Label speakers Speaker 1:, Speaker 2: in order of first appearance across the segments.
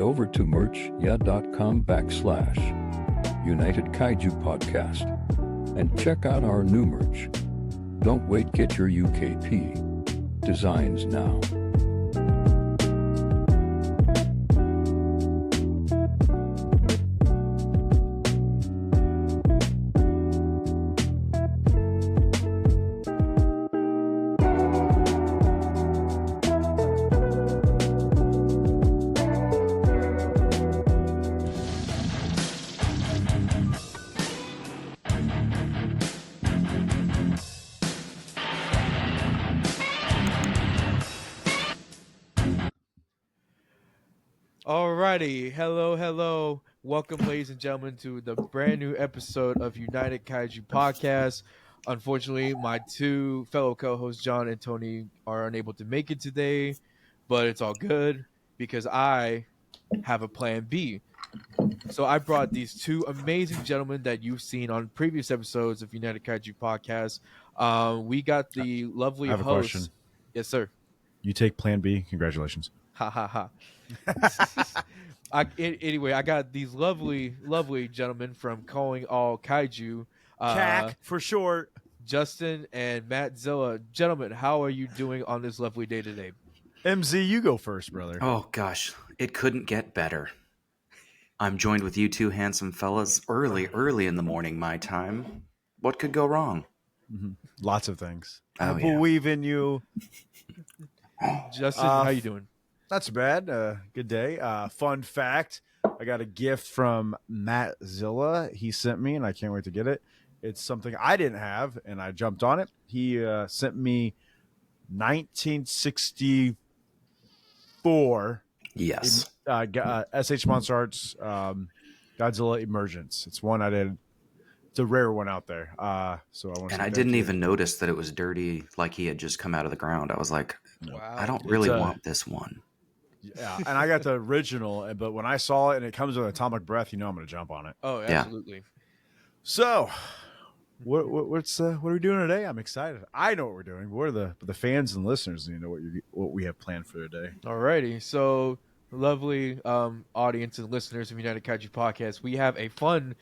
Speaker 1: over to merchya.com/United Kaiju Podcast and check out our new merch. Don't wait, get your UKP designs now.
Speaker 2: Alrighty, hello. Welcome, ladies and gentlemen, to the brand new episode of United Kaiju Podcast. Unfortunately, my two fellow co-hosts, John and Tony, are unable to make it today, but it's all good because I have a plan B. So I brought these two amazing gentlemen that you've seen on previous episodes of United Kaiju Podcast. We got the lovely
Speaker 3: I have a
Speaker 2: host.
Speaker 3: question.
Speaker 2: Yes, sir.
Speaker 3: You take Plan B. Congratulations.
Speaker 2: Ha ha ha. Anyway, I got these lovely gentlemen from Calling All Kaiju.
Speaker 3: CAC for short.
Speaker 2: Justin and Mattzilla. Gentlemen, how are you doing on this lovely day today?
Speaker 3: MZ, you go first, brother.
Speaker 4: Oh, gosh. It couldn't get better. I'm joined with you two handsome fellas early in the morning, my time. What could go wrong?
Speaker 3: Mm-hmm. Lots of things.
Speaker 4: Oh,
Speaker 3: I
Speaker 4: yeah.
Speaker 3: believe in you.
Speaker 2: Justin, how you doing?
Speaker 3: Not so bad. Good day. Fun fact, I got a gift from Mattzilla. He sent me, and I can't wait to get it. It's something I didn't have, and I jumped on it. He sent me 1964
Speaker 4: Yes.
Speaker 3: SH Monster Arts Godzilla Emergence. It's one I did. It's a rare one out there. So I want.
Speaker 4: And I didn't even notice that it was dirty, like he had just come out of the ground. I was like,
Speaker 2: Wow.
Speaker 4: I don't really want this one.
Speaker 3: Yeah, and I got the original, but when I saw it and it comes with Atomic Breath, you know I'm going to jump on it.
Speaker 2: Oh,
Speaker 4: Yeah.
Speaker 2: absolutely.
Speaker 3: So, what are we doing today? I'm excited. I know what we're doing. What are the fans and listeners need to know what we have planned for today?
Speaker 2: Alrighty. So, lovely audience and listeners of United Kaiju Podcast, we have a fun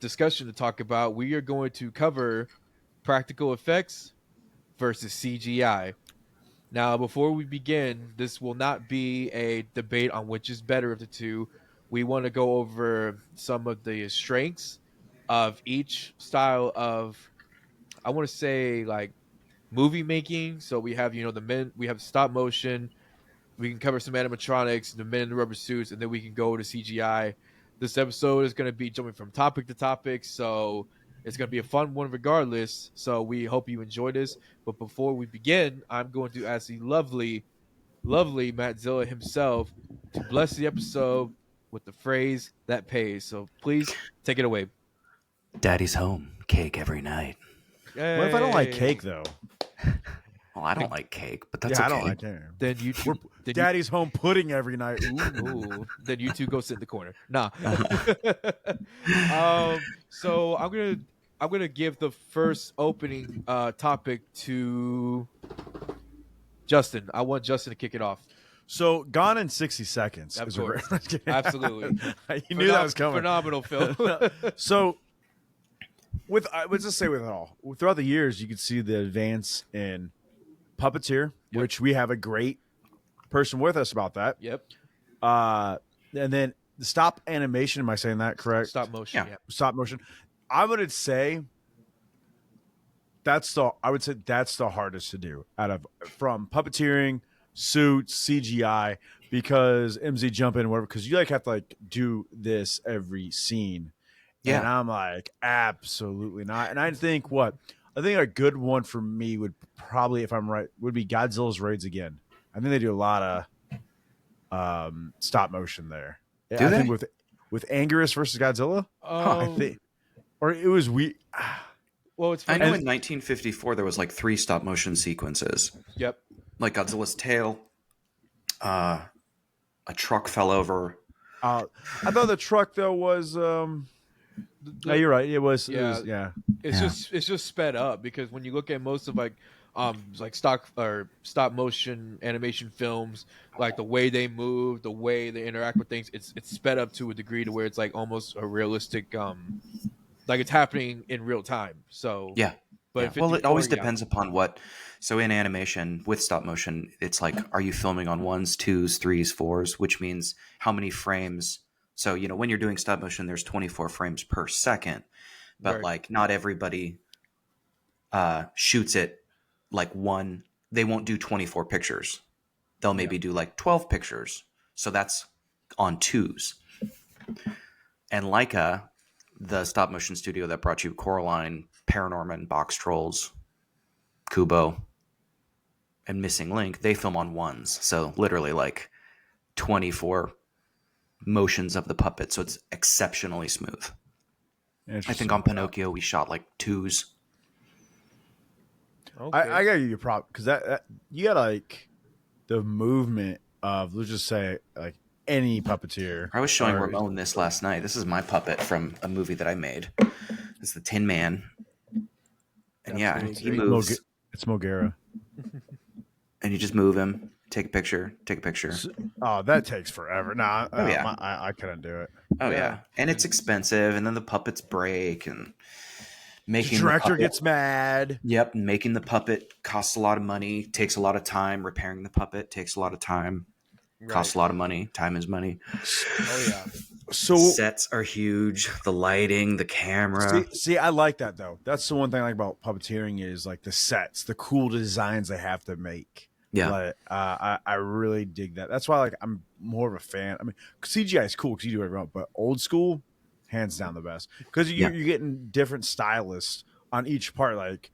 Speaker 2: discussion to talk about. We are going to cover practical effects versus CGI. Now, before we begin, this will not be a debate on which is better of the two. We want to go over some of the strengths of each style of, I want to say, like, movie making. So we have, we have stop motion. We can cover some animatronics, the men in the rubber suits, and then we can go to CGI. This episode is going to be jumping from topic to topic, so it's going to be a fun one regardless. So we hope you enjoy this. But before we begin, I'm going to ask the lovely Mattzilla himself to bless the episode with the phrase that pays. So please take it away.
Speaker 4: Daddy's home. Cake every night.
Speaker 2: Yay.
Speaker 3: What if I don't like cake though?
Speaker 4: Well, I don't like cake, but that's
Speaker 3: I
Speaker 4: okay.
Speaker 3: don't like cake.
Speaker 2: Then you
Speaker 3: Daddy's home pudding every night.
Speaker 2: Ooh, then you two go sit in the corner. Nah. So I'm gonna give the first opening topic to Justin. I want Justin to kick it off.
Speaker 3: So, Gone in 60 Seconds.
Speaker 2: Of
Speaker 3: is
Speaker 2: course.
Speaker 3: Absolutely. You knew
Speaker 2: Phenom-
Speaker 3: that was coming.
Speaker 2: Phenomenal film.
Speaker 3: So, let's just say with it all, throughout the years, you could see the advance in Puppeteer,
Speaker 2: Yep.
Speaker 3: which we have a great person with us about that.
Speaker 2: Yep.
Speaker 3: And then the stop animation. Am I saying that correct?
Speaker 2: Stop motion.
Speaker 4: Yeah.
Speaker 2: Yep.
Speaker 3: Stop motion. I would say that's the hardest to do from puppeteering, suits, CGI, because MZ jump in and whatever, because you have to do this every scene.
Speaker 4: Yeah.
Speaker 3: And I'm like, absolutely not. And I think a good one for me would probably, if I'm right, would be Godzilla's Raids Again. I think they do a lot of stop motion there.
Speaker 4: Do
Speaker 3: I
Speaker 4: they?
Speaker 3: think with Anguirus versus Godzilla, I think, or it was
Speaker 2: Well, it's
Speaker 4: I
Speaker 2: funny.
Speaker 4: know in 1954 there was like 3 stop motion sequences.
Speaker 2: Yep.
Speaker 4: Like Godzilla's tail, a truck fell over.
Speaker 3: I thought the truck though was. No, you're right. It was.
Speaker 2: Yeah.
Speaker 3: Yeah.
Speaker 2: It's just sped up because when you look at most of like stock or stop motion animation films, like the way they move, the way they interact with things, it's sped up to a degree to where it's like almost a realistic, like it's happening in real time. So
Speaker 4: Yeah.
Speaker 2: but
Speaker 4: Yeah.
Speaker 2: in
Speaker 4: Well, it always
Speaker 2: 54,
Speaker 4: depends upon what. So in animation with stop motion, it's like, are you filming on ones, twos, threes, fours, which means how many frames. So, when you're doing stop motion, there's 24 frames per second, but
Speaker 2: Right.
Speaker 4: like not everybody shoots it like one. They won't do 24 pictures. They'll maybe do like 12 pictures. So that's on twos. And Leica, the stop motion studio that brought you Coraline, Paranorman, Box Trolls, Kubo, and Missing Link, they film on ones. So literally like 24 motions of the puppet. So it's exceptionally smooth. I think on Pinocchio we shot like twos.
Speaker 2: Okay.
Speaker 3: I got you your prop because that you got like the movement of, let's just say, like any puppeteer.
Speaker 4: I was showing Ramon this last night. This is my puppet from a movie that I made. It's the Tin Man. And yeah, he moves.
Speaker 3: It's Mogera.
Speaker 4: And you just move him, take a picture.
Speaker 3: Oh, that takes forever. Nah,
Speaker 4: yeah.
Speaker 3: I couldn't do it.
Speaker 4: Oh yeah. And it's expensive, and then the puppets break, and making
Speaker 3: the director gets mad.
Speaker 4: Yep, making the puppet costs a lot of money, takes a lot of time. Repairing the puppet takes a lot of time, costs a lot of money. Time is money.
Speaker 2: Oh yeah.
Speaker 3: So
Speaker 4: sets are huge. The lighting, the camera.
Speaker 3: See, I like that though. That's the one thing I like about puppeteering is like the sets, the cool designs they have to make.
Speaker 4: Yeah,
Speaker 3: but, I really dig that. That's why I'm more of a fan. I mean, CGI is cool because you do whatever you want, but old school, hands down the best because you're getting different stylists on each part. Like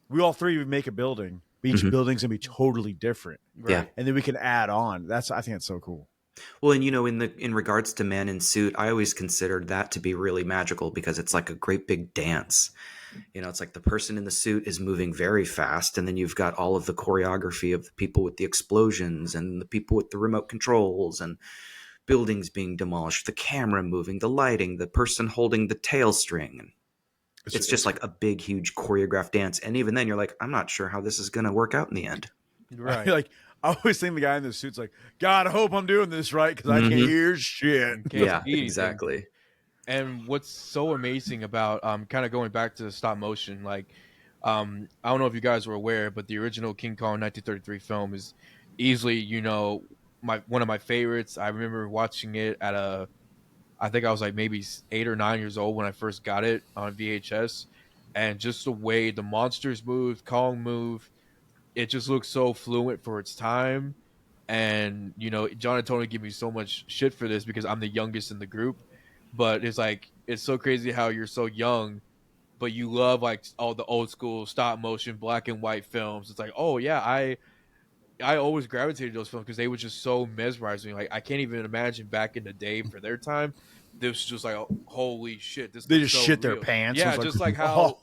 Speaker 3: we all three would make a building, but each building's gonna be totally different.
Speaker 2: Right.
Speaker 4: Yeah,
Speaker 3: and then we can add on. I think it's so cool.
Speaker 4: Well, and in regards to Man in Suit, I always considered that to be really magical because it's like a great big dance. It's like the person in the suit is moving very fast, and then you've got all of the choreography of the people with the explosions and the people with the remote controls and buildings being demolished, the camera moving, the lighting, the person holding the tail string. It's just like a big, huge choreographed dance. And even then you're like, I'm not sure how this is going to work out in the end.
Speaker 2: Right.
Speaker 3: Like I always think the guy in the suit's like, God, I hope I'm doing this right because I can't hear shit.
Speaker 4: Yeah, exactly.
Speaker 2: And what's so amazing about kind of going back to the stop motion, like I don't know if you guys were aware, but the original King Kong 1933 film is easily, one of my favorites. I remember watching it I think I was like maybe 8 or 9 years old when I first got it on VHS, and just the way the monsters move, Kong move, it just looks so fluent for its time. And John and Tony give me so much shit for this because I'm the youngest in the group, but it's like it's so crazy how you're so young, but you love like all the old school stop motion black and white films. It's like, oh yeah, I always gravitated to those films because they were just so mesmerizing. Like I can't even imagine back in the day for their time, this was just like, oh, holy shit, this
Speaker 3: they just
Speaker 2: so
Speaker 3: shit
Speaker 2: real.
Speaker 3: their pants.
Speaker 2: Yeah, just like how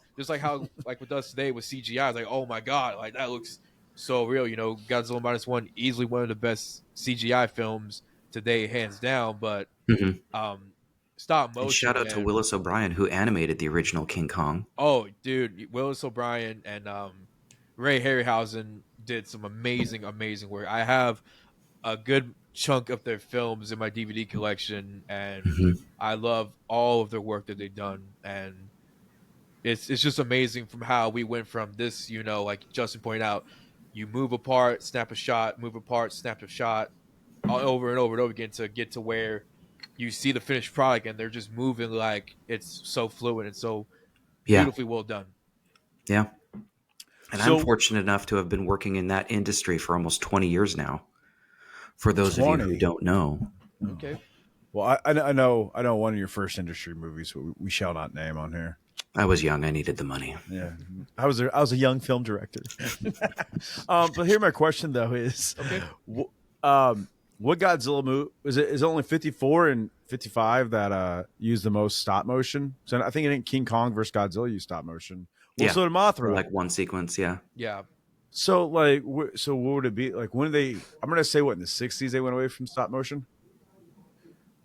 Speaker 2: like with us today with CGI, it's like, oh my god, like that looks so real. Godzilla -1, easily one of the best CGI films today, hands down. But stop motion.
Speaker 4: And shout out to Willis O'Brien, who animated the original King Kong.
Speaker 2: Oh, dude, Willis O'Brien and Ray Harryhausen did some amazing work. I have a good chunk of their films in my DVD collection, and I love all of their work that they've done. And it's just amazing from how we went from this, like Justin pointed out, you move apart, snap a shot, move apart, snap a shot, all over and over and over again to get to where you see the finished product and they're just moving like it's so fluid and so beautifully well done.
Speaker 4: Yeah. And I'm fortunate enough to have been working in that industry for almost 20 years now. For those of you who don't know.
Speaker 2: Okay.
Speaker 3: Well, I know one of your first industry movies, we shall not name on here.
Speaker 4: I was young. I needed the money.
Speaker 3: Yeah, I was a young film director. But here my question though is, what Godzilla movie is it only 54 and 55 that used the most stop motion? So I think it ain't King Kong versus Godzilla used stop motion. Well, so did Mothra.
Speaker 4: Like one sequence, yeah.
Speaker 2: Yeah.
Speaker 3: So like, so what would it be like? When they? I'm gonna say what in the 60s they went away from stop motion.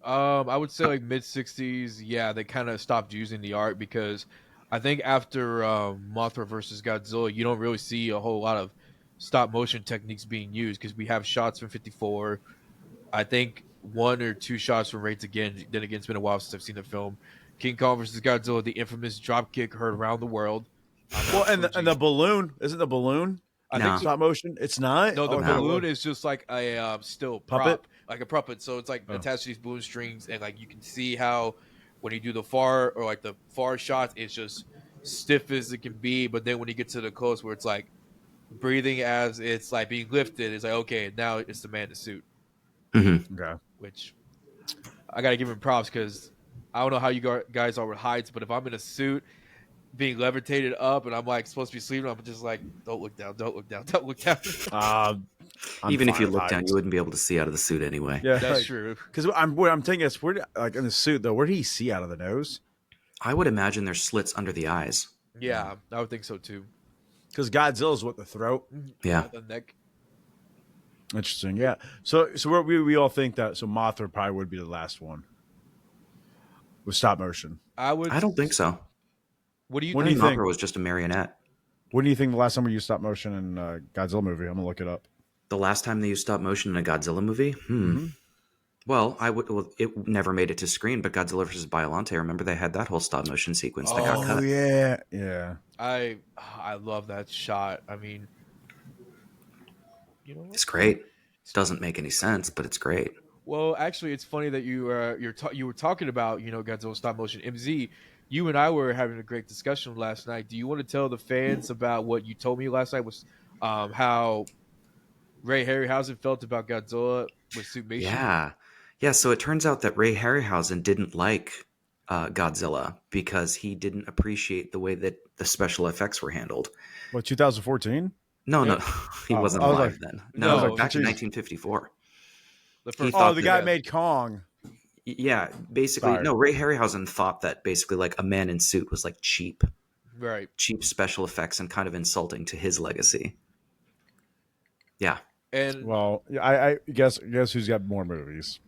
Speaker 2: I would say like mid 60s. Yeah, they kind of stopped using the art because I think after Mothra versus Godzilla, you don't really see a whole lot of stop motion techniques being used because we have shots from 54. I think 1 or 2 shots from Raids again. Then again, it's been a while since I've seen the film. King Kong versus Godzilla, the infamous drop kick heard around the world.
Speaker 3: Well, and the balloon, isn't the balloon
Speaker 2: I
Speaker 4: No.
Speaker 2: think so.
Speaker 3: stop motion? It's not.
Speaker 2: No, the
Speaker 3: Oh,
Speaker 2: balloon is just like a still
Speaker 3: Puppet?
Speaker 2: prop, like a puppet. So it's like
Speaker 3: Oh.
Speaker 2: attached to these balloon strings, and like you can see how when you do the far or like the far shots, it's just stiff as it can be. But then when you get to the close, where it's like breathing as it's like being lifted, it's like okay, now it's the man in the suit.
Speaker 4: Mm-hmm.
Speaker 3: Okay.
Speaker 2: Which I gotta give him props because I don't know how you guys are with heights, but if I'm in a suit being levitated up and I'm like supposed to be sleeping, I'm just like, don't look down, don't look down, don't look down.
Speaker 3: I'm
Speaker 4: Even if
Speaker 3: fine
Speaker 4: you
Speaker 3: with
Speaker 4: look down,
Speaker 3: heights.
Speaker 4: you wouldn't be able to see out of the suit anyway.
Speaker 3: Yeah,
Speaker 2: That's true.
Speaker 3: Because I'm thinking is where like in the suit though, where do you see out of the nose?
Speaker 4: I would imagine there's slits under the eyes.
Speaker 2: Yeah, I would think so too.
Speaker 3: Because Godzilla's with the throat.
Speaker 4: Yeah.
Speaker 2: The neck.
Speaker 3: Interesting. Yeah. So we all think that Mothra probably would be the last one with stop motion.
Speaker 2: I
Speaker 4: I don't think so.
Speaker 2: What do you
Speaker 3: What do
Speaker 2: think?
Speaker 3: you think?
Speaker 4: Mothra was just a marionette.
Speaker 3: What do you think the last time we used stop motion in a Godzilla movie? I'm gonna look it up.
Speaker 4: The last time they used stop motion in a Godzilla movie?
Speaker 3: Mm-hmm.
Speaker 4: Well, it never made it to screen, but Godzilla vs. Biollante, remember they had that whole stop motion sequence that got
Speaker 3: Oh
Speaker 4: cut.
Speaker 3: yeah.
Speaker 2: I love that shot. I mean, you know what?
Speaker 4: It's great. It doesn't make any sense, but it's great.
Speaker 2: Well, actually, it's funny that you were talking about Godzilla stop motion. MZ, you and I were having a great discussion last night. Do you want to tell the fans about what you told me last night? Was how Ray Harryhausen felt about Godzilla with Suitmation?
Speaker 4: Yeah. So it turns out that Ray Harryhausen didn't like Godzilla because he didn't appreciate the way that the special effects were handled.
Speaker 3: What 2014?
Speaker 4: No, he
Speaker 3: Oh,
Speaker 4: wasn't
Speaker 3: I was
Speaker 4: alive
Speaker 3: like-
Speaker 4: then.
Speaker 2: No,
Speaker 4: No,
Speaker 2: I was like,
Speaker 4: back in
Speaker 3: geez.
Speaker 4: 1954.
Speaker 2: The
Speaker 4: He
Speaker 2: first
Speaker 4: thought
Speaker 3: Oh, the
Speaker 4: that-
Speaker 3: guy made Kong.
Speaker 4: Yeah, basically,
Speaker 3: Sorry.
Speaker 4: no. Ray Harryhausen thought that basically, like a man in suit was like cheap
Speaker 2: right.
Speaker 4: special effects and kind of insulting to his legacy. Yeah.
Speaker 2: And
Speaker 3: Well, I guess who's got more movies?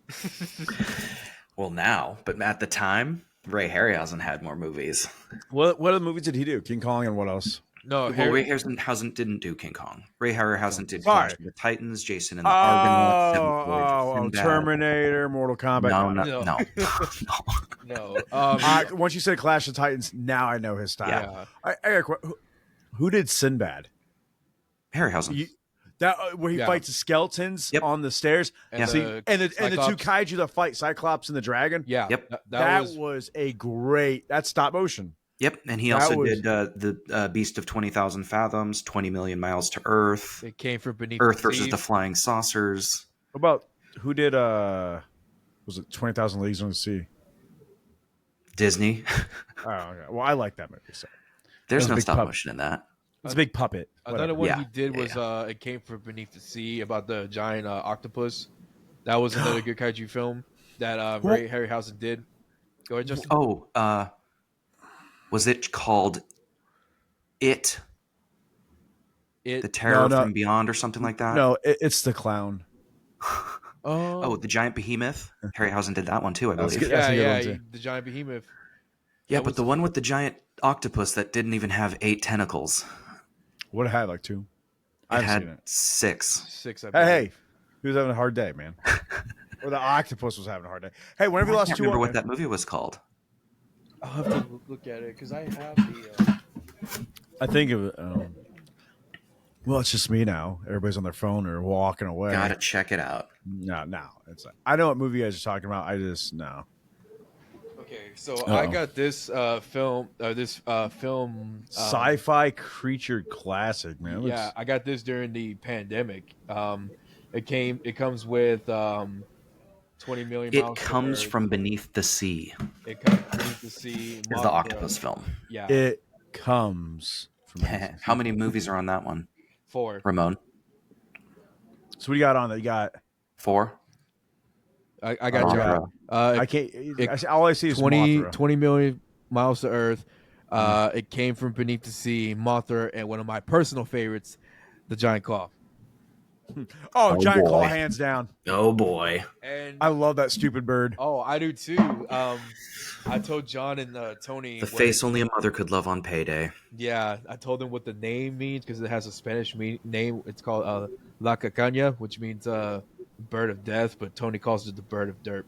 Speaker 4: Well, now, but at the time, Ray Harryhausen had more movies.
Speaker 3: What other movies did he do? King Kong and what else?
Speaker 2: no,
Speaker 4: Well, Ray Harryhausen didn't do King Kong. Ray Harryhausen did
Speaker 3: Sorry.
Speaker 4: Clash of the Titans, Jason and the Argonauts, Seventh Voyage of Sinbad.
Speaker 3: Terminator, Mortal Kombat.
Speaker 4: No.
Speaker 2: no.
Speaker 3: Once you said Clash of Titans, now I know his style.
Speaker 2: Yeah.
Speaker 3: Eric, who did Sinbad?
Speaker 4: Harryhausen.
Speaker 3: Where he
Speaker 2: Yeah.
Speaker 3: fights the skeletons
Speaker 4: Yep.
Speaker 3: on the stairs.
Speaker 2: And
Speaker 3: See,
Speaker 2: the
Speaker 3: and the two
Speaker 2: Cyclops.
Speaker 3: kaiju that fight Cyclops and the dragon.
Speaker 2: Yeah.
Speaker 4: Yep.
Speaker 3: That
Speaker 2: was
Speaker 3: was a great. That's stop motion.
Speaker 4: Yep, and he
Speaker 3: That
Speaker 4: also
Speaker 3: was-
Speaker 4: did the Beast of 20,000 Fathoms, 20 Million Miles to Earth,
Speaker 2: it came from beneath
Speaker 4: Earth
Speaker 2: the
Speaker 4: versus
Speaker 2: sea.
Speaker 4: the Flying Saucers.
Speaker 3: What about who did? Was it 20,000 Leagues Under the Sea?
Speaker 4: Disney.
Speaker 3: Oh, okay. Well, I like that movie. So
Speaker 4: There's
Speaker 3: That's a
Speaker 4: no
Speaker 3: big
Speaker 4: stop
Speaker 3: pup.
Speaker 4: motion in that.
Speaker 3: it's a big puppet.
Speaker 2: Another
Speaker 3: Whatever.
Speaker 2: one
Speaker 4: Yeah.
Speaker 2: he did was it came from beneath the sea about the giant octopus. That was another good kaiju film that Ray Harryhausen did. Go ahead, Justin.
Speaker 4: Oh, was it called It?
Speaker 2: It
Speaker 4: The Terror
Speaker 3: No.
Speaker 4: from Beyond or something like that?
Speaker 3: No, it's the clown.
Speaker 4: Oh, the Giant Behemoth. Harryhausen did that one too, I
Speaker 3: That was
Speaker 4: believe.
Speaker 3: good. That's a good
Speaker 2: yeah,
Speaker 3: one, too.
Speaker 2: the giant behemoth.
Speaker 4: Yeah,
Speaker 2: That
Speaker 4: but
Speaker 2: was-
Speaker 4: the one with the giant octopus that didn't even have 8 tentacles.
Speaker 3: What it had like 2.
Speaker 4: It
Speaker 3: I've
Speaker 4: had
Speaker 3: seen it.
Speaker 4: 6.
Speaker 2: 6. I
Speaker 3: Hey,
Speaker 2: believe.
Speaker 3: hey, he was having a hard day, man. Or the octopus was having a hard day. Hey, whenever you
Speaker 4: I
Speaker 3: lost
Speaker 4: can't
Speaker 3: 2
Speaker 4: remember
Speaker 3: on
Speaker 4: what that movie was called.
Speaker 2: I'll have to look at it because I have the.
Speaker 3: I think it was. Well, it's just me now. Everybody's on their phone or walking away.
Speaker 4: Gotta check it out.
Speaker 3: No. It's like, I know what movie you guys are talking about. I just no.
Speaker 2: Okay, so
Speaker 3: Uh-oh.
Speaker 2: I got this film.
Speaker 3: Sci-fi creature classic, man. It looks-
Speaker 2: Yeah, I got this during the pandemic. It comes with 20 million.
Speaker 4: It
Speaker 2: miles to
Speaker 4: comes
Speaker 2: Earth.
Speaker 4: from beneath the sea.
Speaker 2: It comes beneath the sea.
Speaker 4: Is the octopus film.
Speaker 2: Yeah,
Speaker 3: It comes from.
Speaker 4: How many movies are on that one,
Speaker 2: 4.
Speaker 4: Ramon?
Speaker 3: So what do you got on that? You got.
Speaker 4: 4?
Speaker 2: I got you.
Speaker 4: Mothra.
Speaker 3: I can't. All I see is
Speaker 2: 20
Speaker 3: Mothra.
Speaker 2: million miles to Earth. It came from beneath the sea. Mothra, and one of my personal favorites, the giant claw.
Speaker 3: Oh, giant
Speaker 4: boy.
Speaker 3: claw, hands down.
Speaker 4: Oh boy.
Speaker 2: And
Speaker 3: I love that stupid bird.
Speaker 2: I do too. I told John and Tony
Speaker 4: The face only a mother could love on payday.
Speaker 2: Yeah, I told them what the name means because it has a Spanish name. It's called La Cacaña, which means bird of death, but Tony calls it the bird of derp.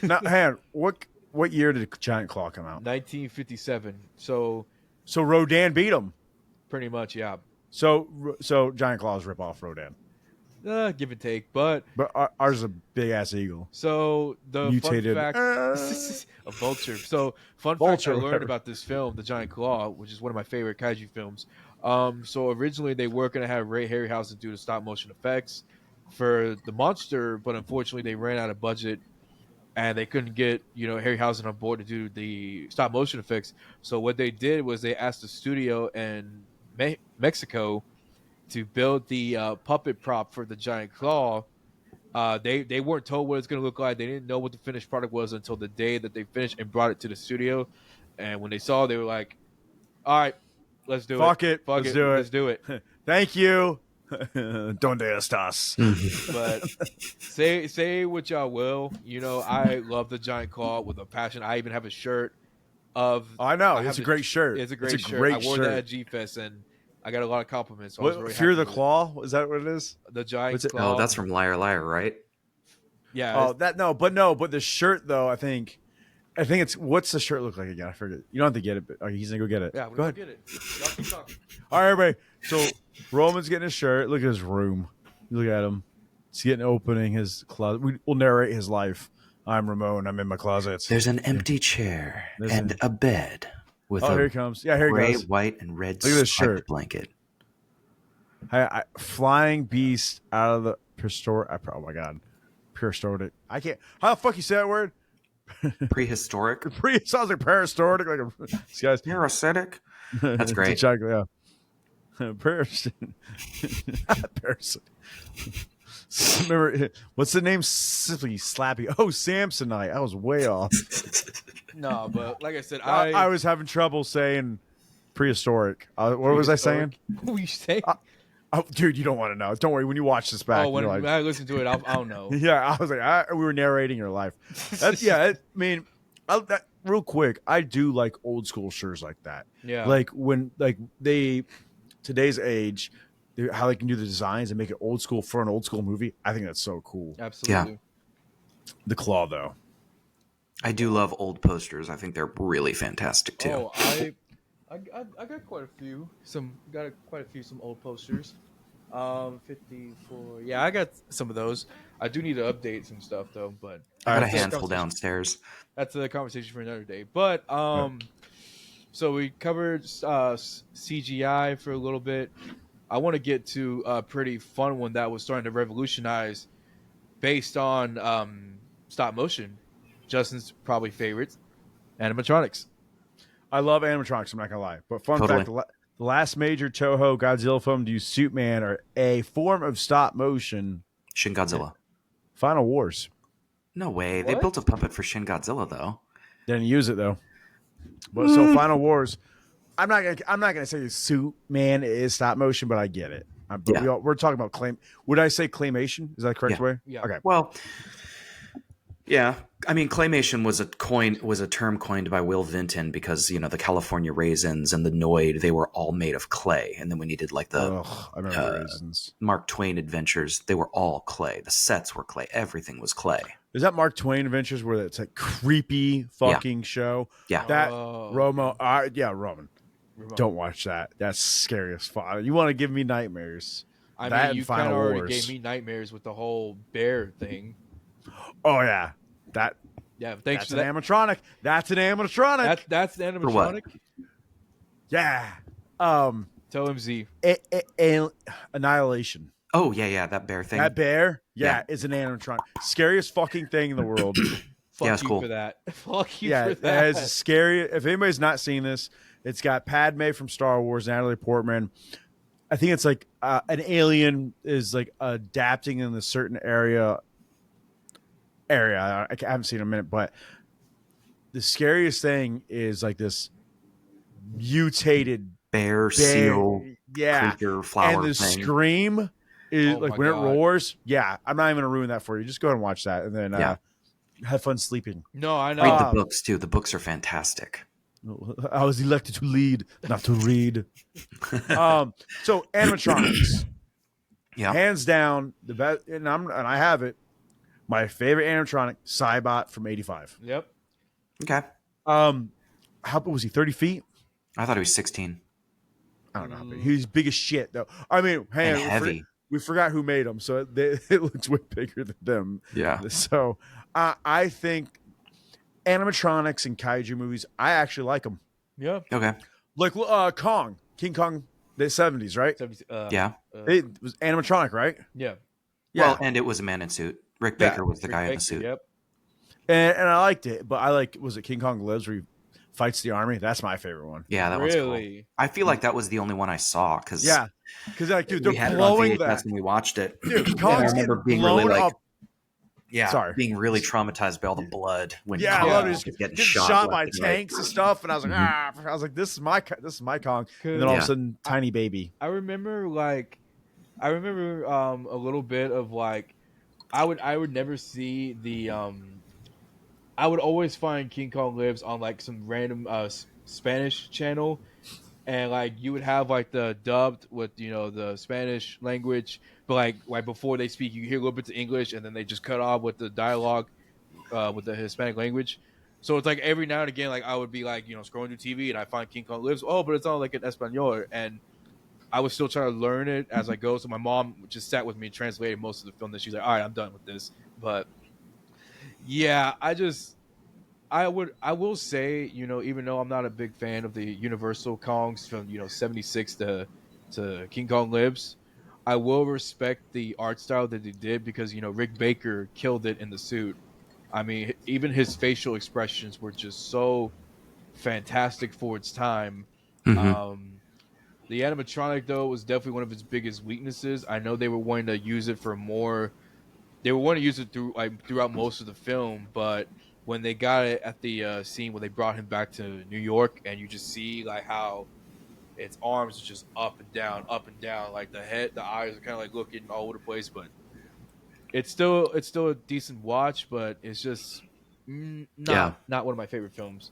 Speaker 3: Now, Han, what year did Giant Claw come out?
Speaker 2: 1957. So
Speaker 3: Rodan beat him.
Speaker 2: pretty much, yeah.
Speaker 3: So Giant Claws rip off Rodan,
Speaker 2: Give and take, but
Speaker 3: ours is a big ass eagle.
Speaker 2: so the
Speaker 3: Mutated.
Speaker 2: fun fact, a vulture. So fun
Speaker 3: Vulture,
Speaker 2: fact I learned
Speaker 3: whatever.
Speaker 2: about this film, The Giant Claw, which is one of my favorite kaiju films. So originally they were going to have Ray Harryhausen do the stop motion effects for the monster, but unfortunately they ran out of budget and they couldn't get Harryhausen on board to do the stop motion effects. So what they did was they asked the studio in Mexico to build the puppet prop for the Giant Claw. They weren't told what it's going to look like. They didn't know what the finished product was until the day that they finished and brought it to the studio. And when they saw it, they were like, all right, let's do
Speaker 3: Fuck
Speaker 2: it.
Speaker 3: it. Let's do it.
Speaker 2: Let's do it.
Speaker 3: Thank you. Donde estás?
Speaker 2: But say what y'all will. I love the Giant Claw with a passion. I even have a shirt of.
Speaker 3: I know.
Speaker 2: have
Speaker 3: It's a great shirt.
Speaker 2: It's a great shirt.
Speaker 3: Great
Speaker 2: I wore
Speaker 3: shirt.
Speaker 2: that at G-Fest and I got a lot of compliments. So I was very
Speaker 3: Fear
Speaker 2: happy
Speaker 3: the
Speaker 2: with it.
Speaker 3: Claw? Is that what it is?
Speaker 2: The Giant
Speaker 3: What's it-
Speaker 2: Claw.
Speaker 4: Oh, that's from Liar Liar, right?
Speaker 2: Yeah.
Speaker 3: Oh, but the shirt though. I think it's what's the shirt look like again? I forget. You don't have to get it, but he's gonna go get it.
Speaker 2: Yeah,
Speaker 3: go ahead.
Speaker 2: get it. Y'all keep talking.
Speaker 3: All right, everybody. So Roman's getting his shirt. Look at his room. Look at him. He's getting opening his closet. We'll narrate his life. I'm Ramon. I'm in my closet.
Speaker 4: There's an empty chair and a bed with
Speaker 3: here he
Speaker 4: a
Speaker 3: comes. Yeah, here he
Speaker 4: gray,
Speaker 3: goes.
Speaker 4: white, and red
Speaker 3: Look at this
Speaker 4: striped
Speaker 3: shirt.
Speaker 4: blanket.
Speaker 3: Flying beast out of the prehistoric. Oh my god, prehistoric. I can't. How the fuck you say that word?
Speaker 4: Prehistoric.
Speaker 3: It sounds like prehistoric. Like this guy's
Speaker 4: Parasitic. That's great.
Speaker 3: Exactly. Yeah. Parasite. Remember what's the name? Simply Slappy. Oh, Samsonite. I was way off.
Speaker 2: No, but like I said,
Speaker 3: I was having trouble saying prehistoric. What was I saying?
Speaker 2: What you saying?
Speaker 3: Oh, dude, you don't want to know. Don't worry. When you watch this back,
Speaker 2: when
Speaker 3: you're like,
Speaker 2: I listen to it, I'll know.
Speaker 3: yeah, I was like, we were narrating your life. Real quick, I do like old school shirts like that.
Speaker 2: Yeah.
Speaker 3: Like when today's age, how they can do the designs and make it old school for an old school movie. I think that's so cool.
Speaker 2: Absolutely.
Speaker 3: The claw, though.
Speaker 4: I do love old posters. I think they're really fantastic too.
Speaker 2: Oh, I got quite a few. Some old posters. 54. Yeah, I got some of those. I do need to update some stuff though, but
Speaker 4: I got a
Speaker 2: that's
Speaker 4: handful downstairs.
Speaker 2: That's a conversation for another day. But so we covered CGI for a little bit. I want to get to a pretty fun one that was starting to revolutionize based on stop motion. Justin's probably favorites, animatronics.
Speaker 3: I love animatronics. I'm not gonna lie, but fun
Speaker 4: Totally.
Speaker 3: fact: the last major Toho Godzilla film to use Suitman or a form of stop motion.
Speaker 4: Shin Godzilla.
Speaker 3: Final Wars
Speaker 4: No way. They
Speaker 2: What?
Speaker 4: built a puppet for Shin Godzilla though.
Speaker 3: didn't use it though. But so Final Wars, I'm not gonna say Suitman is stop motion, but I get it. But
Speaker 4: Yeah.
Speaker 3: we're talking about claim. Would I say claymation? Is that the correct
Speaker 4: Yeah.
Speaker 3: way?
Speaker 2: Yeah.
Speaker 3: Okay.
Speaker 4: Well, yeah. I mean, claymation was a term coined by Will Vinton because the California Raisins and the Noid, they were all made of clay. And then when you did like the
Speaker 3: I remember the reasons.
Speaker 4: Mark Twain adventures, they were all clay. The sets were clay. Everything was clay.
Speaker 3: Is that Mark Twain Adventures where it's a creepy fucking show?
Speaker 4: Yeah.
Speaker 3: That
Speaker 2: Oh.
Speaker 3: Roman. Roman. Don't watch that. That's scary as fuck. You want to give me nightmares.
Speaker 2: I
Speaker 3: That
Speaker 2: mean,
Speaker 3: and
Speaker 2: you
Speaker 3: Final
Speaker 2: kind of already
Speaker 3: Wars.
Speaker 2: gave me nightmares with the whole bear thing.
Speaker 3: Oh yeah, that
Speaker 2: Yeah, thanks
Speaker 3: that's
Speaker 2: for
Speaker 3: an
Speaker 2: that.
Speaker 3: animatronic. That's an animatronic.
Speaker 2: That's the
Speaker 4: For what?
Speaker 2: animatronic.
Speaker 3: Yeah.
Speaker 2: Tell him Z.
Speaker 3: Annihilation.
Speaker 4: Oh, yeah. That bear thing.
Speaker 3: That bear,
Speaker 4: Yeah.
Speaker 3: is an animatronic. Scariest fucking thing in the world.
Speaker 2: Fuck
Speaker 4: it's
Speaker 2: you
Speaker 4: cool.
Speaker 2: for that. Fuck you
Speaker 3: Yeah,
Speaker 2: for
Speaker 3: that
Speaker 2: that.
Speaker 3: is scary. If anybody's not seen this, it's got Padme from Star Wars, Natalie Portman. I think it's like an alien is like adapting in a certain area. I haven't seen it in a minute, but the scariest thing is like this mutated
Speaker 4: Bear,
Speaker 3: bear.
Speaker 4: seal,
Speaker 3: Yeah,
Speaker 4: creature, flower
Speaker 3: and the
Speaker 4: thing.
Speaker 3: scream is
Speaker 2: Oh
Speaker 3: like
Speaker 2: my
Speaker 3: when
Speaker 2: God.
Speaker 3: it roars. Yeah, I'm not even gonna ruin that for you. Just go ahead and watch that, and then have fun sleeping.
Speaker 2: No, I know.
Speaker 4: Read the books too. The books are fantastic.
Speaker 3: I was elected to lead, not to read. So animatronics,
Speaker 4: Yeah.
Speaker 3: hands down the best, and I have it. My favorite animatronic, Cybot from '85.
Speaker 2: Yep.
Speaker 4: Okay.
Speaker 3: How big was he? 30 feet?
Speaker 4: I thought he was 16.
Speaker 3: I don't know how big. He was big as shit, though. I mean,
Speaker 4: And heavy.
Speaker 3: We forgot who made him, so it looks way bigger than them.
Speaker 4: Yeah.
Speaker 3: So I think animatronics and kaiju movies, I actually like them.
Speaker 2: Yeah.
Speaker 4: Okay.
Speaker 3: Like King Kong, the 70s, right?
Speaker 4: Yeah.
Speaker 3: It was animatronic, right?
Speaker 2: Yeah.
Speaker 3: Yeah.
Speaker 4: Well, and it was a man in suit. Rick Baker was the guy in the suit.
Speaker 2: Yep.
Speaker 3: And I liked it, but was it King Kong Lives where he fights the army? That's my favorite one.
Speaker 4: Yeah, that was cool.
Speaker 2: Really?
Speaker 4: I feel like that was the only one I saw because
Speaker 3: Like, dude,
Speaker 4: we
Speaker 3: they're
Speaker 4: had it on
Speaker 3: blowing
Speaker 4: VHS
Speaker 3: that.
Speaker 4: and we watched it.
Speaker 3: Dude,
Speaker 4: And I
Speaker 3: Kong's
Speaker 4: remember
Speaker 3: getting
Speaker 4: being really
Speaker 3: blown
Speaker 4: like,
Speaker 3: up.
Speaker 4: being really traumatized by all the blood when
Speaker 3: Yeah,
Speaker 4: Kong
Speaker 3: I love it.
Speaker 4: was
Speaker 3: Just
Speaker 4: getting
Speaker 3: getting
Speaker 4: shot,
Speaker 3: shot by
Speaker 4: left and right.
Speaker 3: tanks and stuff, and I was like, I was like, this is my Kong. And then all of
Speaker 4: Yeah.
Speaker 3: a sudden, tiny baby.
Speaker 2: I remember a little bit of like I would never see the I would always find King Kong Lives on like some random Spanish channel, and like you would have like the dubbed with the Spanish language, but like right before they speak you hear a little bit of English, and then they just cut off with the dialogue with the Hispanic language. So it's like every now and again, like I would be like scrolling through TV and I find King Kong Lives, but it's all like in Espanol, and I was still trying to learn it as I go. So my mom just sat with me and translated most of the film. That she's like, all right, I'm done with this. But yeah, I will say, even though I'm not a big fan of the Universal Kongs from 76 to King Kong Lives, I will respect the art style that they did because Rick Baker killed it in the suit. I mean, even his facial expressions were just so fantastic for its time.
Speaker 4: Mhm.
Speaker 2: The animatronic, though, was definitely one of its biggest weaknesses. I know they were wanting to use it for more. They were wanting to use it throughout most of the film, but when they got it at the scene where they brought him back to New York, and you just see like how its arms are just up and down, like the head, the eyes are kind of like looking all over the place, but it's still a decent watch, but it's just not one of my favorite films.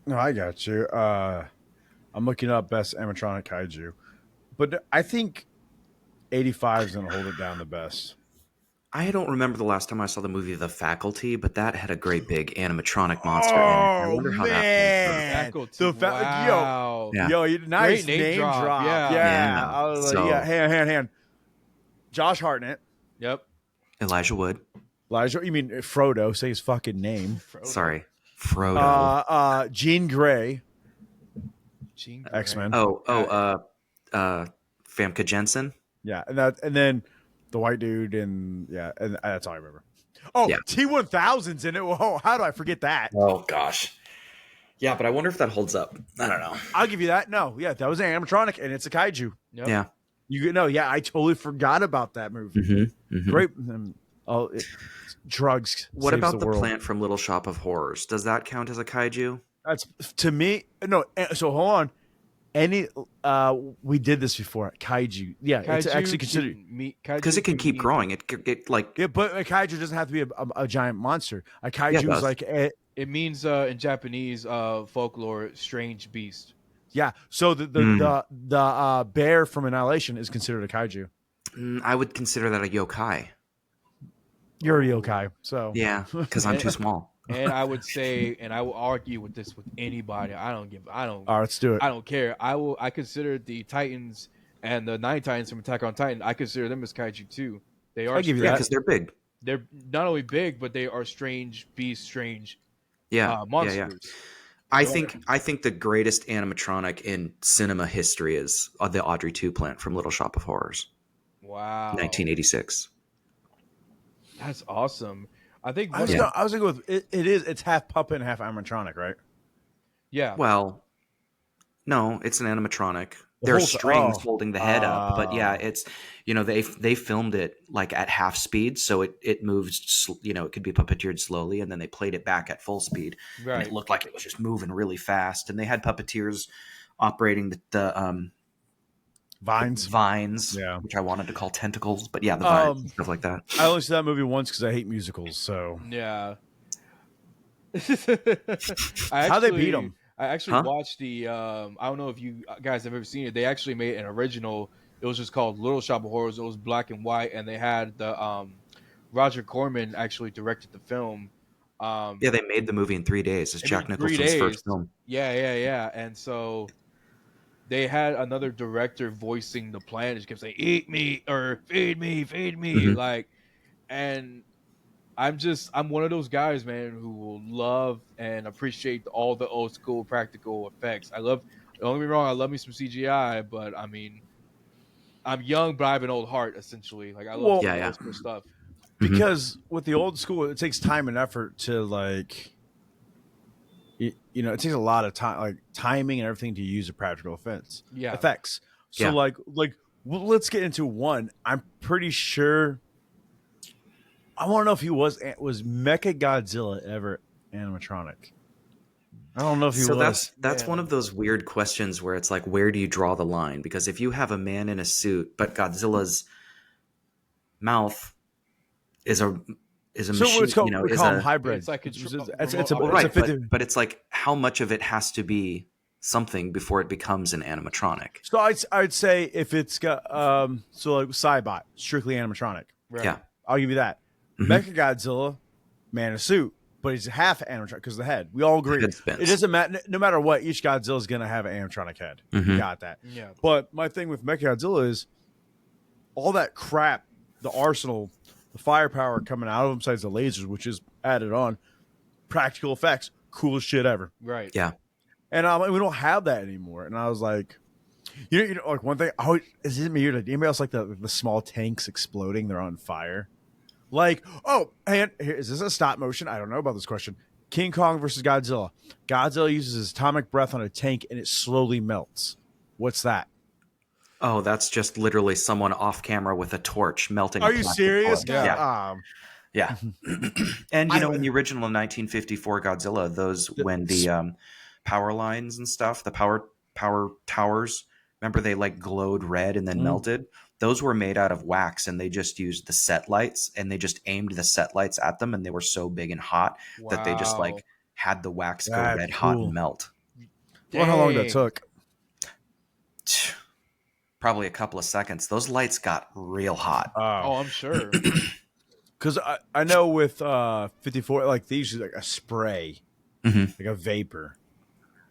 Speaker 3: No, I got you. I'm looking up best animatronic kaiju, but I think 85 is going to hold it down the best.
Speaker 4: I don't remember the last time I saw the movie The Faculty, but that had a great big animatronic monster in it. I wonder how that
Speaker 2: Faculty, wow.
Speaker 3: Yo, nice
Speaker 2: Great name
Speaker 3: drop.
Speaker 2: drop.
Speaker 3: Yeah.
Speaker 4: Yeah.
Speaker 3: I was
Speaker 4: So-
Speaker 3: like, hand. Josh Hartnett,
Speaker 2: Yep.
Speaker 4: Elijah Wood.
Speaker 3: Elijah. You mean Frodo? Say his fucking name.
Speaker 2: Frodo.
Speaker 4: Sorry. Frodo.
Speaker 3: Jean Grey,
Speaker 2: Jean Grey.
Speaker 3: X-Men.
Speaker 4: Famke Jensen.
Speaker 3: Yeah, and then the white dude, and that's all I remember. Oh,
Speaker 4: Yeah.
Speaker 3: T-1000's in it. Whoa, how do I forget that?
Speaker 4: Oh gosh. Yeah, but I wonder if that holds up. I don't know.
Speaker 3: I'll give you that. No, yeah, that was an animatronic, and it's a kaiju.
Speaker 2: Yep.
Speaker 4: Yeah.
Speaker 3: I totally forgot about that movie.
Speaker 4: Mm-hmm.
Speaker 3: Great. Drugs.
Speaker 4: What
Speaker 3: saves
Speaker 4: about the
Speaker 3: world.
Speaker 4: plant from Little Shop of Horrors? Does that count as a kaiju?
Speaker 3: That's to me. No. So hold on. We did this before. Kaiju. Yeah, it's actually considered
Speaker 4: Because it can keep growing. It like
Speaker 3: Yeah, but a kaiju doesn't have to be a giant monster. A kaiju
Speaker 4: it
Speaker 3: is
Speaker 4: does.
Speaker 3: like
Speaker 2: It means in Japanese folklore, strange beast.
Speaker 3: yeah. So the bear from Annihilation is considered a kaiju.
Speaker 4: I would consider that a yokai.
Speaker 3: You're a yokai, so
Speaker 4: Yeah, because I'm too small.
Speaker 2: And I would say, and I will argue with this with anybody. I don't.
Speaker 3: All right, let's do it.
Speaker 2: I don't care. I consider the Titans and the Nine Titans from Attack on Titan. I consider them as kaiju too. They are.
Speaker 3: I'll give you
Speaker 4: Yeah,
Speaker 3: that.
Speaker 4: because they're big.
Speaker 2: They're not only big, but they are strange beasts, strange
Speaker 4: Yeah,
Speaker 2: monsters.
Speaker 4: yeah. I think the greatest animatronic in cinema history is the Audrey 2 plant from Little Shop of Horrors,
Speaker 2: Wow.
Speaker 4: 1986.
Speaker 2: That's awesome. I think.
Speaker 3: I was gonna go with it. It's half puppet and half animatronic, right?
Speaker 2: Yeah.
Speaker 4: Well, no, it's an animatronic.
Speaker 3: The
Speaker 4: There's
Speaker 3: whole-
Speaker 4: strings
Speaker 3: oh.
Speaker 4: holding the head up, but yeah, it's they filmed it like at half speed, so it moves. It could be puppeteered slowly, and then they played it back at full speed, and
Speaker 2: Right.
Speaker 4: it looked like it was just moving really fast. And they had puppeteers operating
Speaker 3: Vines. Yeah.
Speaker 4: which I wanted to call tentacles, but yeah, the vines and stuff like that.
Speaker 3: I only saw that movie once because I hate musicals. So
Speaker 2: Yeah.
Speaker 3: How'd they beat 'em?
Speaker 2: I actually watched the. I don't know if you guys have ever seen it. They actually made an original. It was just called Little Shop of Horrors. It was black and white, and they had the Roger Corman actually directed the film.
Speaker 4: Yeah, they made the movie in 3 days. It's Jack Nicholson's first film.
Speaker 2: Yeah. And so they had another director voicing the plan. Just kept saying, "Eat me" or "Feed me," like, and I'm one of those guys, man, who will love and appreciate all the old school practical effects. Don't get me wrong, I love me some CGI, but I mean, I'm young, but I have an old heart, essentially. Like, I love old school stuff.
Speaker 3: Because with the old school, it takes time and effort to like, it takes a lot of time, like timing and everything to use a practical effects. So like, let's get into one. I'm pretty sure. I want to know if he was Mecha Godzilla ever animatronic? I don't know if he was.
Speaker 4: So that's one of those weird questions where it's like, where do you draw the line? Because if you have a man in a suit, but Godzilla's mouth is a machine,
Speaker 3: it's called, we call him hybrid.
Speaker 2: It's like
Speaker 4: but it's like, how much of it has to be something before it becomes an animatronic?
Speaker 3: So I'd say if it's got so like Cybot, strictly animatronic.
Speaker 2: Right.
Speaker 4: Yeah,
Speaker 3: I'll give you that. Mecha Godzilla, man in a suit, but he's half animatronic because of the head. We all agree. It doesn't matter. No matter what, each Godzilla is going to have an animatronic head. You got that.
Speaker 2: Yeah.
Speaker 3: But my thing with Mecha Godzilla is all that crap, the arsenal, the firepower coming out of him, besides the lasers, which is added on, practical effects, coolest shit ever.
Speaker 2: Right.
Speaker 4: Yeah.
Speaker 3: And we don't have that anymore. And I was like, you know, like one thing. Is it me or anybody else like the small tanks exploding? They're on fire. Like, is this a stop motion? I don't know about this question. King Kong versus Godzilla. Godzilla uses his atomic breath on a tank and it slowly melts. What's that?
Speaker 4: Oh, that's just literally someone off camera with a torch melting.
Speaker 3: Are you serious?
Speaker 4: Yeah. Yeah. And in the original 1954 Godzilla, when the power lines and stuff, the power towers, remember they like glowed red and then melted? Those were made out of wax, and they just used the set lights, and they just aimed the set lights at them, and they were so big and hot that they just like had the wax go red hot and melt.
Speaker 3: I wonder how long that took.
Speaker 4: Probably a couple of seconds. Those lights got real hot.
Speaker 2: Oh, I'm sure.
Speaker 3: Because I know with 54, like they use like a spray, like a vapor,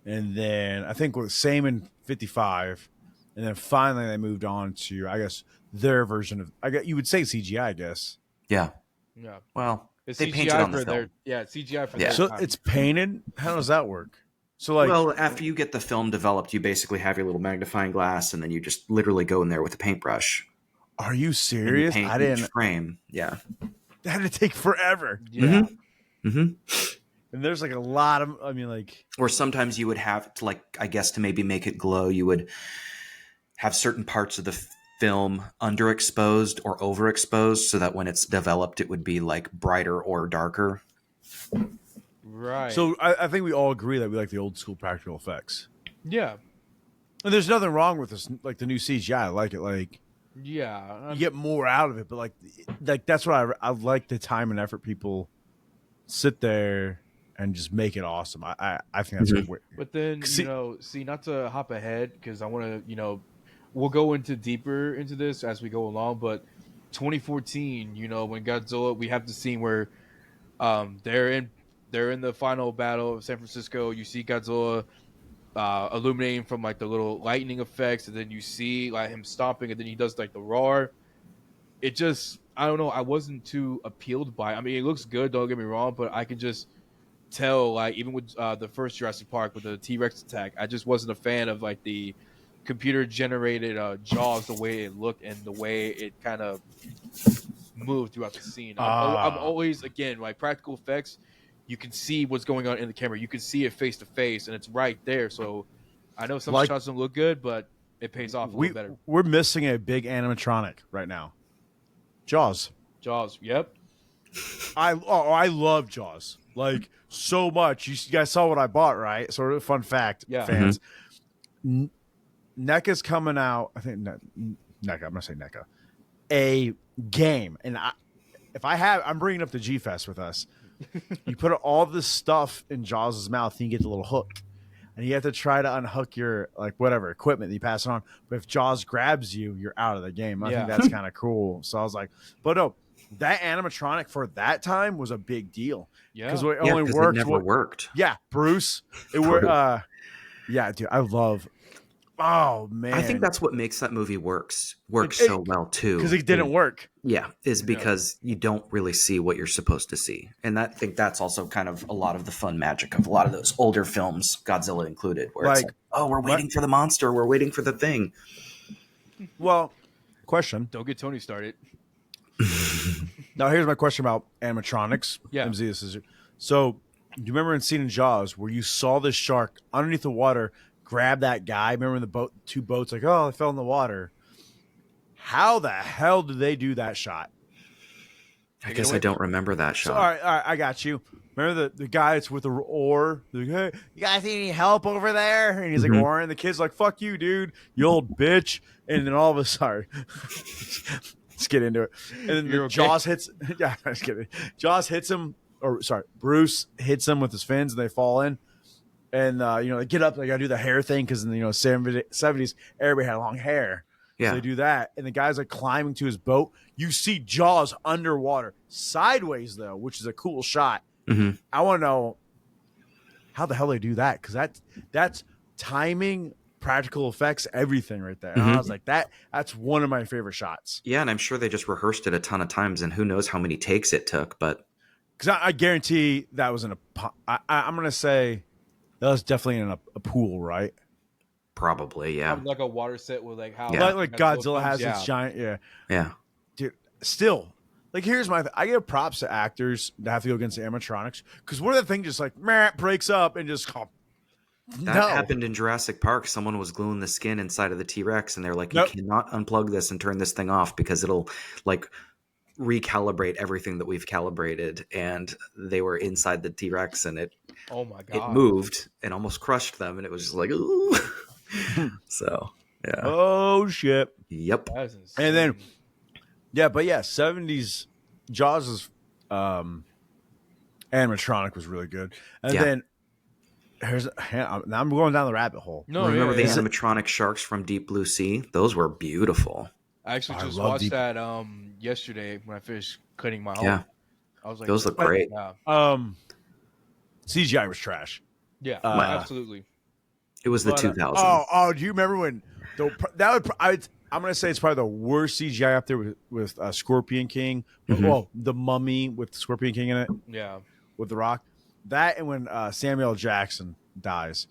Speaker 3: and then I think with same in 55. And then finally they moved on to, I guess, their version of, you would say CGI, I guess.
Speaker 4: Yeah.
Speaker 2: Yeah.
Speaker 4: Well,
Speaker 2: it's
Speaker 4: they
Speaker 2: CGI
Speaker 4: painted on the
Speaker 2: for
Speaker 4: film.
Speaker 2: CGI for their
Speaker 3: So
Speaker 2: time.
Speaker 3: it's painted? How does that work? So like,
Speaker 4: well, after you get the film developed, you basically have your little magnifying glass, and then you just literally go in there with a paintbrush.
Speaker 3: Are you serious?
Speaker 4: I didn't frame. Yeah.
Speaker 3: That had to take forever.
Speaker 2: Yeah.
Speaker 3: And there's like a lot of,
Speaker 4: or sometimes you would have to, like, I guess to maybe make it glow, you would have certain parts of the film underexposed or overexposed so that when it's developed, it would be like brighter or darker.
Speaker 2: Right.
Speaker 3: So I think we all agree that we like the old school practical effects.
Speaker 2: Yeah.
Speaker 3: And there's nothing wrong with this, like the new CGI. I like it. Like,
Speaker 2: yeah,
Speaker 3: you get more out of it, but like that's what I like, the time and effort people sit there and just make it awesome. I think that's weird.
Speaker 2: But then, not to hop ahead, because I want to, we'll go into deeper into this as we go along, but 2014, when Godzilla, we have the scene where they're in the final battle of San Francisco. You see Godzilla illuminating from like the little lightning effects, and then you see like him stomping, and then he does like the roar. It just, I don't know, I wasn't too appealed by it. I mean, it looks good, don't get me wrong, but I can just tell, like, even with the first Jurassic Park with the T-Rex attack, I just wasn't a fan of like the computer generated Jaws, the way it looked and the way it kind of moved throughout the scene. I'm always, again, like, practical effects, you can see what's going on in the camera, you can see it face to face, and it's right there. So I know some shots don't look good, but it pays off a little better.
Speaker 3: We're missing a big animatronic right now. Jaws,
Speaker 2: yep.
Speaker 3: I love Jaws, like, so much. You guys saw what I bought, right? Sort of fun fact, fans. NECA's coming out. I think NECA. I'm gonna say NECA. A game, and I'm bringing up the G Fest with us. You put all this stuff in Jaws' mouth, and you get the little hook, and you have to try to unhook your whatever equipment that you pass it on. But if Jaws grabs you, you're out of the game. I think that's kind of cool. So I was like, but no, that animatronic for that time was a big deal.
Speaker 2: Yeah,
Speaker 3: because it only worked.
Speaker 4: It never worked.
Speaker 3: Yeah, Bruce. It worked. Yeah, dude, I love. Oh man,
Speaker 4: I think that's what makes that movie work so well too.
Speaker 3: Because it didn't work.
Speaker 4: Yeah, is because you don't really see what you're supposed to see, and I think that's also kind of a lot of the fun magic of a lot of those older films, Godzilla included, where it's like, oh, we're waiting for the monster, we're waiting for the thing.
Speaker 3: Well, question.
Speaker 2: Don't get Tony started.
Speaker 3: Now here's my question about animatronics.
Speaker 2: Yeah.
Speaker 3: MZ, this is so. Do you remember in scene in Jaws where you saw this shark underneath the water grab that guy? Remember in the boat, two boats, like, oh, they fell in the water. How the hell did they do that shot?
Speaker 4: I guess I don't remember that shot.
Speaker 3: So, all right, I got you. Remember the guy that's with the oar? Like, hey, you guys need any help over there? And he's like, oaring. The kid's like, fuck you, dude, you old bitch. And then all of a sudden, let's get into it. And then Jaws hits. Yeah, I was kidding. Jaws hits him. Bruce hits him with his fins, and they fall in. And they get up. They gotta do the hair thing because in the 70s, everybody had long hair.
Speaker 4: Yeah,
Speaker 3: so they do that, and the guy's like climbing to his boat. You see Jaws underwater, sideways though, which is a cool shot.
Speaker 4: Mm-hmm.
Speaker 3: I want to know how the hell they do that, because that's timing, practical effects, everything right there. And I was like, that's one of my favorite shots.
Speaker 4: Yeah, and I'm sure they just rehearsed it a ton of times, and who knows how many takes it took, but
Speaker 3: because I guarantee that was in a. I'm gonna say that was definitely in a pool, right?
Speaker 4: Probably, yeah.
Speaker 2: Like a water set with like how
Speaker 3: like Godzilla has its giant,
Speaker 4: yeah.
Speaker 3: Dude, still, here's my. I give props to actors that have to go against the animatronics, because one of the things just breaks up and just.
Speaker 4: That happened in Jurassic Park. Someone was gluing the skin inside of the T-Rex, and they're like, you cannot unplug this and turn this thing off because it'll recalibrate everything that we've calibrated. And they were inside the T-Rex, and it moved and almost crushed them, and it was just like, ooh. So yeah.
Speaker 3: Oh shit.
Speaker 4: Yep.
Speaker 3: And then 70s Jaws' animatronic was really good. And then now I'm going down the rabbit hole.
Speaker 2: No,
Speaker 4: remember the animatronic sharks from Deep Blue Sea? Those were beautiful.
Speaker 2: I actually just watched that yesterday when I finished cutting my home.
Speaker 4: Yeah.
Speaker 2: I was like,
Speaker 4: those look great.
Speaker 3: CGI was trash.
Speaker 2: Yeah, absolutely.
Speaker 4: It was the 2000s.
Speaker 3: Oh, do you remember when I'm gonna say it's probably the worst CGI up there with Scorpion King. Well, the Mummy with Scorpion King in it.
Speaker 2: Yeah,
Speaker 3: with The Rock. That and when Samuel L. Jackson dies.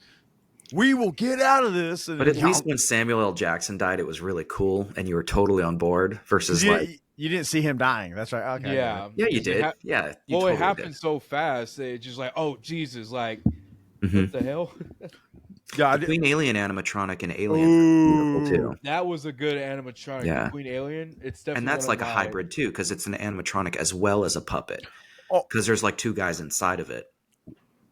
Speaker 3: We will get out of this.
Speaker 4: But at least when Samuel L. Jackson died, it was really cool, and you were totally on board. Versus
Speaker 3: you didn't see him dying. That's right. Okay.
Speaker 4: Yeah, you did. Yeah.
Speaker 2: You totally it happened so fast. It's just like, oh Jesus, what the hell?
Speaker 3: Yeah,
Speaker 4: the Queen Alien animatronic and Alien was beautiful too.
Speaker 2: That was a good animatronic. Yeah. Queen Alien, it's definitely,
Speaker 4: and that's like a hybrid too, because it's an animatronic as well as a puppet. Because there's two guys inside of it.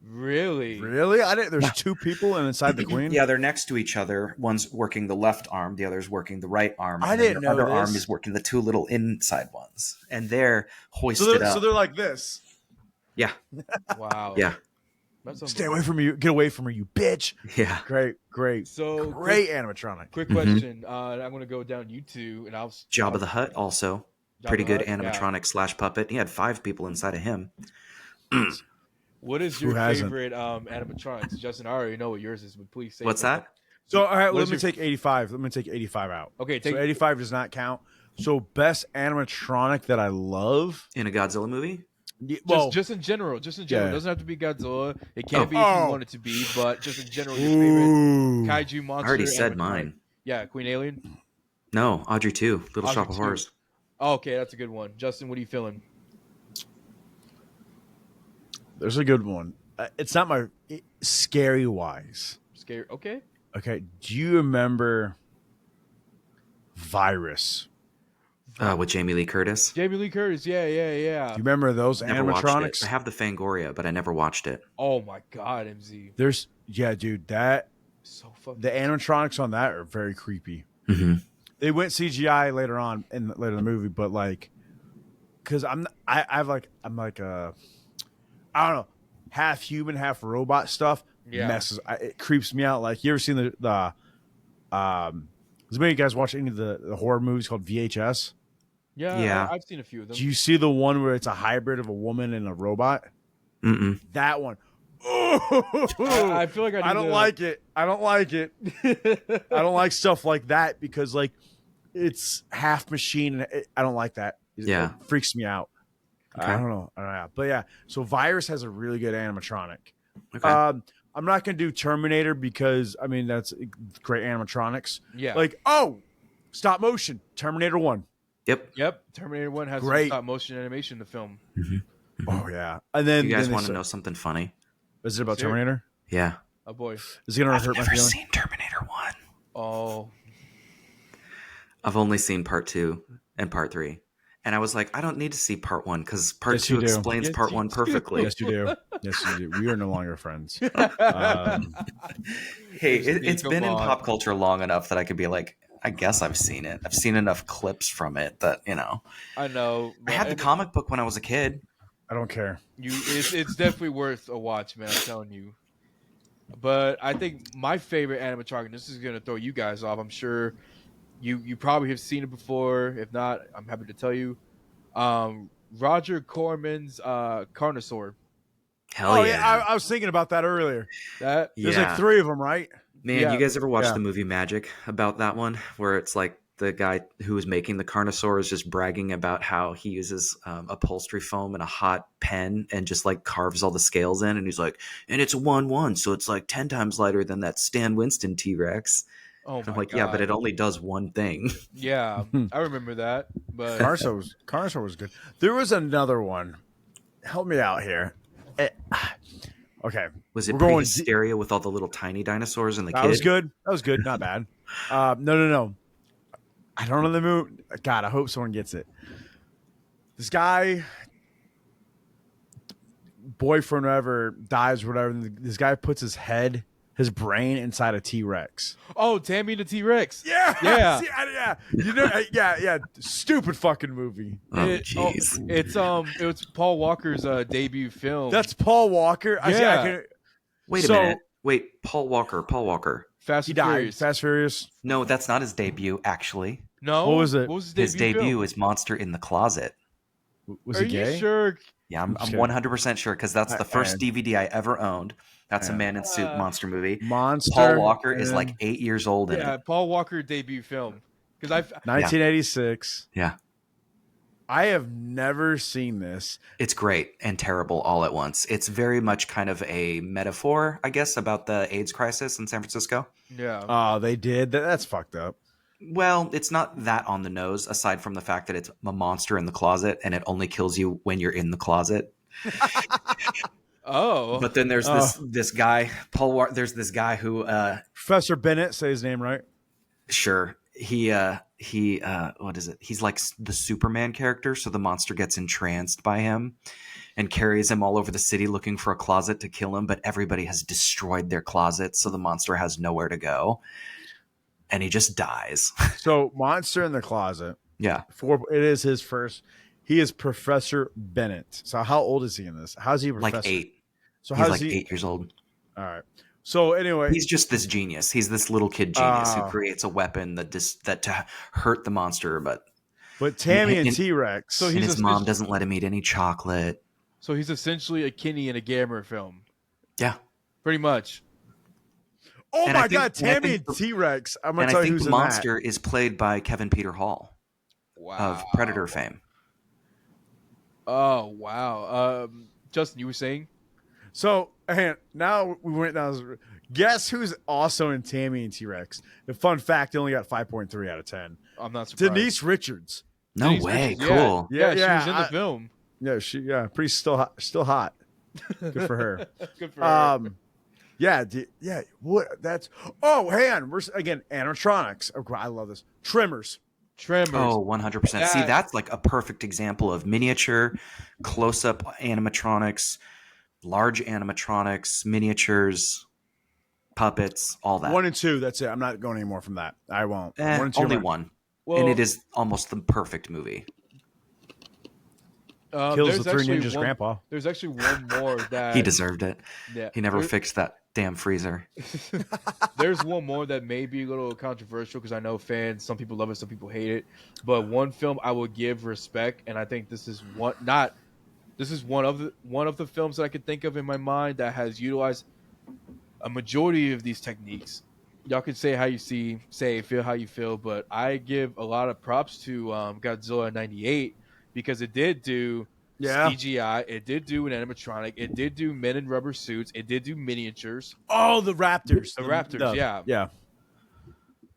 Speaker 2: Really?
Speaker 3: There's two people inside the Queen.
Speaker 4: Yeah, they're next to each other. One's working the left arm, the other's working the right arm.
Speaker 3: I didn't know
Speaker 4: the other
Speaker 3: this.
Speaker 4: arm is working the two little inside ones, and they're hoisted up.
Speaker 3: So they're like this.
Speaker 4: Yeah.
Speaker 2: Wow.
Speaker 4: Yeah.
Speaker 3: Stay away from me! Get away from her, you bitch!
Speaker 4: Yeah.
Speaker 3: Great.
Speaker 2: So
Speaker 3: great animatronic.
Speaker 2: Quick question. I'm going to go down YouTube, and I'll.
Speaker 4: Jabba the Hutt also pretty good animatronic / puppet. He had 5 people inside of him.
Speaker 2: What is your favorite animatronics? Justin, I already know what yours is, but please say.
Speaker 4: What's that?
Speaker 3: So, all right, let me take 85. Let me take 85 out.
Speaker 2: Okay,
Speaker 3: so 85 does not count. So, best animatronic that I love
Speaker 4: in a Godzilla movie?
Speaker 2: Just in general. It doesn't have to be Godzilla. It can't be if you want it to be, but just in general, your favorite kaiju monster.
Speaker 4: I already said mine.
Speaker 2: Yeah, Queen Alien.
Speaker 4: No, Audrey 2, Little Shop of Horrors.
Speaker 2: Oh, okay, that's a good one. Justin, what are you feeling?
Speaker 3: There's a good one. It's not my scary wise.
Speaker 2: Scary. Okay.
Speaker 3: Okay. Do you remember Virus?
Speaker 4: With Jamie Lee Curtis.
Speaker 2: Yeah.
Speaker 3: Do you remember those animatronics?
Speaker 4: I have the Fangoria, but I never watched it.
Speaker 2: Oh my God, MZ.
Speaker 3: Dude, that
Speaker 2: So fucking.
Speaker 3: The animatronics on that are very creepy.
Speaker 4: Mm-hmm.
Speaker 3: They went CGI later on later in the movie, but like, because I'm like a, I don't know, half human, half robot stuff.
Speaker 2: Yeah.
Speaker 3: It creeps me out. Like, you ever seen the does any of you guys watch any of the horror movies called VHS?
Speaker 2: Yeah. I've seen a few of them.
Speaker 3: Do you see the one where it's a hybrid of a woman and a robot?
Speaker 4: Mm-mm.
Speaker 3: That one.
Speaker 2: I feel like
Speaker 3: I don't like it. I don't like it. I don't like stuff like that because like it's half machine and I don't like that.
Speaker 4: Yeah.
Speaker 3: It freaks me out.
Speaker 4: Okay.
Speaker 3: I don't know. But yeah, so Virus has a really good animatronic.
Speaker 4: Okay.
Speaker 3: I'm not going to do Terminator because I mean that's great animatronics.
Speaker 2: Yeah.
Speaker 3: Like, stop motion. Terminator 1.
Speaker 2: Yep. Terminator 1 has some stop motion animation in the film.
Speaker 4: Mm-hmm.
Speaker 3: Oh yeah. And then
Speaker 4: you guys want to know something funny?
Speaker 3: Is it about Terminator?
Speaker 4: Yeah.
Speaker 2: Oh boy.
Speaker 3: Is it going to hurt my
Speaker 4: I've never
Speaker 3: feelings?
Speaker 4: seen Terminator 1.
Speaker 2: Oh.
Speaker 4: I've only seen part 2 and part 3. And I was like, I don't need to see part 1 because part
Speaker 3: Yes,
Speaker 4: 2
Speaker 3: you do.
Speaker 4: explains
Speaker 2: Yes,
Speaker 4: part
Speaker 2: you
Speaker 4: 1
Speaker 2: do.
Speaker 4: perfectly.
Speaker 3: Yes, you do. Yes, you do. We are no longer friends.
Speaker 4: Hey, it's been in pop culture long enough that I could be like, I guess I've seen it. I've seen enough clips from it that, you know.
Speaker 2: I know.
Speaker 4: I had the comic book when I was a kid.
Speaker 3: I don't care.
Speaker 2: It's definitely worth a watch, man. I'm telling you. But I think my favorite animatronic, this is gonna throw you guys off. I'm sure you probably have seen it before. If not, I'm happy to tell you. Roger Corman's Carnosaur.
Speaker 4: Hell yeah.
Speaker 3: I was thinking about that earlier.
Speaker 2: There's
Speaker 3: There's like 3 of them, right?
Speaker 4: Man,
Speaker 2: Yeah.
Speaker 4: you guys ever watch
Speaker 3: Yeah.
Speaker 4: the movie Magic about that one? Where it's like the guy who was making the Carnosaur is just bragging about how he uses upholstery foam and a hot pen and just like carves all the scales in. And he's like, and it's a 1/1. So it's like 10 times lighter than that Stan Winston T-Rex.
Speaker 2: Oh my
Speaker 4: I'm like,
Speaker 2: God.
Speaker 4: yeah, but it only does one thing.
Speaker 2: Yeah, I remember that. But
Speaker 3: Carnosaur was good. There was another one. Help me out here. Okay.
Speaker 4: Was it
Speaker 3: We're going
Speaker 4: Pre-Hysteria with all the little tiny dinosaurs and the
Speaker 3: That
Speaker 4: kid?
Speaker 3: was good. That was good. Not bad. No. I don't know the movie. God, I hope someone gets it. This guy, boyfriend, whatever, dies, whatever. This guy puts his brain inside a T-Rex.
Speaker 2: oh, Tammy the T-Rex.
Speaker 3: Yeah. See, yeah. You know, yeah. Stupid fucking movie.
Speaker 4: Oh, jeez.
Speaker 2: It was Paul Walker's debut film.
Speaker 3: That's Paul Walker.
Speaker 4: Wait a minute. Wait, Paul Walker.
Speaker 2: Fast
Speaker 3: He
Speaker 2: and
Speaker 3: died.
Speaker 2: Furious.
Speaker 3: Fast Furious.
Speaker 4: No, that's not his debut, actually.
Speaker 2: No,
Speaker 3: What was it?
Speaker 2: What was
Speaker 4: His debut
Speaker 2: film?
Speaker 4: is Monster in the Closet.
Speaker 3: Was
Speaker 2: Are
Speaker 3: he
Speaker 2: you
Speaker 3: gay?
Speaker 2: sure?
Speaker 4: Yeah, I'm
Speaker 3: Just
Speaker 4: 100% sure because that's the first
Speaker 3: and-
Speaker 4: DVD I ever owned. That's a man in suit monster movie.
Speaker 3: Monster.
Speaker 4: Paul Walker is
Speaker 3: and
Speaker 4: like 8 years old in
Speaker 2: Yeah,
Speaker 4: it.
Speaker 2: Paul Walker debut film. Because
Speaker 3: 1986.
Speaker 4: Yeah.
Speaker 3: I have never seen this.
Speaker 4: It's great and terrible all at once. It's very much kind of a metaphor, I guess, about the AIDS crisis in San Francisco.
Speaker 2: yeah.
Speaker 3: Oh, they did. That's fucked up.
Speaker 4: Well, it's not that on the nose, aside from the fact that it's a monster in the closet and it only kills you when you're in the closet.
Speaker 2: Oh.
Speaker 4: But then there's this guy, there's this guy who
Speaker 3: Professor Bennett, say his name right.
Speaker 4: sure, he what is it? He's like the Superman character, so the monster gets entranced by him and carries him all over the city looking for a closet to kill him, but everybody has destroyed their closet, so the monster has nowhere to go. And he just dies.
Speaker 3: So, Monster in the Closet.
Speaker 4: Yeah.
Speaker 3: It is his first. He is Professor Bennett. So, how old is he in this? How's he a professor?
Speaker 4: Like 8.
Speaker 3: So,
Speaker 4: He's
Speaker 3: how's
Speaker 4: like
Speaker 3: he?
Speaker 4: 8 years old.
Speaker 3: All right. So, anyway,
Speaker 4: He's just this genius. He's this little kid genius who creates a weapon that to hurt the monster, but
Speaker 3: Tammy and
Speaker 4: and-
Speaker 3: T-Rex.
Speaker 2: So
Speaker 4: and
Speaker 2: he's
Speaker 4: his mom doesn't let him eat any chocolate.
Speaker 2: So he's essentially a Kinney in a Gamera film.
Speaker 4: Yeah.
Speaker 2: Pretty much.
Speaker 3: oh
Speaker 4: and I
Speaker 3: my
Speaker 4: think-
Speaker 3: God,
Speaker 4: and I
Speaker 3: Tammy
Speaker 4: think
Speaker 3: and T-Rex. I'm gonna
Speaker 4: And
Speaker 3: tell
Speaker 4: I
Speaker 3: you
Speaker 4: think
Speaker 3: who's
Speaker 4: the
Speaker 3: in
Speaker 4: monster is played by Kevin Peter Hall
Speaker 2: Wow.
Speaker 4: of Predator fame.
Speaker 2: Oh, wow. Justin, you were saying?
Speaker 3: that. So, and now we went down. Guess who's also in Tammy and T-Rex? The fun fact: they only got 5.3 out of 10.
Speaker 2: I'm not surprised.
Speaker 3: Denise Richards.
Speaker 4: No
Speaker 2: Denise
Speaker 4: way.
Speaker 2: Richards,
Speaker 4: Cool.
Speaker 2: Yeah, she
Speaker 3: Yeah,
Speaker 2: was in the film.
Speaker 3: Yeah, pretty still hot. Good for her.
Speaker 2: Good for her.
Speaker 3: What? That's. Oh, hang on. We're again animatronics. Oh, I love this. Tremors.
Speaker 2: Tremors.
Speaker 4: Oh, 100%. See, that's like a perfect example of miniature, close-up animatronics, large animatronics, miniatures. puppets, all that.
Speaker 3: 1 and 2. That's it. I'm not going any more from that. I won't. 1 and 2
Speaker 4: only
Speaker 3: are-
Speaker 4: one,
Speaker 2: Well,
Speaker 4: and it is almost the perfect movie.
Speaker 3: Kills
Speaker 2: there's
Speaker 3: the Three
Speaker 2: actually
Speaker 3: Ninjas'
Speaker 2: one-
Speaker 3: grandpa.
Speaker 2: There's actually one more that
Speaker 4: He deserved it.
Speaker 2: Yeah,
Speaker 4: He never
Speaker 2: there-
Speaker 4: fixed that damn freezer.
Speaker 2: There's one more that may be a little controversial because I know fans, some people love it, some people hate it. But one film I will give respect, and I think this is one of the films that I could think of in my mind that has utilized a majority of these techniques. Y'all can say how you feel how you feel, but I give a lot of props to Godzilla '98 because it did do CGI, it did do an animatronic, it did do men in rubber suits, it did do miniatures.
Speaker 3: Oh, the Raptors.
Speaker 2: The Raptors, yeah.
Speaker 3: Yeah.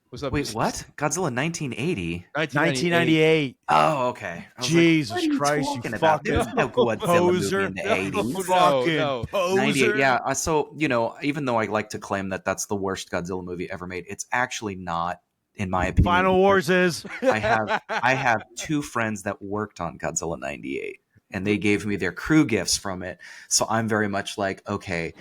Speaker 2: What's up?
Speaker 4: Wait, what? Godzilla 1980?
Speaker 3: 1998.
Speaker 4: Oh, okay. I was like,
Speaker 3: Jesus
Speaker 4: what are you
Speaker 3: Christ, you
Speaker 4: talking about?
Speaker 3: fucking
Speaker 4: There's no Godzilla
Speaker 3: poser.
Speaker 4: movie in the 80s.
Speaker 3: Fucking
Speaker 2: no.
Speaker 3: poser.
Speaker 4: 98, yeah. So, even though I like to claim that that's the worst Godzilla movie ever made, it's actually not, in my opinion.
Speaker 3: Final Wars is.
Speaker 4: I have two friends that worked on Godzilla 98, and they gave me their crew gifts from it. So I'm very much like, okay,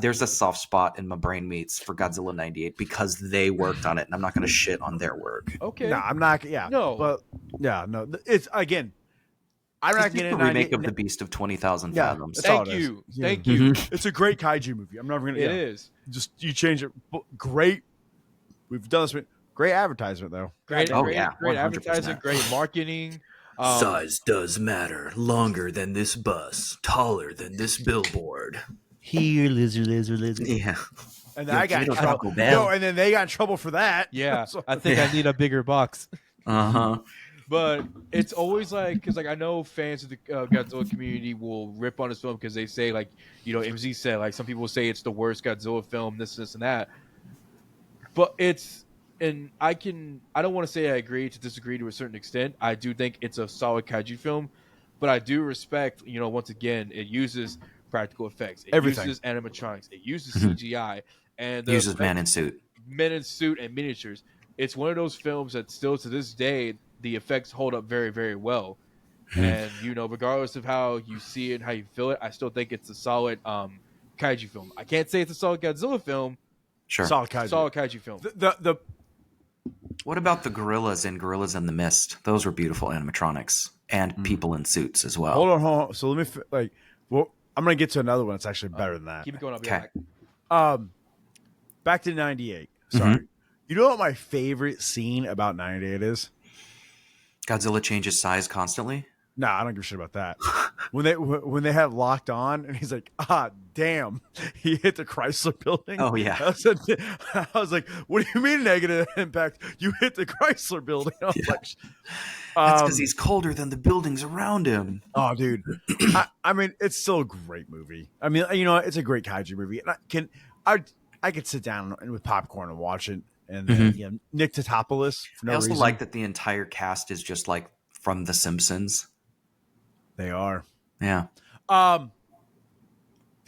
Speaker 4: there's a soft spot in my brain meats for Godzilla 98 because they worked on it, and I'm not going to shit on their work.
Speaker 2: Okay.
Speaker 3: No, I'm not. Yeah.
Speaker 2: No.
Speaker 3: But yeah, no. It's again. I'm not
Speaker 4: It's
Speaker 3: getting
Speaker 4: the remake of The Beast of 20,000
Speaker 3: Yeah,
Speaker 4: Fathoms.
Speaker 3: that's all
Speaker 2: Thank
Speaker 3: it is.
Speaker 2: you.
Speaker 3: Yeah.
Speaker 2: Thank you.
Speaker 3: It's a great kaiju movie. I'm never gonna.
Speaker 2: It
Speaker 3: yeah.
Speaker 2: is.
Speaker 3: Just you change it. Great. We've done this. Great advertisement though.
Speaker 2: Great,
Speaker 4: Oh,
Speaker 2: great,
Speaker 4: yeah,
Speaker 2: great
Speaker 4: 100%.
Speaker 2: advertising, great marketing.
Speaker 5: Size does matter. Longer than this bus, taller than this billboard.
Speaker 3: Here, lizard.
Speaker 4: Yeah.
Speaker 3: And then
Speaker 4: Yo,
Speaker 3: I got in
Speaker 4: Taco
Speaker 3: trouble.
Speaker 4: Bell.
Speaker 3: No, and then they got in trouble for that.
Speaker 2: Yeah,
Speaker 3: So-
Speaker 2: I think I need a bigger box.
Speaker 4: Uh-huh.
Speaker 2: But it's always like, because like I know fans of the Godzilla community will rip on this film because they say like, MZ said like some people say it's the worst Godzilla film, this and that. But I don't want to say I agree to disagree to a certain extent. I do think it's a solid kaiju film, but I do respect, once again, it uses practical effects, it
Speaker 3: Everything.
Speaker 2: uses animatronics, it uses
Speaker 4: Mhm.
Speaker 2: CGI, and
Speaker 4: Uses man in suit.
Speaker 2: men in suit and miniatures. It's one of those films that still to this day the effects hold up very, very well. And regardless of how you see it and how you feel it, I still think it's a solid kaiju film. I can't say it's a solid Godzilla film.
Speaker 4: Sure.
Speaker 3: Solid kaiju.
Speaker 2: Solid kaiju film.
Speaker 3: The
Speaker 4: What about the gorillas in Gorillas in the Mist? Those were beautiful animatronics and people in suits as well.
Speaker 3: hold on. So let me I'm gonna get to another one that's actually better than that.
Speaker 2: Keep it going. I'll be
Speaker 4: Okay.
Speaker 2: back.
Speaker 3: Back to 98. Sorry.
Speaker 4: Mm-hmm.
Speaker 3: You know what my favorite scene about 98 is?
Speaker 4: Godzilla changes size constantly.
Speaker 3: Nah, I don't give a shit about that. when they have locked on, and he's like, damn, he hit the Chrysler building.
Speaker 4: Oh, yeah.
Speaker 3: I was like, what do you mean negative impact? You hit the Chrysler building. I was like,
Speaker 4: That's because he's colder than the buildings around him.
Speaker 3: oh, dude. I mean, it's still a great movie. I mean, it's a great kaiju movie. And I could sit down with popcorn and watch it. And then, Nick Tatopoulos for no
Speaker 4: I also
Speaker 3: reason.
Speaker 4: like that the entire cast is just like from The Simpsons.
Speaker 3: They are.
Speaker 4: Yeah.
Speaker 3: The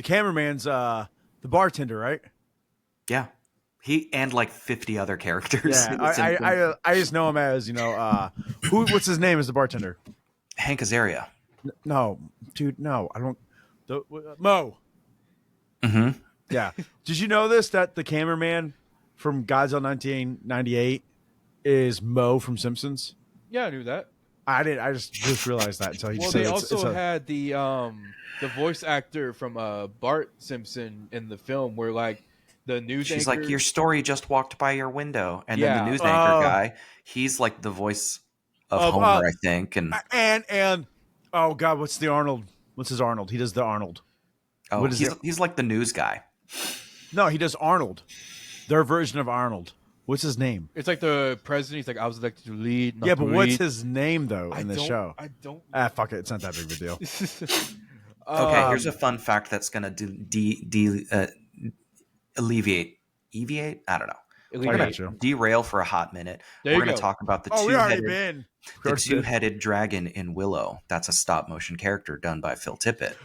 Speaker 3: cameraman's the bartender, right?
Speaker 4: Yeah. He and like 50 other characters.
Speaker 3: Yeah,
Speaker 4: in The Simpsons.
Speaker 3: I just know him as what's his name as the bartender?
Speaker 4: Hank Azaria.
Speaker 3: No, dude, no, I don't. Mo.
Speaker 4: Mm-hmm.
Speaker 3: Yeah. Did you know this that the cameraman from Godzilla 1998 is Mo from Simpsons?
Speaker 2: Yeah, I knew that.
Speaker 3: I did. I just realized that until he
Speaker 2: Well,
Speaker 3: said
Speaker 2: they
Speaker 3: it's
Speaker 2: also
Speaker 3: a-
Speaker 2: had the voice actor from Bart Simpson in the film, where like the news.
Speaker 4: She's
Speaker 2: anchor,
Speaker 4: like, your story just walked by your window. And then
Speaker 2: Yeah.
Speaker 4: the news anchor guy, he's like the voice of Homer, I think. And
Speaker 3: and oh god, what's the Arnold? What's his Arnold? He does the Arnold.
Speaker 4: oh,
Speaker 3: what is
Speaker 4: he's like the news guy.
Speaker 3: No, he does Arnold. Their version of Arnold. What's his name?
Speaker 2: It's like the president. He's like, I was elected to lead. Not
Speaker 3: Yeah,
Speaker 2: to
Speaker 3: but what's
Speaker 2: lead.
Speaker 3: his name though in the show?
Speaker 2: I don't.
Speaker 3: Fuck it. It's not that big of a deal.
Speaker 4: Okay, here's a fun fact that's going to alleviate. I don't know. We're
Speaker 3: I
Speaker 4: going
Speaker 3: got
Speaker 4: to
Speaker 3: you.
Speaker 4: derail for a hot minute.
Speaker 2: There
Speaker 4: We're
Speaker 2: you
Speaker 4: going to
Speaker 2: go.
Speaker 4: talk about the
Speaker 3: Oh, we already
Speaker 4: two-headed,
Speaker 3: been.
Speaker 4: the two-headed dragon in Willow. That's a stop-motion character done by Phil Tippett.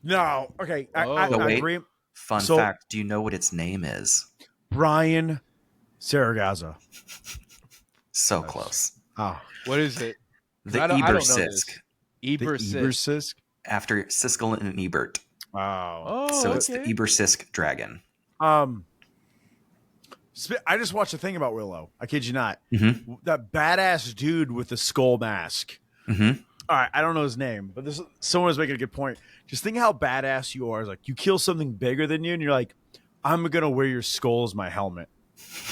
Speaker 3: No. Okay. I
Speaker 2: Oh,
Speaker 4: wait.
Speaker 3: agree.
Speaker 4: Fun
Speaker 3: So-
Speaker 4: fact, do you know what its name is?
Speaker 3: Brian Saragaza.
Speaker 4: So close.
Speaker 3: Oh.
Speaker 2: What is it?
Speaker 4: The
Speaker 2: I don't know
Speaker 4: Ebersisk.
Speaker 2: this. Ebersisk.
Speaker 3: Ebersisk.
Speaker 4: After Siskel and Ebert.
Speaker 3: Wow.
Speaker 2: Oh,
Speaker 4: So it's the
Speaker 2: okay.
Speaker 4: Ebersisk dragon.
Speaker 3: I just watched a thing about Willow. I kid you not.
Speaker 4: Mhm.
Speaker 3: That badass dude with the skull mask.
Speaker 4: Mm-hmm.
Speaker 3: All right, I don't know his name, but someone was making a good point. Just think how badass you are. It's like you kill something bigger than you, and you're like, I'm gonna wear your skull as my helmet.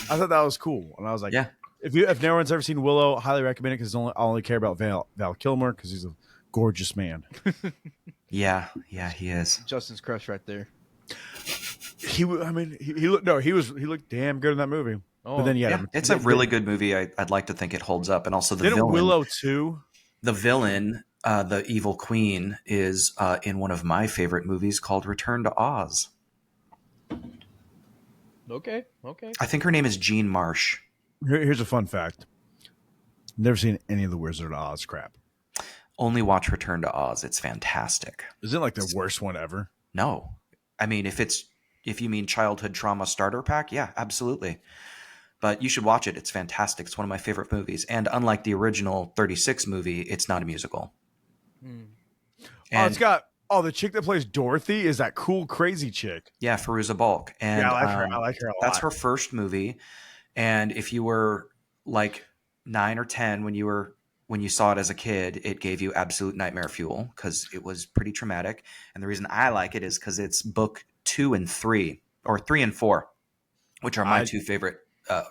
Speaker 3: I thought that was cool, and I was like,
Speaker 4: Yeah.
Speaker 3: If no one's ever seen Willow, highly recommend it because I only care about Val Kilmer because he's a gorgeous man.
Speaker 4: Yeah, he is.
Speaker 2: Justin's crush right there.
Speaker 3: He looked damn good in that movie.
Speaker 2: Oh,
Speaker 3: But then
Speaker 4: Yeah, it's a really good movie. I'd like to think it holds up, and also the
Speaker 3: Didn't
Speaker 4: villain.
Speaker 3: Willow too?
Speaker 4: The villain, the evil queen, is in one of my favorite movies called Return to Oz.
Speaker 2: Okay.
Speaker 4: I think her name is Jean Marsh.
Speaker 3: Here's a fun fact. Never seen any of the Wizard of Oz crap.
Speaker 4: Only watch Return to Oz. It's fantastic.
Speaker 3: Isn't it like the worst one ever?
Speaker 4: No, I mean if you mean childhood trauma starter pack, yeah, absolutely. But you should watch it. It's fantastic. It's one of my favorite movies. And unlike the original 36 movie, it's not a musical. And
Speaker 3: It's got the chick that plays Dorothy is that cool crazy chick.
Speaker 4: yeah, Fairuza Balk. And
Speaker 3: Yeah, I like her a lot.
Speaker 4: that's her first movie. And if you were like 9 or 10 when you saw it as a kid, it gave you absolute nightmare fuel because it was pretty traumatic. And the reason I like it is because it's book 2 and 3, or 3 and 4, which are my two favorite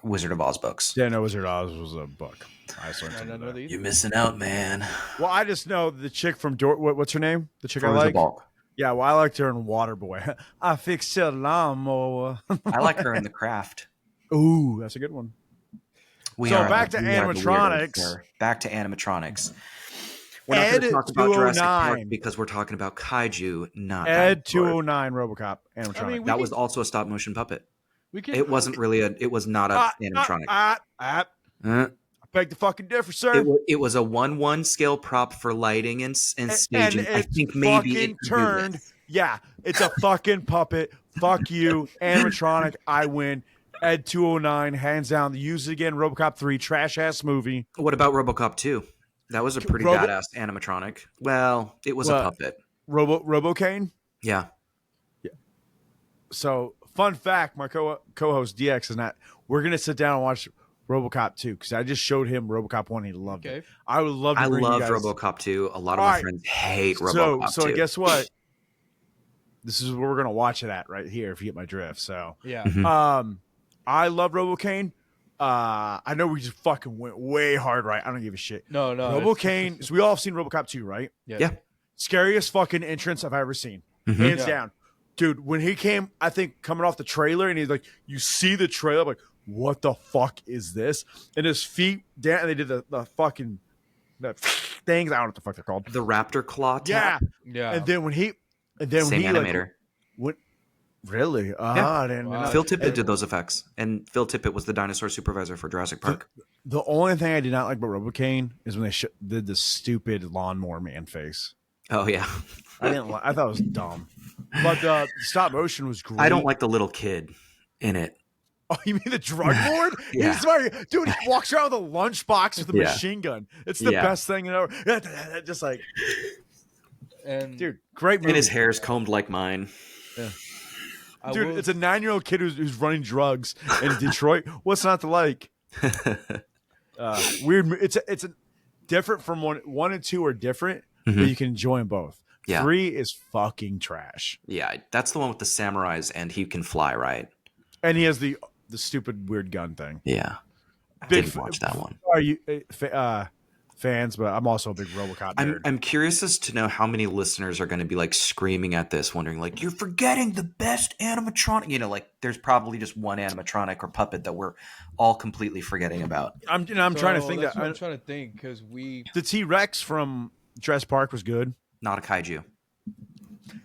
Speaker 4: Wizard of Oz books.
Speaker 3: Yeah, no, Wizard of Oz was a book. I just learned something about it.
Speaker 5: You're missing out, man.
Speaker 3: Well, I just know the chick from what's her name? The chick I
Speaker 4: Fairuza
Speaker 3: like.
Speaker 4: Balk.
Speaker 3: Yeah, well, I liked her in Waterboy. I fixed your lawnmower.
Speaker 4: I like her in The Craft.
Speaker 3: Ooh, that's a good one. Back to animatronics.
Speaker 4: Back to animatronics. We're not
Speaker 3: Ed
Speaker 4: going to talk about Jurassic Park
Speaker 3: 209.
Speaker 4: because we're talking about kaiju, not
Speaker 3: Ed
Speaker 4: dinosaurs.
Speaker 3: 209 RoboCop animatronic.
Speaker 2: I mean,
Speaker 4: That was also a stop motion puppet.
Speaker 2: We can.
Speaker 4: It wasn't really it was not a animatronic.
Speaker 3: I beg the fucking difference, sir.
Speaker 4: It was a 1/1 scale prop for lighting and staging.
Speaker 3: And
Speaker 4: I
Speaker 3: it's
Speaker 4: think maybe
Speaker 3: fucking
Speaker 4: it
Speaker 3: turned. Yeah, it's a fucking puppet. Fuck you, animatronic. I win. Ed 209, hands down. Use it again. RoboCop 3, trash ass movie.
Speaker 4: What about RoboCop 2? That was a pretty badass animatronic. Well, it was a puppet.
Speaker 3: RoboCane.
Speaker 4: Yeah.
Speaker 3: So, fun fact: my co-host DX is not. We're gonna sit down and watch RoboCop 2 because I just showed him RoboCop 1. He loved it. I would love. To
Speaker 4: I
Speaker 3: bring you
Speaker 4: love
Speaker 3: guys.
Speaker 4: RoboCop 2. A lot of my friends hate RoboCop 2.
Speaker 3: So guess what? This is where we're gonna watch it at right here. If you get my drift. So
Speaker 2: Yeah.
Speaker 4: Mhm.
Speaker 3: I love RoboCane. I know we just fucking went way hard, right? I don't give a shit.
Speaker 2: No.
Speaker 3: RoboCane. So we all have seen RoboCop 2, right?
Speaker 4: Yeah.
Speaker 3: Scariest fucking entrance I've ever seen,
Speaker 4: Mhm.
Speaker 3: hands
Speaker 2: Yeah.
Speaker 3: down, dude. When he came, I think coming off the trailer, and he's like, you see the trailer, I'm like, what the fuck is this? And his feet down, and they did the fucking the things. I don't know what the fuck they're called.
Speaker 4: The raptor claw
Speaker 3: Yeah,
Speaker 4: tap.
Speaker 2: Yeah.
Speaker 3: and then when
Speaker 4: Same
Speaker 3: he
Speaker 4: animator.
Speaker 3: What? Really?
Speaker 4: Yeah.
Speaker 3: I didn't know.
Speaker 4: Phil Tippett did those effects, and Phil Tippett was the dinosaur supervisor for Jurassic Park.
Speaker 3: The only thing I did not like about RoboCane is when they did the stupid lawnmower man face.
Speaker 4: Oh yeah,
Speaker 3: I didn't. I thought it was dumb. But the stop motion was great.
Speaker 4: I don't like the little kid in it.
Speaker 3: Oh, you mean the drug lord?
Speaker 4: Yeah.
Speaker 3: He's smart. Dude, he walks around with a lunchbox with a
Speaker 4: Yeah.
Speaker 3: machine gun. It's the
Speaker 4: Yeah.
Speaker 3: best thing ever. Just like,
Speaker 2: and
Speaker 3: dude, great movie.
Speaker 4: And his hair's combed like mine.
Speaker 3: Dude, it's a 9-year-old kid who's running drugs in Detroit. What's not to like? Weird. It's a different from one and 2 are different, but
Speaker 4: Mhm.
Speaker 3: you can enjoy them both.
Speaker 4: Yeah.
Speaker 3: 3 is fucking trash,
Speaker 4: Yeah, that's the one with the samurais, and he can fly, right?
Speaker 3: and he has the stupid weird gun thing.
Speaker 4: Yeah,
Speaker 3: Big
Speaker 4: didn't watch that one.
Speaker 3: Are you fans? But I'm also a big RoboCop nerd.
Speaker 4: I'm curious as to know how many listeners are going to be like screaming at this, wondering like, "You're forgetting the best animatronic." You know, like there's probably just one animatronic or puppet that we're all completely forgetting about.
Speaker 3: I'm trying to think
Speaker 2: that's
Speaker 3: that
Speaker 2: what I'm trying to think because we.
Speaker 3: the T-Rex from Jurassic Park was good.
Speaker 4: Not a kaiju.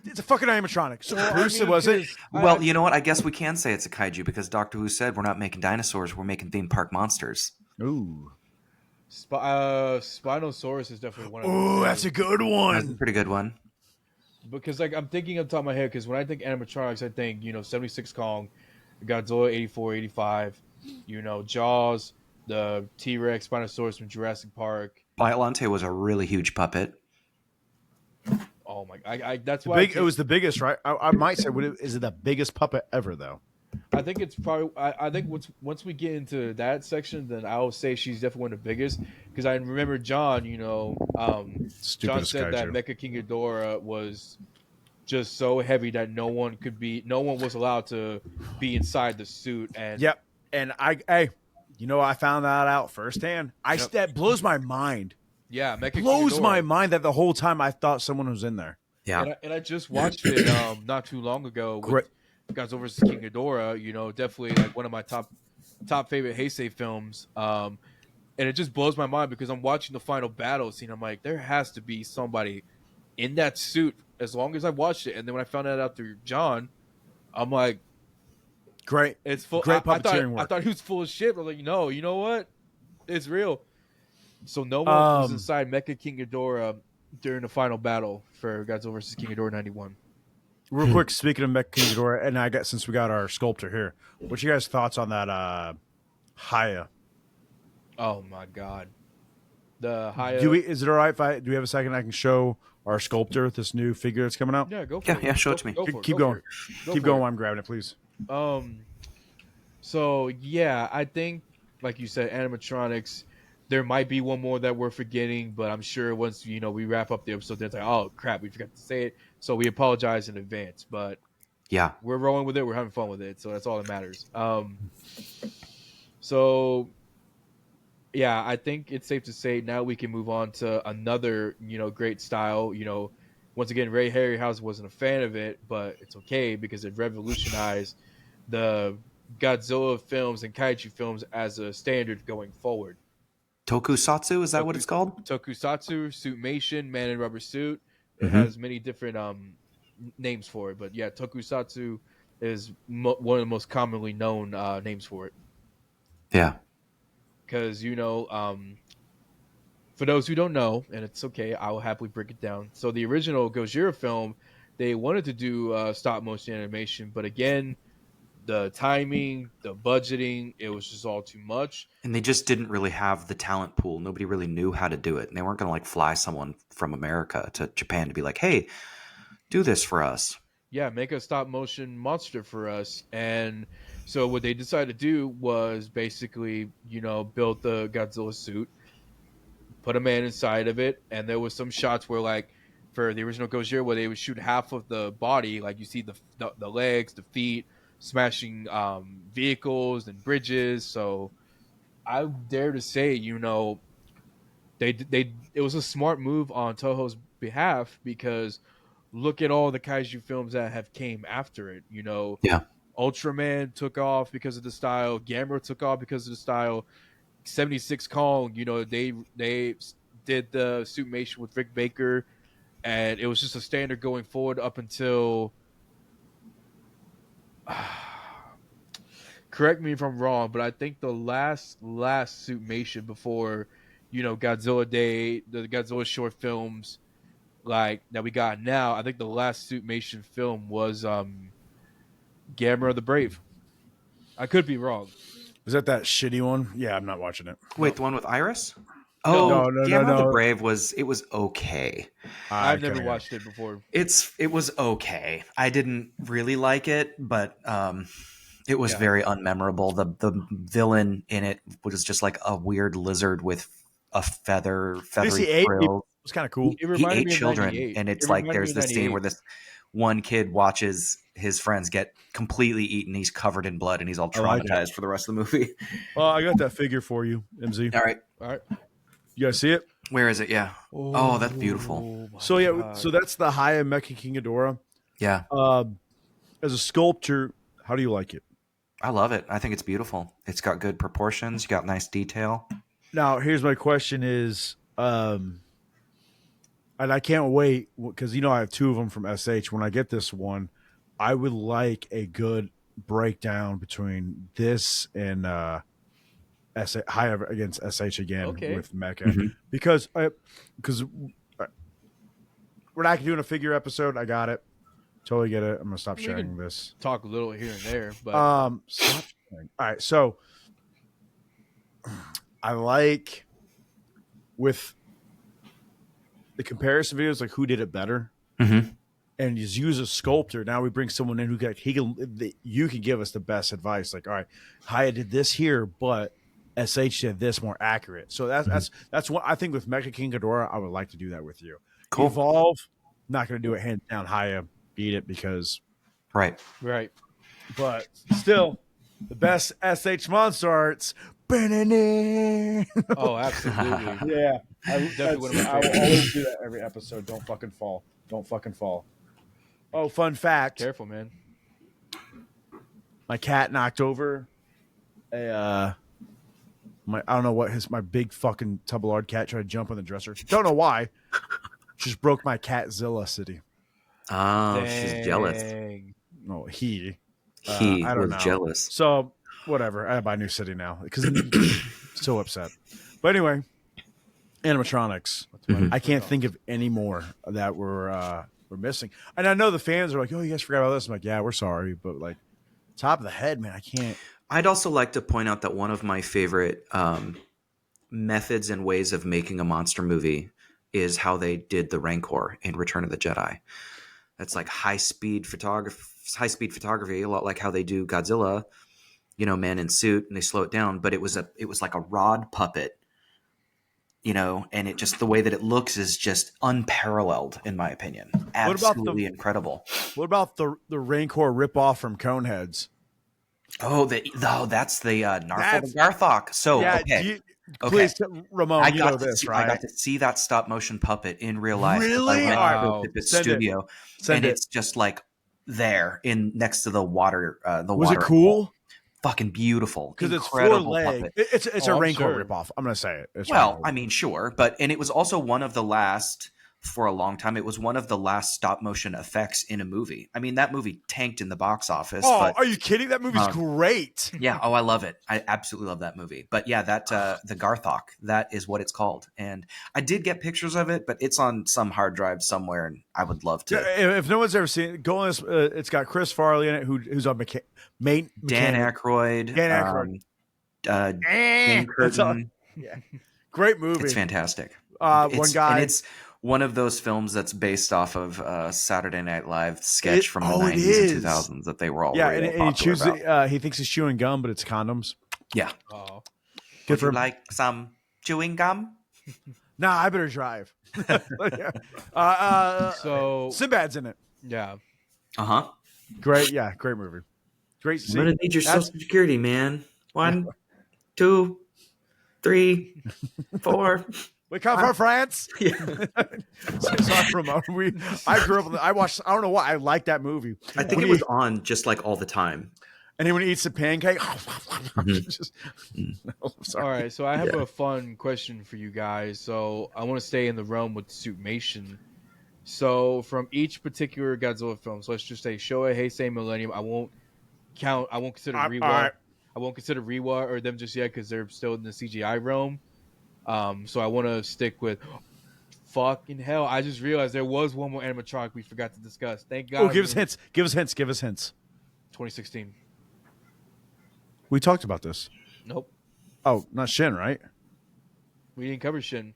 Speaker 3: It's a fucking animatronic. So
Speaker 2: Well, I
Speaker 3: Bruce,
Speaker 2: mean,
Speaker 3: was it?
Speaker 2: 'cause
Speaker 4: Well, you know what? I guess we can say it's a kaiju because Doctor Who said we're not making dinosaurs, we're making theme park monsters.
Speaker 3: Ooh,
Speaker 2: Spinosaurus is definitely one of them.
Speaker 3: ooh, that's a good
Speaker 4: That's a
Speaker 3: one.
Speaker 4: pretty good one.
Speaker 2: Because like I'm thinking on top of my head because when I think animatronics I think 76 Kong, Godzilla 84, 85, Jaws, the T-Rex, Spinosaurus from Jurassic Park.
Speaker 4: Biollante was a really huge puppet.
Speaker 2: Oh my! That's why
Speaker 3: It was the biggest, right? I might say, is it the biggest puppet ever though?
Speaker 2: I think it's probably. I think once we get into that section, then I will say she's definitely one of the biggest. Because I remember John. John
Speaker 3: Stupidest
Speaker 2: said that
Speaker 3: kaiju.
Speaker 2: Mecha King Ghidorah was just so heavy that no one was allowed to be inside the suit. And
Speaker 3: Yep. And I found that out firsthand.
Speaker 2: Yep.
Speaker 3: That blows my mind.
Speaker 2: yeah, Mecha King
Speaker 3: Blows my
Speaker 2: Ghidorah.
Speaker 3: mind that the whole time I thought someone was in there.
Speaker 4: Yeah.
Speaker 2: And I just watched it not too long ago
Speaker 3: Great.
Speaker 2: with Godzilla vs. King Ghidorah. Definitely like one of my top favorite Heisei films. And it just blows my mind because I'm watching the final battle scene. I'm like, there has to be somebody in that suit. As long as I watched it, and then when I found that out through John, I'm like,
Speaker 3: Great.
Speaker 2: it's full.
Speaker 3: Great
Speaker 2: I
Speaker 3: puppeteering work.
Speaker 2: thought he was full of shit. But I'm like, no, you know what? It's real. So no one was inside Mecha King Ghidorah during the final battle for Godzilla vs. King Ghidorah 91.
Speaker 3: Real quick, speaking of Mecha King Ghidorah, and since we got our sculptor here, what's your guys' thoughts on that Haya?
Speaker 2: Oh my god, the high.
Speaker 3: Is it all right if do we have a second I can show our sculptor this new figure that's coming out?
Speaker 2: Yeah, go for it.
Speaker 4: Yeah, show it to me.
Speaker 3: Keep going. Keep going while I'm grabbing it, please.
Speaker 2: So yeah, I think like you said, animatronics. There might be one more that we're forgetting, but I'm sure once we wrap up the episode, then it's like, oh crap, we forgot to say it. So we apologize in advance, but
Speaker 4: Yeah.
Speaker 2: we're rolling with it. We're having fun with it, so that's all that matters. So yeah, I think it's safe to say now we can move on to another great style. Once again, Ray Harryhausen wasn't a fan of it, but it's okay because it revolutionized the Godzilla films and kaiju films as a standard going forward.
Speaker 4: Tokusatsu, is that what it's called?
Speaker 2: Tokusatsu, Suitmation, Man in Rubber Suit. It
Speaker 4: Mhm.
Speaker 2: has many different names for it, but yeah, Tokusatsu is one of the most commonly known names for it.
Speaker 4: Yeah.
Speaker 2: Because for those who don't know, and it's okay, I will happily break it down. So the original Gojira film, they wanted to do stop motion animation, but again, the timing, the budgeting, it was just all too much.
Speaker 4: And they just didn't really have the talent pool. Nobody really knew how to do it. And they weren't going to fly someone from America to Japan to be like, hey, do this for us.
Speaker 2: Yeah, make a stop motion monster for us. And so what they decided to do was basically, build the Godzilla suit, put a man inside of it, and there was some shots where for the original Gojira where they would shoot half of the body, like you see the legs, the feet, smashing vehicles and bridges. So I dare to say, it was a smart move on Toho's behalf because look at all the kaiju films that have came after it.
Speaker 4: Yeah.
Speaker 2: Ultraman took off because of the style. Gamera took off because of the style. 76 Kong, they did the Suitmation with Rick Baker, and it was just a standard going forward up until. Correct me if I'm wrong, but I think the last Suitmation before, Godzilla Day, the Godzilla short films, that we got now. I think the last Suitmation film was Gamera the Brave. I could be wrong.
Speaker 3: Is that shitty one? Yeah, I'm not watching it.
Speaker 4: Wait, the one with Iris?
Speaker 2: No.
Speaker 4: Oh,
Speaker 3: No.
Speaker 4: Gamera the Brave was okay.
Speaker 2: I've never watched it before.
Speaker 4: It was okay. I didn't really like it, but it was very unmemorable. The villain in it was just like a weird lizard with a feathery frill.
Speaker 3: It was kind of cool.
Speaker 2: It
Speaker 4: He
Speaker 2: reminded
Speaker 4: ate
Speaker 2: me of
Speaker 4: children,
Speaker 2: 98.
Speaker 4: and it's
Speaker 2: It
Speaker 4: like
Speaker 2: reminded
Speaker 4: there's
Speaker 2: me of
Speaker 4: this scene
Speaker 2: 98.
Speaker 4: where this one kid watches his friends get completely eaten. He's covered in blood, and he's all
Speaker 3: I like it.
Speaker 4: traumatized for the rest of the movie.
Speaker 3: Well, I got that figure for you, MZ.
Speaker 4: All right,
Speaker 2: All right.
Speaker 3: You guys see it?
Speaker 4: where is it? Yeah. Oh, that's beautiful.
Speaker 2: my
Speaker 3: So yeah,
Speaker 2: God.
Speaker 3: so that's the Haya Mecha King Ghidorah.
Speaker 4: Yeah,
Speaker 3: As a sculptor, how do you like it?
Speaker 4: I love it. I think it's beautiful. It's got good proportions. You got nice detail.
Speaker 3: Now, here's my question: and I can't wait because I have two of them from SH. When I get this one, I would like a good breakdown between this and Haya against SH again with Mecha because we're not doing a figure episode. I got it. Totally get it. I'm gonna stop sharing this.
Speaker 2: Talk a little here and there, but
Speaker 3: Stop sharing. All right, so I like with the comparison videos, like who did it better.
Speaker 4: Mm-hmm.
Speaker 3: and just use a sculptor. Now we bring someone in you can give us the best advice. Like, all right, Haya did this here, but SH did this more accurate. So that's what I think with Mecha King Ghidorah. I would like to do that with you.
Speaker 4: Cool.
Speaker 3: Evolve, not going to do it hands down. Haya beat it because
Speaker 4: Right.
Speaker 3: but still the best SH monster arts.
Speaker 2: Oh, absolutely.
Speaker 3: Yeah,
Speaker 2: Definitely one of my
Speaker 3: I will
Speaker 2: favorites.
Speaker 3: always do that every episode. Don't fucking fall. Don't fucking fall. Oh, fun fact.
Speaker 2: Careful, man.
Speaker 3: My cat knocked over I don't know what my big fucking Tubblard cat tried to jump on the dresser. Don't know why. Just broke my cat Zilla City.
Speaker 4: Oh, she's jealous.
Speaker 2: Dang.
Speaker 3: No, he
Speaker 4: He
Speaker 3: I don't
Speaker 4: was
Speaker 3: know.
Speaker 4: jealous.
Speaker 3: So whatever. I have my new city now because I'm so upset. But anyway, animatronics.
Speaker 4: Mhm.
Speaker 3: I can't think of any more that we're missing. And I know the fans are like, "Oh, you guys forgot about this." I'm like, "Yeah, we're sorry," but like, top of the head, man, I can't.
Speaker 4: I'd also like to point out that one of my favorite methods and ways of making a monster movie is how they did the Rancor in Return of the Jedi. That's like high speed photography, a lot like how they do Godzilla, man in suit, and they slow it down. But it was like a rod puppet, and it just, the way that it looks is just unparalleled in my opinion. Absolutely incredible.
Speaker 3: What about the Rancor ripoff from Coneheads?
Speaker 4: Oh, that's the Narfel the Garthok. So
Speaker 3: Yeah,
Speaker 4: okay.
Speaker 3: Please, Ramon,
Speaker 4: I
Speaker 3: you
Speaker 4: got
Speaker 3: know
Speaker 4: to
Speaker 3: this,
Speaker 4: see,
Speaker 3: right?
Speaker 4: I got to see that stop motion puppet in real life.
Speaker 3: Really?
Speaker 4: I went
Speaker 2: Wow.
Speaker 4: to the
Speaker 3: Send it.
Speaker 4: studio,
Speaker 3: Send
Speaker 4: and
Speaker 3: it.
Speaker 4: it's just like there in next to the water.
Speaker 3: Was it cool?
Speaker 4: Fucking beautiful.
Speaker 3: Because it's
Speaker 4: Incredible
Speaker 3: 4 leg.
Speaker 4: puppet.
Speaker 3: It's a
Speaker 2: I'm
Speaker 3: Rancor
Speaker 2: sure.
Speaker 3: ripoff. I'm gonna say it. It's
Speaker 4: Well,
Speaker 3: Rancor.
Speaker 4: I mean, sure, and it was also one of the last, for a long time, it was one of the last stop motion effects in a movie. I mean, that movie tanked in the box office.
Speaker 3: Oh,
Speaker 4: but
Speaker 3: are you kidding? That movie's great.
Speaker 4: yeah, I love it. I absolutely love that movie. But yeah, that the Garthok, that is what it's called. And I did get pictures of it, but it's on some hard drive somewhere, and I would love to.
Speaker 3: Yeah, if no one's ever seen it, go on this. It's got Chris Farley in it, who's on
Speaker 4: Dan
Speaker 3: mechanic.
Speaker 4: Aykroyd.
Speaker 3: Dan Aykroyd.
Speaker 4: Dan
Speaker 3: That's all.
Speaker 4: Curtin.
Speaker 3: Yeah, great movie.
Speaker 4: It's fantastic.
Speaker 3: One guy.
Speaker 4: And it's one of those films that's based off of Saturday Night Live sketch from the 90s
Speaker 3: is.
Speaker 4: and 2000s that they were all
Speaker 3: yeah,
Speaker 4: really
Speaker 3: and he
Speaker 4: popular
Speaker 3: chooses.
Speaker 4: about.
Speaker 3: He thinks he's chewing gum, but it's condoms.
Speaker 4: Yeah.
Speaker 2: Oh.
Speaker 3: Good
Speaker 4: Would
Speaker 3: for
Speaker 4: you
Speaker 3: him.
Speaker 4: like some chewing gum?
Speaker 3: Nah, I better drive.
Speaker 2: So
Speaker 3: Sinbad's in it.
Speaker 2: yeah.
Speaker 4: Uh-huh.
Speaker 3: Great, yeah, great movie. Great
Speaker 5: I'm gonna
Speaker 3: scene.
Speaker 5: need your
Speaker 3: That's-
Speaker 5: social security, man. 1, 2, 3, 4.
Speaker 3: We come from France.
Speaker 5: Yeah.
Speaker 3: Sorry, Ramon. I grew up. I watched. I don't know why I like that movie.
Speaker 4: I think it was on just like all the time.
Speaker 3: And then when he eats the pancake, just, sorry.
Speaker 2: All right, so I have a fun question for you guys. So I want to stay in the realm with Suitmation. So from each particular Godzilla film, so let's just say Showa, Heisei, Millennium. I won't consider
Speaker 3: All
Speaker 2: Reiwa.
Speaker 3: right.
Speaker 2: I won't consider Reiwa or them just yet because they're still in the CGI realm. So I want to stick with. Fucking hell! I just realized there was one more animatronic we forgot to discuss. Thank God.
Speaker 3: Oh, give us hints. Give us hints. Give us hints.
Speaker 2: 2016.
Speaker 3: We talked about this.
Speaker 2: Nope,
Speaker 3: Oh, not Shin, right?
Speaker 2: we didn't cover Shin.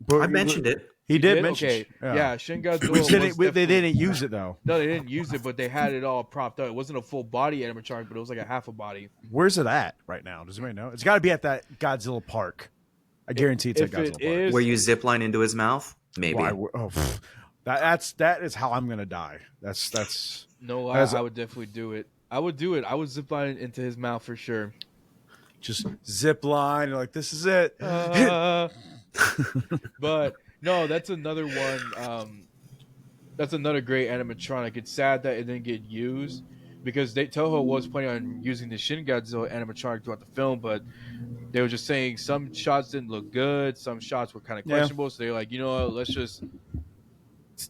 Speaker 3: But
Speaker 5: I mentioned it.
Speaker 3: He did mention.
Speaker 2: Okay, yeah, Shin Godzilla.
Speaker 3: They
Speaker 2: was definitely-
Speaker 3: didn't use it though.
Speaker 2: No, they didn't use it, but they had it all propped up. It wasn't a full body animatronic, but it was like a half a body.
Speaker 3: Where's it at right now? Does anybody know? It's got to be at that Godzilla park. I guarantee it's at
Speaker 2: If it
Speaker 3: Godzilla park.
Speaker 2: is-
Speaker 4: Where you zip line into his mouth? Maybe.
Speaker 3: That is how I'm gonna die. That's
Speaker 2: No,
Speaker 3: As-
Speaker 2: I would definitely do it. I would do it. I would zip line into his mouth for sure.
Speaker 3: just zip line. You're like, this is it.
Speaker 2: But no, that's another one. That's another great animatronic. It's sad that it didn't get used because Toho was planning on using the Shin Godzilla animatronic throughout the film, but they were just saying some shots didn't look good, some shots were kind of
Speaker 3: Yeah.
Speaker 2: questionable. So they're like, you know what, let's just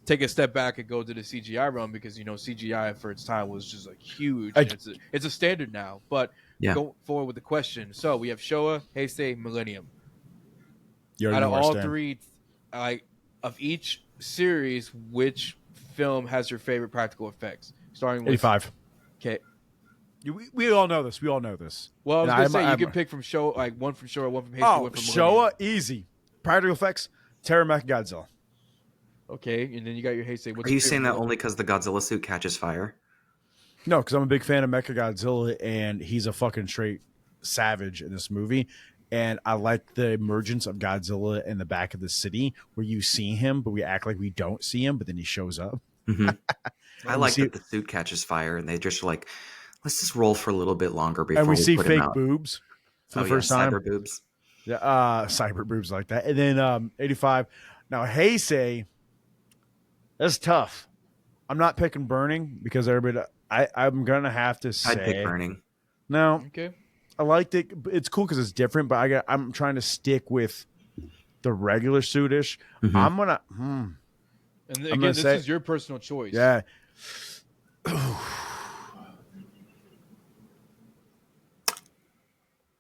Speaker 2: take a step back and go to the CGI realm because CGI for its time was just like huge. And it's a standard now. But
Speaker 4: Yeah.
Speaker 2: going forward with the question, so we have Showa, Heisei, Millennium.
Speaker 3: You already
Speaker 2: Out of
Speaker 3: know where I
Speaker 2: all
Speaker 3: stand.
Speaker 2: three, of each series, which film has your favorite practical effects? Starting with
Speaker 3: 85.
Speaker 2: Okay.
Speaker 3: We all know this. We all know this.
Speaker 2: Well, I was
Speaker 3: And
Speaker 2: gonna say
Speaker 3: I'm-
Speaker 2: you can pick from Showa, like one from Showa, one from Heisei,
Speaker 3: Oh,
Speaker 2: one from Millennium.
Speaker 3: Showa, easy. Practical effects, Terramech Godzilla.
Speaker 2: Okay, and then you got your Heisei.
Speaker 4: Are you saying that only because the Godzilla suit catches fire?
Speaker 3: No, because I'm a big fan of Mechagodzilla, and he's a fucking straight savage in this movie. And I like the emergence of Godzilla in the back of the city, where you see him, but we act like we don't see him, but then he shows up.
Speaker 4: Mm-hmm. I like
Speaker 3: see-
Speaker 4: that the suit catches fire, and they just like, let's just roll for a little bit longer before
Speaker 3: And we see
Speaker 4: put him
Speaker 3: fake
Speaker 4: out.
Speaker 3: boobs for the
Speaker 4: Oh,
Speaker 3: first
Speaker 4: yeah,
Speaker 3: time.
Speaker 4: cyber boobs.
Speaker 3: Yeah, cyber boobs like that. And then 85. Now, Heisei, that's tough. I'm not picking Burning because everybody. I'm gonna have to say.
Speaker 4: I'd pick Burning.
Speaker 3: No,
Speaker 2: Okay.
Speaker 3: I liked it. It's cool because it's different, but I'm trying to stick with the regular suitish.
Speaker 4: Mhm.
Speaker 3: I'm gonna.
Speaker 2: And
Speaker 3: I'm
Speaker 2: again,
Speaker 3: gonna
Speaker 2: this
Speaker 3: say-
Speaker 2: is your personal choice.
Speaker 3: Yeah.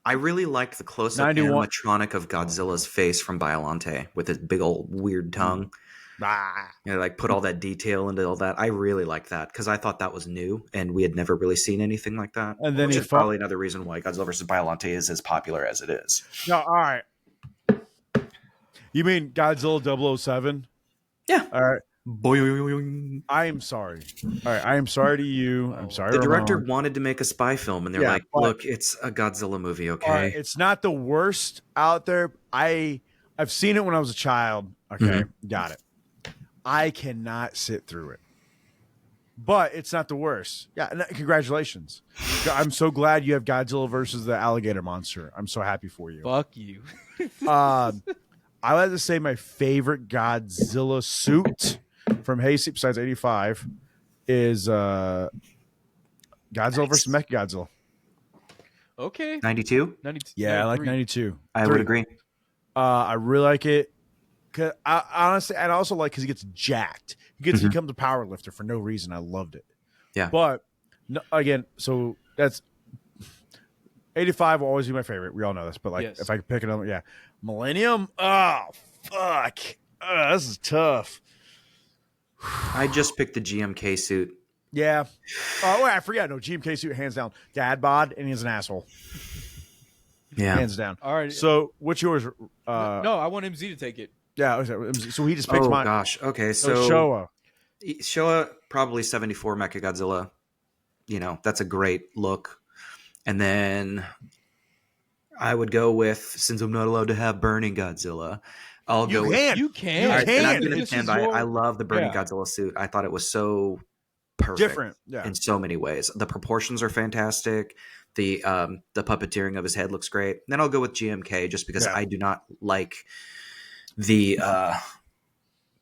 Speaker 4: I really liked the close-up
Speaker 3: 91
Speaker 4: animatronic of Godzilla's face from Biollante with his big old weird tongue.
Speaker 3: Ah.
Speaker 4: You know, like put all that detail into all that. I really liked that because I thought that was new and we had never really seen anything like that.
Speaker 3: And then
Speaker 4: which
Speaker 3: he
Speaker 4: is probably another reason why Godzilla vs. Biollante is as popular as it is.
Speaker 3: No, all right. You mean Godzilla 007?
Speaker 4: Yeah.
Speaker 3: All right.
Speaker 4: Boing.
Speaker 3: I am sorry. All right. I am sorry to you. I'm sorry.
Speaker 4: The director
Speaker 3: Ramon.
Speaker 4: wanted to make a spy film, and they're
Speaker 3: Yeah,
Speaker 4: like,
Speaker 3: but-
Speaker 4: "Look, it's a Godzilla movie, okay?"
Speaker 3: All right, it's not the worst out there. I've seen it when I was a child. Okay, got it. I cannot sit through it, but it's not the worst. Yeah, congratulations. I'm so glad you have Godzilla versus the alligator monster. I'm so happy for you.
Speaker 2: Fuck you.
Speaker 3: I like to say my favorite Godzilla suit from Heisei, besides 85, is Godzilla versus Mechagodzilla.
Speaker 2: Okay.
Speaker 4: 92.
Speaker 2: 92.
Speaker 3: Yeah, I like
Speaker 2: 93.
Speaker 3: 92.
Speaker 4: I would agree.
Speaker 3: I really like it. Cause I honestly, and I also like because he gets jacked. He becomes a power lifter for no reason. I loved it.
Speaker 4: Yeah.
Speaker 3: But no, again, so that's 85 will always be my favorite. We all know this. But like,
Speaker 2: Yes.
Speaker 3: if I could pick another, yeah, Millennium. Oh fuck, this is tough.
Speaker 4: I just picked the GMK suit.
Speaker 3: Yeah. Oh, wait, I forgot. No, GMK suit hands down. Dad bod, and he's an asshole.
Speaker 4: Yeah.
Speaker 3: Hands down.
Speaker 2: All right.
Speaker 3: So what's yours?
Speaker 2: No, I want MZ to take it.
Speaker 3: Yeah. So he just picks
Speaker 4: Oh
Speaker 3: mine.
Speaker 4: gosh. Okay.
Speaker 3: So
Speaker 4: So
Speaker 3: Showa.
Speaker 4: Showa probably 74 Mechagodzilla. You know, that's a great look. And then I would go with, since I'm not allowed to have Burning Godzilla, I'll
Speaker 3: You
Speaker 4: go
Speaker 3: can.
Speaker 2: You
Speaker 3: You
Speaker 2: can.
Speaker 4: with. All right, and I'm
Speaker 3: can.
Speaker 4: going to
Speaker 2: This
Speaker 4: stand
Speaker 2: is
Speaker 4: by.
Speaker 2: your-
Speaker 4: I love the Burning
Speaker 2: Yeah.
Speaker 4: Godzilla suit. I thought it was so perfect.
Speaker 3: Different. Yeah.
Speaker 4: In so many ways. The proportions are fantastic. The puppeteering of his head looks great. Then I'll go with GMK just because
Speaker 3: Yeah.
Speaker 4: I do not like the
Speaker 3: Cobra?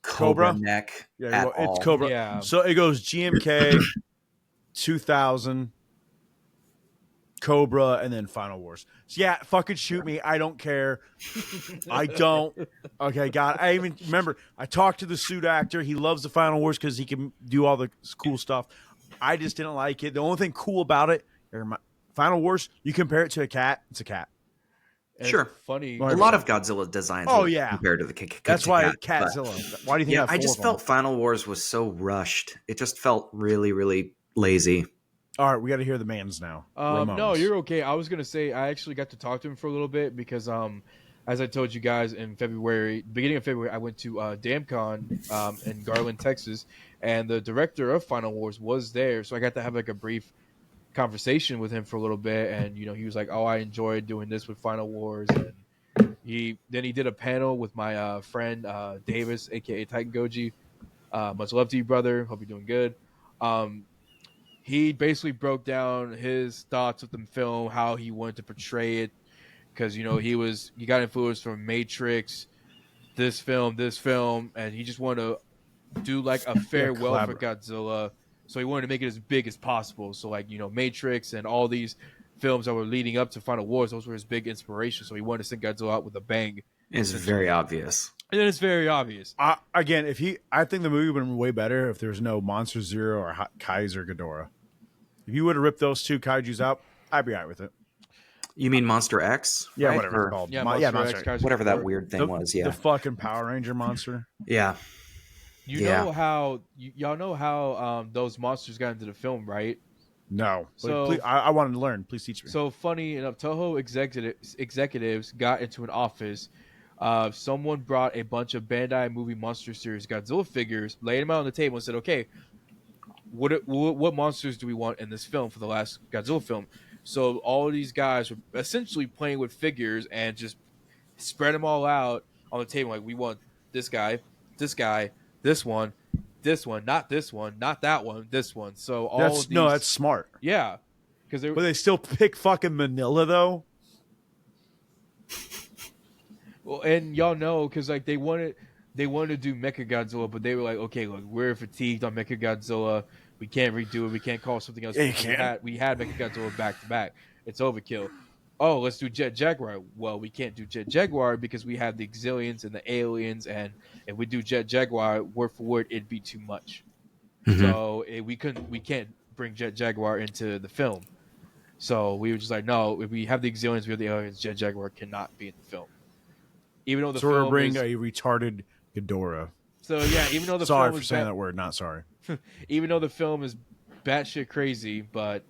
Speaker 4: Cobra neck
Speaker 3: Yeah,
Speaker 4: at
Speaker 3: well,
Speaker 4: all.
Speaker 3: it's Cobra.
Speaker 2: Yeah.
Speaker 3: So it goes GMK, 2000, Cobra, and then Final Wars. So yeah, fucking shoot me. I don't care. I don't. Okay, God. I even remember I talked to the suit actor. He loves the Final Wars because he can do all the cool stuff. I just didn't like it. The only thing cool about it, Final Wars, you compare it to a cat, it's a cat.
Speaker 2: And
Speaker 4: Sure.
Speaker 2: it's funny.
Speaker 3: Well,
Speaker 4: A lot of Godzilla designs
Speaker 3: Oh,
Speaker 4: look
Speaker 3: yeah.
Speaker 4: compared to the cat.
Speaker 3: That's why
Speaker 4: but-
Speaker 3: Catzilla. Why do you think
Speaker 4: Yeah,
Speaker 3: I
Speaker 4: I just felt Final Wars was so rushed. It just felt really, really lazy.
Speaker 3: All right, we got to hear the man's now.
Speaker 2: No,
Speaker 3: Ramones.
Speaker 2: you're okay. I was gonna say I actually got to talk to him for a little bit because as I told you guys in February, beginning of February, I went to DamCon in Garland, Texas, and the director of Final Wars was there, so I got to have like a brief conversation with him for a little bit, and you know he was like, "Oh, I enjoyed doing this with Final Wars," and he did a panel with my friend Davis, aka Titan Goji. Much love to you, brother. Hope you're doing good. He basically broke down his thoughts with the film, how he wanted to portray it, because you know he got influence from Matrix, this film, and he just wanted to do like a farewell for Godzilla. So he wanted to make it as big as possible. So like, you know, Matrix and all these films that were leading up to Final Wars, those were his big inspiration. So he wanted to send Godzilla out with a bang.
Speaker 4: It's very obvious.
Speaker 2: And it's very obvious.
Speaker 3: Again, I think the movie would have been way better if there was no Monster Zero or Kaiser Ghidorah. If you would have ripped those two kaijus out, I'd be all right with it.
Speaker 4: You mean Monster X?
Speaker 3: Yeah,
Speaker 4: right?
Speaker 3: whatever
Speaker 4: Or
Speaker 3: it's called.
Speaker 2: Yeah,
Speaker 3: Monster
Speaker 2: Monster X,
Speaker 3: X.
Speaker 2: Kaiser
Speaker 4: whatever that
Speaker 2: Ghidorah.
Speaker 4: weird thing was. Yeah.
Speaker 3: The fucking Power Ranger monster.
Speaker 4: Yeah.
Speaker 2: You
Speaker 4: Yeah.
Speaker 2: know how y'all know how those monsters got into the film, right?
Speaker 3: No.
Speaker 2: So-
Speaker 3: Please, I wanted to learn. Please teach me.
Speaker 2: So funny enough, Toho executives got into an office Someone brought a bunch of Bandai movie monster series Godzilla figures, laid them out on the table, and said, "Okay, what monsters do we want in this film for the last Godzilla film?" So all of these guys were essentially playing with figures and just spread them all out on the table. Like, we want this guy, this guy, this one, not this one, not that one, this one. So all
Speaker 3: That's
Speaker 2: of these,
Speaker 3: no, that's smart.
Speaker 2: yeah, because
Speaker 3: But they still pick fucking Manila though.
Speaker 2: well, and y'all know because like they wanted to do Mecha Godzilla, but they were like, okay, look, we're fatigued on Mecha Godzilla. We can't redo it. We can't call something else.
Speaker 3: Yeah, you can't.
Speaker 2: We had Mecha Godzilla back to back. It's overkill. Oh, let's do Jet Jaguar. Well, we can't do Jet Jaguar because we have the Exilians and the aliens, and if we do Jet Jaguar word for word, it'd be too much. So we can't bring Jet Jaguar into the film. So we were just like, no, if we have the Exilians, we have the aliens. Jet Jaguar cannot be in the film. Even though the
Speaker 3: So we're
Speaker 2: film
Speaker 3: bringing
Speaker 2: is,
Speaker 3: a retarded Ghidorah.
Speaker 2: so yeah, even though the
Speaker 3: Sorry
Speaker 2: film
Speaker 3: for
Speaker 2: is
Speaker 3: saying that word. Not sorry.
Speaker 2: even though the film is batshit crazy, but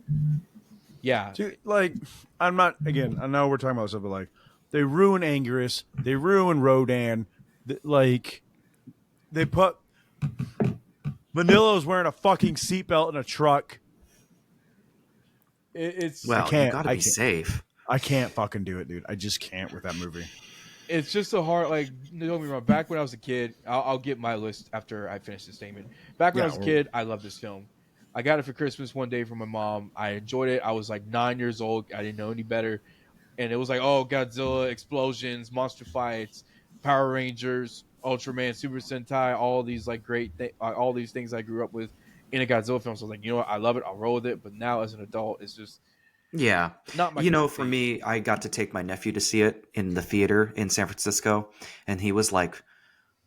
Speaker 2: yeah,
Speaker 3: Dude, like, I'm not. Again, I know we're talking about stuff, but like, they ruin Anguirus, they ruin Rodan. Like, they put Manilo's wearing a fucking seatbelt in a truck.
Speaker 2: it's
Speaker 4: Well,
Speaker 3: can't-
Speaker 4: you got to
Speaker 3: I
Speaker 4: be
Speaker 3: can't.
Speaker 4: safe.
Speaker 3: I can't fucking do it, dude. I just can't with that movie.
Speaker 2: it's just a hard, like, don't get me wrong. Back when I was a kid, I'll get my list after I finish the statement. Back when I was a kid, I loved this film. I got it for Christmas one day from my mom. I enjoyed it. I was like 9 years old. I didn't know any better. And it was like, oh, Godzilla, explosions, monster fights, Power Rangers, Ultraman, Super Sentai, all these like all these things I grew up with in a Godzilla film. So I was like, you know what? I love it. I'll roll with it. But now as an adult, it's just
Speaker 4: Yeah.
Speaker 2: not my
Speaker 4: You
Speaker 2: cup
Speaker 4: know,
Speaker 2: of
Speaker 4: for
Speaker 2: tea.
Speaker 4: me, I got to take my nephew to see it in the theater in San Francisco, and he was like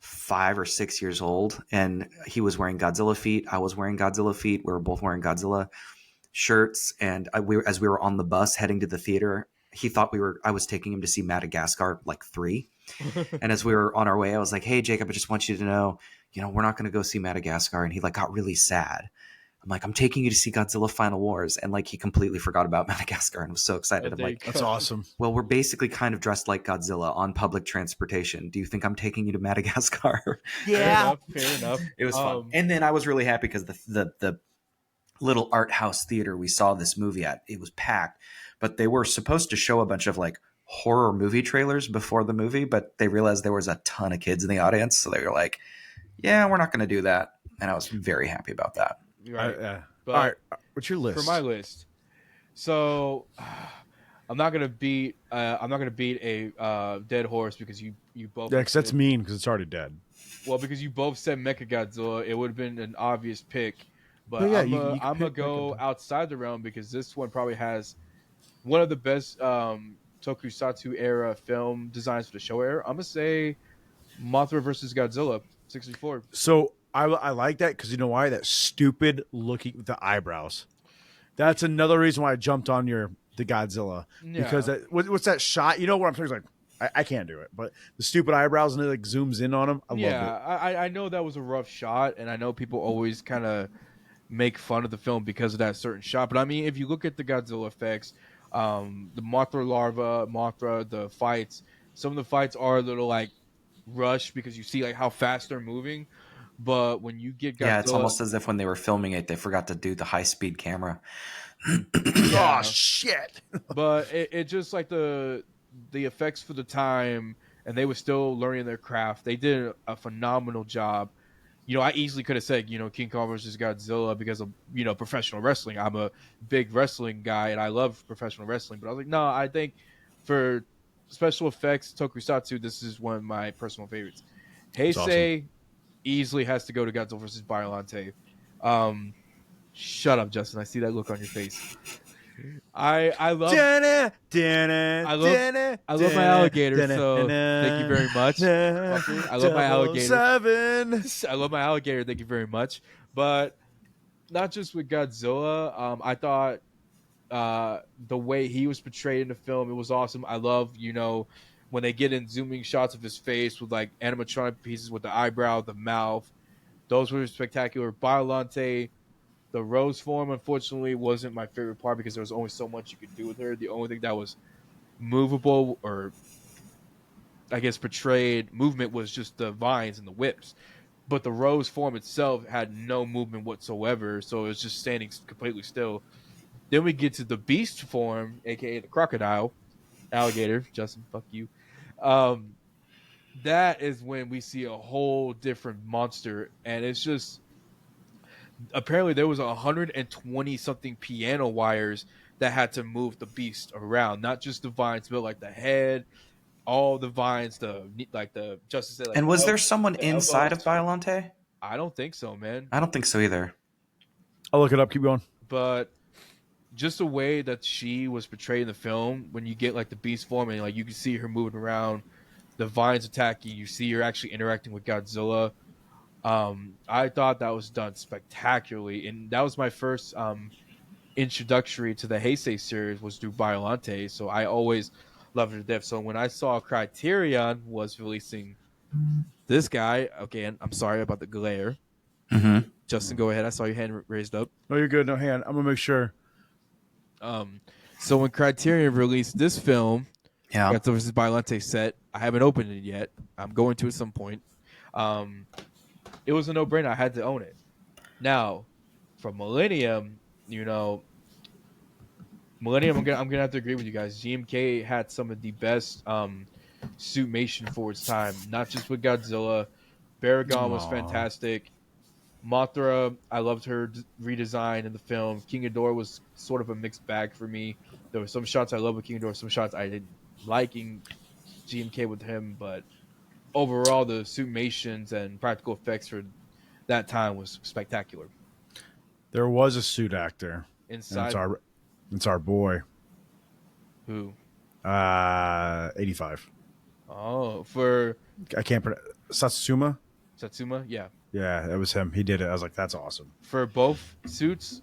Speaker 4: 5 or 6 years old, and he was wearing Godzilla feet. I was wearing Godzilla feet. We were both wearing Godzilla shirts, and as we were on the bus heading to the theater, he thought I was taking him to see Madagascar like 3. And as we were on our way, I was like, "Hey, Jacob, I just want you to know, we're not going to go see Madagascar." And he like got really sad. I'm like, "I'm taking you to see Godzilla Final Wars." And like, he completely forgot about Madagascar and was so excited. I'm like,
Speaker 3: That's awesome.
Speaker 4: well, we're basically kind of dressed like Godzilla on public transportation. Do you think I'm taking you to Madagascar?
Speaker 2: Fair enough.
Speaker 4: It was fun. And then I was really happy because the little art house theater we saw this movie at, it was packed, but they were supposed to show a bunch of like horror movie trailers before the movie, but they realized there was a ton of kids in the audience. So they were like, yeah, we're not going to do that. And I was very happy about that.
Speaker 2: Right. But
Speaker 3: All right, what's your list?
Speaker 2: for my list, so I'm not gonna beat a dead horse because you both
Speaker 3: Yeah, because that's
Speaker 2: said-
Speaker 3: mean because it's already dead.
Speaker 2: well, because you both said Mecha Godzilla, it would have been an obvious pick. But
Speaker 3: Well, yeah,
Speaker 2: I'm
Speaker 3: you can
Speaker 2: gonna
Speaker 3: pick
Speaker 2: go
Speaker 3: Mechagodzilla.
Speaker 2: outside the realm because this one probably has one of the best Tokusatsu era film designs for the show era. I'm gonna say Mothra versus Godzilla '64.
Speaker 3: So I like that because you know why? That stupid looking with the eyebrows. That's another reason why I jumped on the Godzilla because
Speaker 2: Yeah.
Speaker 3: what's that shot? You know what I'm saying? It's like I can't do it, but the stupid eyebrows and it like zooms in on him. I
Speaker 2: Yeah,
Speaker 3: love it.
Speaker 2: I know that was a rough shot, and I know people always kind of make fun of the film because of that certain shot. But I mean, if you look at the Godzilla effects, the Mothra, the fights, some of the fights are a little like rushed because you see like how fast they're moving. But when you get Godzilla,
Speaker 4: Yeah, it's almost as if when they were filming it, they forgot to do the high-speed camera.
Speaker 2: Yeah.
Speaker 3: Oh shit!
Speaker 2: but it just like the effects for the time, and they were still learning their craft. They did a phenomenal job. I easily could have said, King Kong versus Godzilla because of, professional wrestling. I'm a big wrestling guy and I love professional wrestling. But I was like, no, I think for special effects, Tokusatsu, this is one of my personal favorites. Heisei easily has to go to Godzilla versus Biollante. Shut up, Justin. I see that look on your face. I love I love my alligator, so thank you very much. Fucker. I love my alligator.
Speaker 3: 7.
Speaker 2: I love my alligator. Thank you very much. But not just with Godzilla. I thought the way he was portrayed in the film, it was awesome. I love, when they get in zooming shots of his face with like animatronic pieces with the eyebrow, the mouth. Those were spectacular. Biollante, the rose form, unfortunately, wasn't my favorite part because there was only so much you could do with her. The only thing that was movable or I guess, portrayed movement was just the vines and the whips. But the rose form itself had no movement whatsoever, so it was just standing completely still. Then we get to the beast form, aka the crocodile, alligator. Justin, fuck you. That is when we see a whole different monster, and it's just apparently there was 120 something piano wires that had to move the beast around, not just the vines, but like the head, all the vines, the Justin said. Like,
Speaker 4: And was there someone
Speaker 2: the
Speaker 4: inside
Speaker 2: elbows.
Speaker 4: of Biollante?
Speaker 2: I don't think so, man.
Speaker 4: I don't think so either.
Speaker 3: I'll look it up. Keep going.
Speaker 2: But just the way that she was portrayed in the film, when you get like the beast form and like you can see her moving around, the vines attacking, you see her actually interacting with Godzilla. I thought that was done spectacularly, and that was my first introductory to the Heisei series was through Biollante, so I always loved her to death. So when I saw Criterion was releasing this guy, okay, and I'm sorry about the glare.
Speaker 4: Mm-hmm.
Speaker 2: Justin, go ahead. I saw your hand raised up.
Speaker 3: No, you're good. No, hang on. I'm gonna make sure.
Speaker 2: So when Criterion released this film,
Speaker 4: Yeah.
Speaker 2: Godzilla vs. Biollante set, I haven't opened it yet. I'm going to at some point. It was a no-brainer. I had to own it. Now, for Millennium, Millennium, I'm gonna have to agree with you guys. GMK had some of the best suitmation for its time. Not just with Godzilla, Baragon was fantastic. Mothra, I loved her redesign in the film. King Ghidorah was sort of a mixed bag for me. There were some shots I loved with King Ghidorah, some shots I didn't like in GMK with him, but overall, the suitmations and practical effects for that time was spectacular.
Speaker 3: There was a suit actor.
Speaker 2: Inside,
Speaker 3: It's our boy.
Speaker 2: who?
Speaker 3: 85.
Speaker 2: Oh, for
Speaker 3: I can't pronounce Satsuma.
Speaker 2: Satsuma, yeah.
Speaker 3: Yeah, that was him. He did it. I was like, that's awesome.
Speaker 2: For both suits.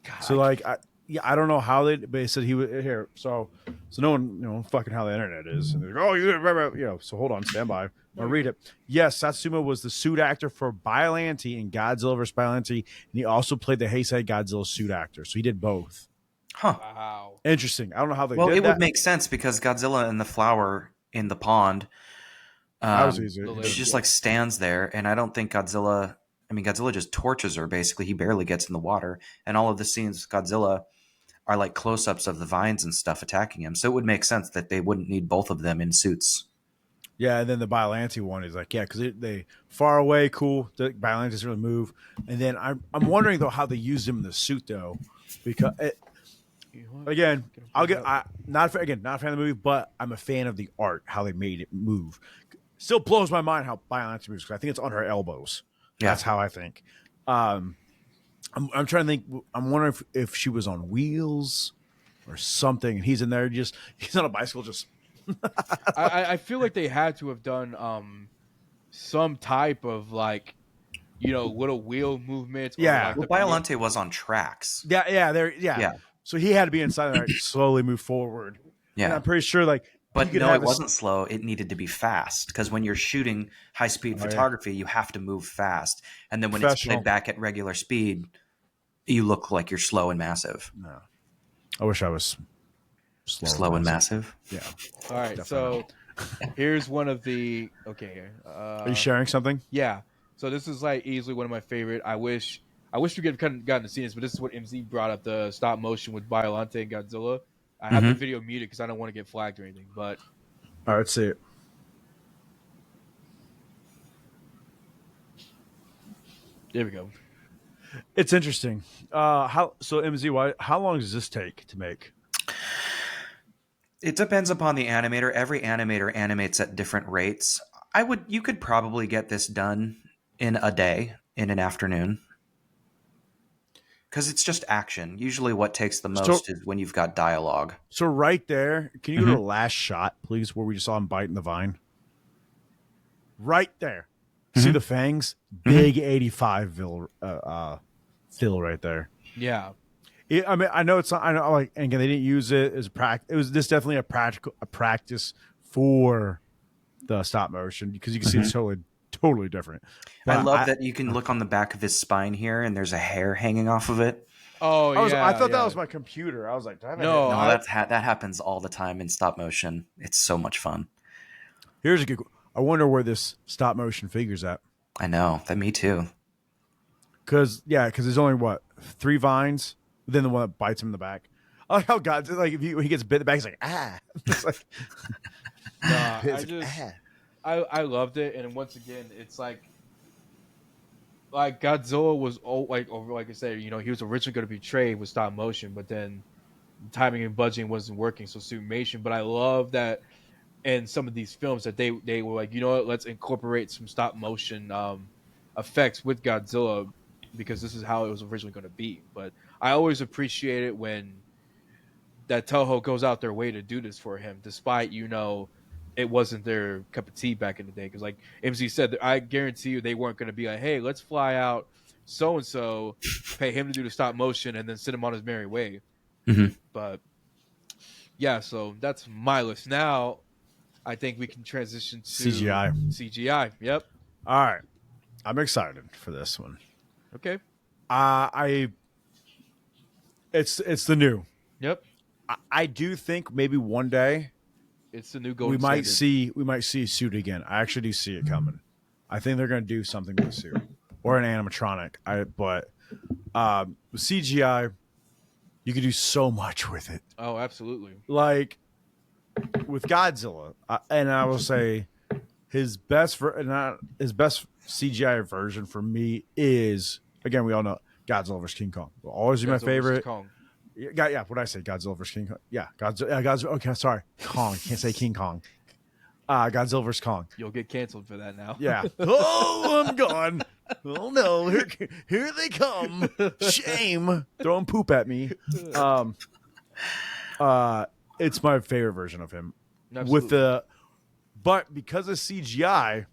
Speaker 2: God,
Speaker 3: So like, I don't know how but they said he was here. So no one, fucking how the internet is. And they're like, oh, So hold on, stand by. I'll read it. Yes, Satsuma was the suit actor for Biollante in Godzilla vs. Biollante, and he also played the Heisei Godzilla suit actor. So he did both.
Speaker 4: Huh.
Speaker 2: wow.
Speaker 3: Interesting. I don't know how they
Speaker 4: Well,
Speaker 3: did
Speaker 4: it
Speaker 3: that.
Speaker 4: would make sense because Godzilla and the flower in the pond.
Speaker 3: That was easy.
Speaker 2: the
Speaker 4: She just like stands there, and I don't think Godzilla just torches her basically. He barely gets in the water, and all of the scenes with Godzilla are like close-ups of the vines and stuff attacking him. So it would make sense that they wouldn't need both of them in suits.
Speaker 3: Yeah, and then the Biollante one is like, yeah, because they far away, cool. The Biollante doesn't really move. And then I'm wondering though how they used him in the suit though, because again, not a fan of the movie, but I'm a fan of the art, how they made it move. Still blows my mind how Biollante moves because I think it's on her elbows.
Speaker 4: Yeah.
Speaker 3: That's how I think. I'm trying to think. I'm wondering if she was on wheels or something, and he's in there he's on a bicycle just.
Speaker 2: I feel like they had to have done some type of like, little wheel movements.
Speaker 3: Yeah.
Speaker 2: Or like
Speaker 4: Well, Biollante was on tracks.
Speaker 3: Yeah. So he had to be inside there, slowly move forward.
Speaker 4: Yeah.
Speaker 3: And I'm pretty sure
Speaker 4: But
Speaker 3: you could
Speaker 4: no,
Speaker 3: have
Speaker 4: it wasn't slow. It needed to be fast because when you're shooting high-speed photography, you have to move fast. And then when it's played back at regular speed, you look like you're slow and massive.
Speaker 3: No. I wish I was
Speaker 4: Slow and massive?
Speaker 3: Yeah.
Speaker 2: All right, so here's one of the
Speaker 3: Are you sharing something?
Speaker 2: Yeah. So this is like easily one of my favorite. I wish we could have gotten to see this, but this is what MZ brought up, the stop motion with Biollante and Godzilla. I have the video muted because I don't want to get flagged or anything. But
Speaker 3: All right, let's see it.
Speaker 2: there we go.
Speaker 3: It's interesting. How MZ? How long does this take to make?
Speaker 4: It depends upon the animator. Every animator animates at different rates. You could probably get this done in a day, in an afternoon. Because it's just action. Usually what takes the most is when you've got dialogue.
Speaker 3: So right there, can you go to the last shot, please, where we just saw him biting the vine? Right there. See the fangs? Big 85 fill right there.
Speaker 2: Yeah.
Speaker 3: I know it's not. I know, like, and again, they didn't use it as practice. It was this definitely a practice for the stop motion because you can see it's totally different. But
Speaker 4: I love that you can look on the back of his spine here, and there's a hair hanging off of it.
Speaker 2: Oh
Speaker 3: I thought that
Speaker 2: yeah.
Speaker 3: was my computer. I was like, do I have a
Speaker 2: No,
Speaker 3: hit?
Speaker 4: No, that happens all the time in stop motion. It's so much fun.
Speaker 3: Here's a good. I wonder where this stop motion figure's at.
Speaker 4: I know. That me too.
Speaker 3: Because there's only what 3 vines. Then the one that bites him in the back. I like how God, like if when he gets bit in the back, he's like It's like,
Speaker 2: nah,
Speaker 3: it's like,
Speaker 2: I loved it, and once again, it's like Godzilla was like I said, he was originally going to be portrayed with stop motion, but then timing and budgeting wasn't working, so summation. But I love that in some of these films that they were like, you know what, let's incorporate some stop motion effects with Godzilla because this is how it was originally going to be. But I always appreciate it when that Toho goes out their way to do this for him, despite it wasn't their cup of tea back in the day. Because like MZ said, I guarantee you they weren't going to be like, hey, let's fly out so and so, pay him to do the stop motion, and then send him on his merry way.
Speaker 4: Mm-hmm.
Speaker 2: But yeah, so that's my list. Now I think we can transition to CGI. Yep.
Speaker 3: all right. I'm excited for this one.
Speaker 2: Okay.
Speaker 3: It's the new.
Speaker 2: Yep.
Speaker 3: I do think maybe one day
Speaker 2: It's the new golden
Speaker 3: we might
Speaker 2: standard.
Speaker 3: see a suit again. I actually do see it coming. I think they're going to do something with a suit or an animatronic. But with CGI, you can do so much with it.
Speaker 2: Oh, absolutely.
Speaker 3: Like with Godzilla, and I will say his best CGI version for me is, again, we all know Godzilla vs. King Kong. Will always be my
Speaker 2: Godzilla versus
Speaker 3: favorite.
Speaker 2: Kong.
Speaker 3: Yeah, what did I say? Godzilla vs. King Kong. Yeah, Godzilla. Okay, sorry, Kong. Can't say King Kong. Godzilla vs. Kong.
Speaker 2: You'll get canceled for that now.
Speaker 3: Yeah. Oh, I'm gone. Oh no, here they come. Shame. Throwing poop at me. It's my favorite version of him.
Speaker 2: Absolutely.
Speaker 3: But because of CGI,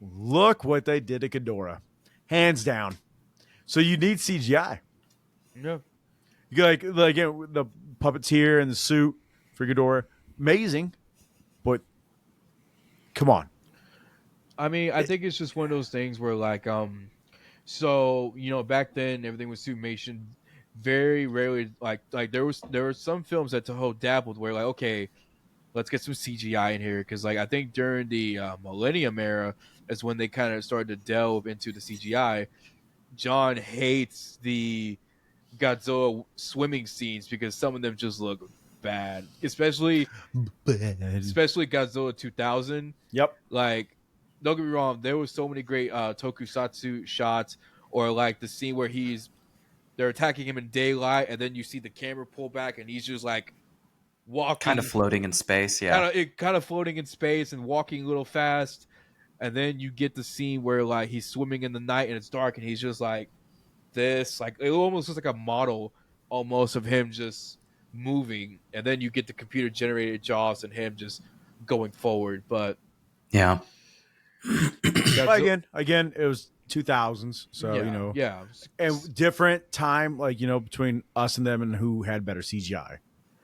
Speaker 3: look what they did to Ghidorah. Hands down. So you need CGI.
Speaker 2: Yeah.
Speaker 3: You like the puppeteer and the suit for Ghidorah. Amazing. But come on.
Speaker 2: I mean, I think it's just one of those things where so back then everything was summation. Very rarely like there were some films that Toho dabbled where like, okay, let's get some CGI in here because like I think during the Millennium era is when they kind of started to delve into the CGI. John hates the Godzilla swimming scenes because some of them just look bad, especially Godzilla 2000.
Speaker 3: Yep.
Speaker 2: Like, don't get me wrong, there was so many great tokusatsu shots, or like the scene where they're attacking him in daylight, and then you see the camera pull back, and he's just like walking,
Speaker 4: Kind of floating in space. Yeah.
Speaker 2: kind of floating in space and walking a little fast, and then you get the scene where like he's swimming in the night and it's dark, and he's just like this, like it almost looks like a model almost of him just moving, and then you get the computer generated jaws and him just going forward. But
Speaker 4: Yeah.
Speaker 3: Again, it was 2000s, so
Speaker 2: yeah,
Speaker 3: and different time, like between us and them, and who had better CGI.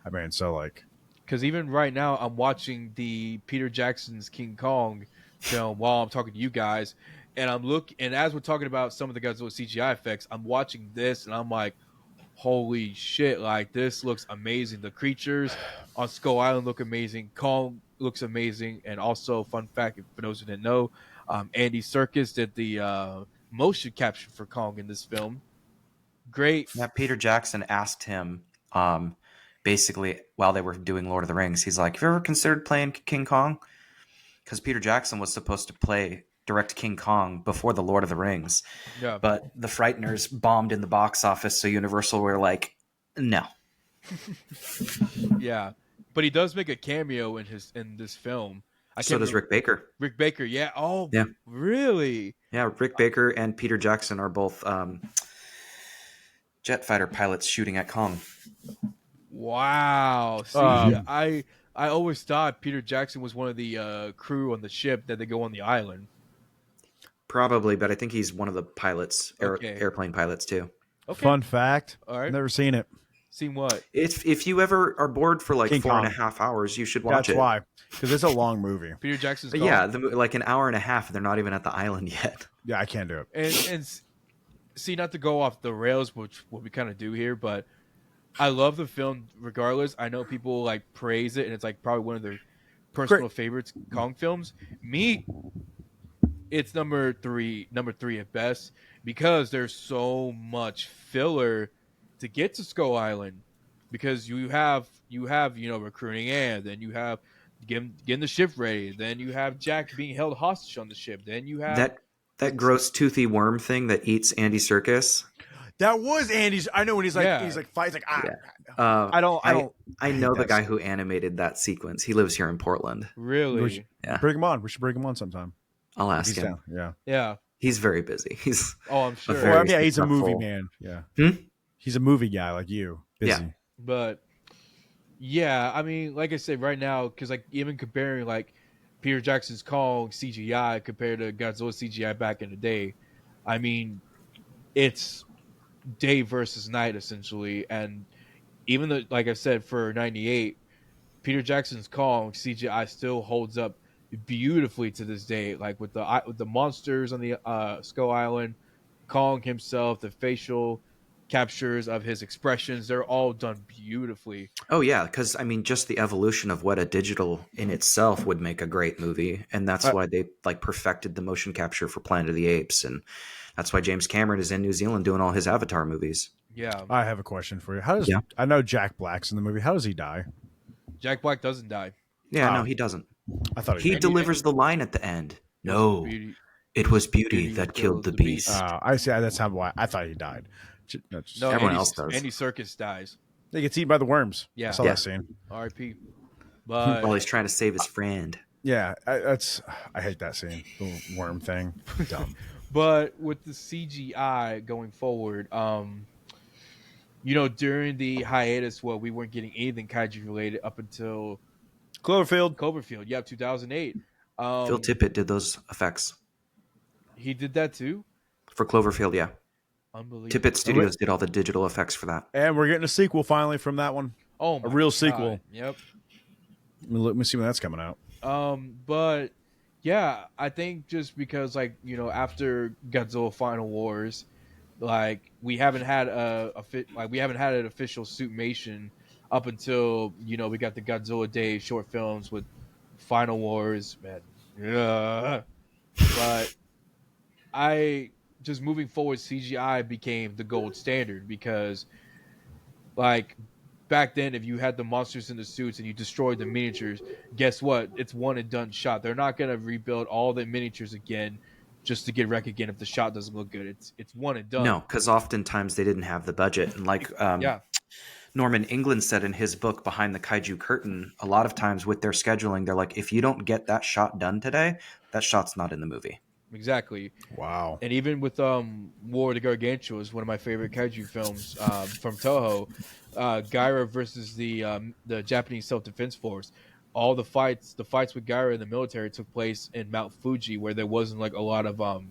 Speaker 3: I mean, so like,
Speaker 2: because even right now I'm watching the Peter Jackson's King Kong film while I'm talking to you guys, and and as we're talking about some of the Godzilla CGI effects, I'm watching this and I'm like, holy shit, like this looks amazing. The creatures on Skull Island look amazing. Kong looks amazing. And also, fun fact, for those who didn't know, Andy Serkis did the motion capture for Kong in this film. Great.
Speaker 4: Yeah, Peter Jackson asked him basically while they were doing Lord of the Rings, he's like, have you ever considered playing King Kong? Because Peter Jackson was supposed to direct King Kong before the Lord of the Rings.
Speaker 2: Yeah.
Speaker 4: But the Frighteners bombed in the box office, so Universal were like, no.
Speaker 2: Yeah. But he does make a cameo in this film.
Speaker 4: So does Rick Baker.
Speaker 2: Rick Baker, yeah. Oh,
Speaker 4: yeah.
Speaker 2: Really?
Speaker 4: Yeah, Rick Baker and Peter Jackson are both jet fighter pilots shooting at Kong.
Speaker 2: Wow. See, I always thought Peter Jackson was one of the crew on the ship that they go on the island.
Speaker 4: Probably, but I think he's one of the pilots, airplane pilots too.
Speaker 2: Okay.
Speaker 3: Fun fact.
Speaker 2: All right.
Speaker 3: Never seen it.
Speaker 2: Seen what?
Speaker 4: If you ever are bored for like
Speaker 3: King
Speaker 4: 4.5 hours, you should watch it.
Speaker 3: That's why, because it's a long movie.
Speaker 2: Peter Jackson's
Speaker 4: But
Speaker 2: Kong.
Speaker 4: yeah, like an hour and a half, and they're not even at the island yet.
Speaker 3: Yeah, I can't do it.
Speaker 2: And see, not to go off the rails, which what we kind of do here, but I love the film regardless. I know people like praise it, and it's like probably one of their personal favorites Kong films. Me, it's number three at best, because there's so much filler to get to Skull Island, because you have recruiting Anne, then you have getting the ship ready, then you have Jack being held hostage on the ship, then you have
Speaker 4: that gross toothy worm thing that eats Andy Serkis.
Speaker 3: That was Andy's. I know when he's like fights like I
Speaker 4: know the guy who animated that sequence. He lives here in Portland.
Speaker 2: Really?
Speaker 3: Yeah. Bring him on. We should bring him on sometime.
Speaker 4: I'll ask him.
Speaker 3: Down.
Speaker 2: Yeah.
Speaker 4: He's very busy.
Speaker 2: I'm sure.
Speaker 3: He's a movie man. Yeah. He's a movie guy like you. Busy.
Speaker 4: Yeah.
Speaker 2: But yeah, I mean, like I said, right now, because like even comparing like Peter Jackson's Kong CGI compared to Godzilla CGI back in the day, I mean, it's day versus night essentially. And even though, like I said, for '98, Peter Jackson's Kong CGI still holds up beautifully to this day. Like with the monsters on the Skull Island, Kong himself, the facial captures of his expressions, they're all done beautifully.
Speaker 4: Oh yeah, because I mean, just the evolution of what a digital in itself would make a great movie, and that's why they like perfected the motion capture for Planet of the Apes, and that's why James Cameron is in New Zealand doing all his Avatar movies.
Speaker 2: Yeah,
Speaker 3: I have a question for you. How does I know Jack Black's in the movie? How does he die?
Speaker 2: Jack Black doesn't die.
Speaker 4: Yeah, no, he doesn't.
Speaker 3: I thought
Speaker 4: he delivers the line at the end. No, it was beauty that killed the beast.
Speaker 3: I see. That's how I thought he died.
Speaker 2: No,
Speaker 4: everyone else does.
Speaker 2: Andy Serkis dies.
Speaker 3: He gets eaten by the worms.
Speaker 2: Yeah,
Speaker 3: I saw that scene.
Speaker 2: R.I.P. But
Speaker 4: while he's trying to save his friend.
Speaker 3: Yeah, I hate that scene. The little worm thing. Dumb.
Speaker 2: But with the CGI going forward, during the hiatus, we weren't getting anything kaiju related up until Cloverfield, yeah, 2008.
Speaker 4: Phil Tippett did those effects.
Speaker 2: He did that too?
Speaker 4: For Cloverfield, yeah.
Speaker 2: Unbelievable.
Speaker 4: Tippett Studios did all the digital effects for that.
Speaker 3: And we're getting a sequel finally from that one.
Speaker 2: Oh,
Speaker 3: a real sequel.
Speaker 2: Yep.
Speaker 3: Let me see when that's coming out.
Speaker 2: But yeah, I think just because after Godzilla Final Wars, we haven't had an official suitmation up until we got the Godzilla Day short films with Final Wars, man. Yeah. But just moving forward, CGI became the gold standard, because back then, if you had the monsters in the suits and you destroyed the miniatures, guess what? It's one and done shot. They're not going to rebuild all the miniatures again just to get wrecked again if the shot doesn't look good. It's one and done.
Speaker 4: No, because oftentimes they didn't have the budget. And Norman England said in his book Behind the Kaiju Curtain, a lot of times with their scheduling, they're like, if you don't get that shot done today, that shot's not in the movie.
Speaker 2: Exactly.
Speaker 3: Wow.
Speaker 2: And even with War of the Gargantuas, one of my favorite kaiju films from Toho, Gaira versus the Japanese Self-Defense Force, all the fights with Gaira in the military took place in Mount Fuji, where there wasn't a lot of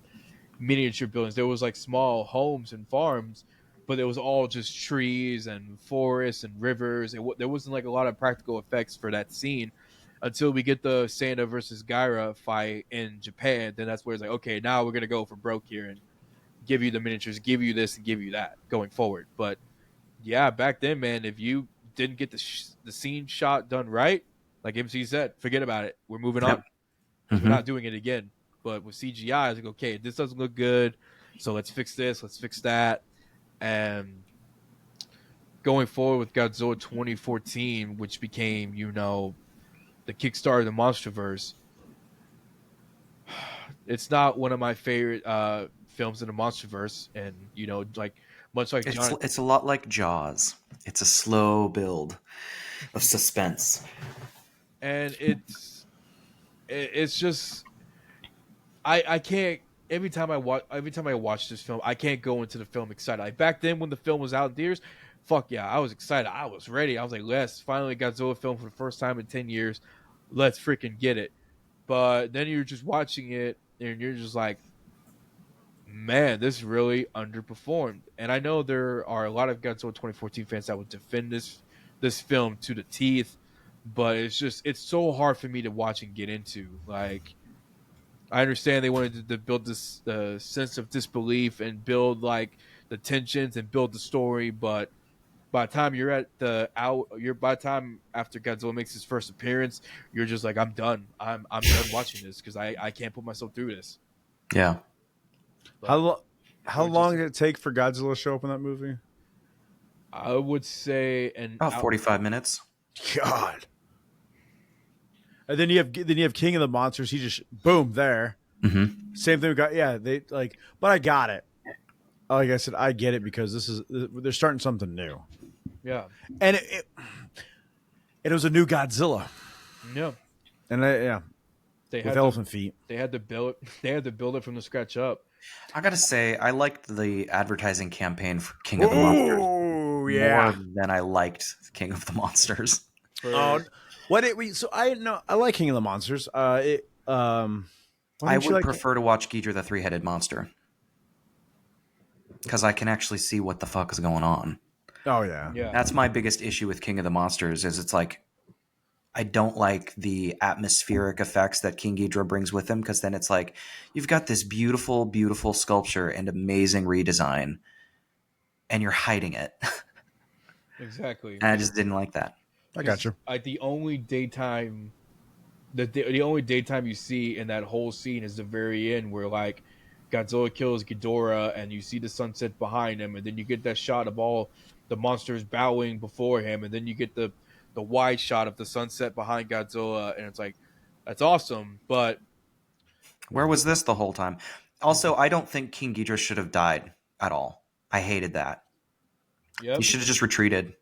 Speaker 2: miniature buildings. There was small homes and farms, but it was all just trees and forests and rivers. There wasn't a lot of practical effects for that scene until we get the Sanda versus Gaira fight in Japan. Then that's where it's okay, now we're going to go for broke here and give you the miniatures, give you this and give you that going forward. But yeah, back then, man, if you didn't get the scene shot done right, like MC said, forget about it. We're moving on. We're not doing it again. But with CGI, it's okay, this doesn't look good, so let's fix this, let's fix that. And going forward with Godzilla 2014, which became, the Kickstarter of the MonsterVerse, it's not one of my favorite films in the MonsterVerse. And, much like
Speaker 4: it's a lot like Jaws. It's a slow build of suspense.
Speaker 2: And it's just, I can't, every time I watch this film, I can't go into the film excited. Back then when the film was out in theaters, fuck yeah, I was excited. I was ready. I was like, let's finally Godzilla film for the first time in 10 years. Let's freaking get it. But then you're just watching it and you're just like, man, this really underperformed. And I know there are a lot of Godzilla 2014 fans that would defend this film to the teeth, but it's so hard for me to watch and get into. I understand they wanted to build this sense of disbelief and build like the tensions and build the story, but by the time you're at by the time after Godzilla makes his first appearance, you're just like, I'm done. I'm done watching this because I can't put myself through this.
Speaker 4: Yeah.
Speaker 2: But
Speaker 3: How long did it take for Godzilla to show up in that movie?
Speaker 2: I would say
Speaker 4: About 45 minutes.
Speaker 3: God. And then you have King of the Monsters. He just boom there.
Speaker 4: Mm-hmm.
Speaker 3: Same thing we got. Yeah, but I got it. Like I said, I get it because they're starting something new.
Speaker 2: Yeah,
Speaker 3: And it was a new Godzilla.
Speaker 2: yeah.
Speaker 3: And
Speaker 2: They
Speaker 3: with elephant feet.
Speaker 2: They had to build it from the scratch up.
Speaker 4: I gotta say, I liked the advertising campaign for King of the Monsters
Speaker 3: Oh yeah.
Speaker 4: more than I liked King of the Monsters.
Speaker 2: For,
Speaker 3: So I like King of the Monsters.
Speaker 4: I would prefer to watch Ghidorah the Three-Headed Monster because I can actually see what the fuck is going on.
Speaker 3: Oh yeah.
Speaker 2: yeah.
Speaker 4: That's my biggest issue with King of the Monsters is it's like I don't like the atmospheric effects that King Ghidorah brings with him because then it's like you've got this beautiful, beautiful sculpture and amazing redesign and you're hiding it.
Speaker 2: Exactly.
Speaker 4: And I just didn't like that.
Speaker 3: I got you.
Speaker 2: Like the only daytime you see in that whole scene is the very end where like Godzilla kills Ghidorah and you see the sunset behind him, and then you get that shot of all the monsters bowing before him, and then you get the wide shot of the sunset behind Godzilla, and it's like that's awesome. But
Speaker 4: Where was this the whole time? Also, I don't think King Ghidorah should have died at all. I hated that.
Speaker 2: yeah,
Speaker 4: He should have just retreated.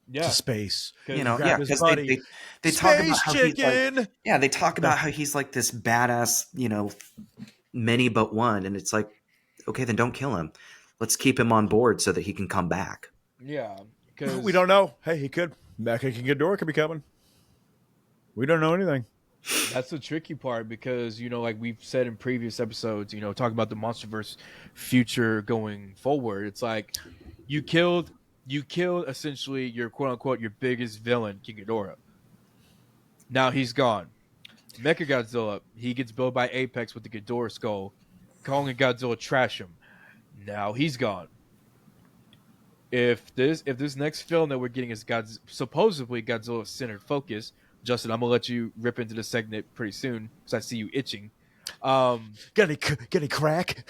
Speaker 2: yeah,
Speaker 3: To space.
Speaker 4: You know,
Speaker 3: grab
Speaker 4: yeah,
Speaker 3: his
Speaker 4: because
Speaker 3: buddy.
Speaker 4: they talk about
Speaker 3: Space
Speaker 4: how he's like,
Speaker 3: chicken.
Speaker 4: yeah, they talk about how he's like this badass, many but one, and it's like, okay, then don't kill him. Let's keep him on board so that he can come back.
Speaker 2: yeah. Because
Speaker 3: We don't know. Hey, he could. Mecha King Ghidorah could be coming. We don't know anything.
Speaker 2: that's the tricky part because like we've said in previous episodes, talking about the MonsterVerse future going forward. It's like you killed essentially your quote unquote your biggest villain, King Ghidorah. Now he's gone. Mechagodzilla, he gets built by Apex with the Ghidorah skull. Kong and Godzilla trash him. Now he's gone. If this next film that we're getting is supposedly Godzilla centered focus, Justin, I'm gonna let you rip into the segment pretty soon because I see you itching.
Speaker 3: Got any crack?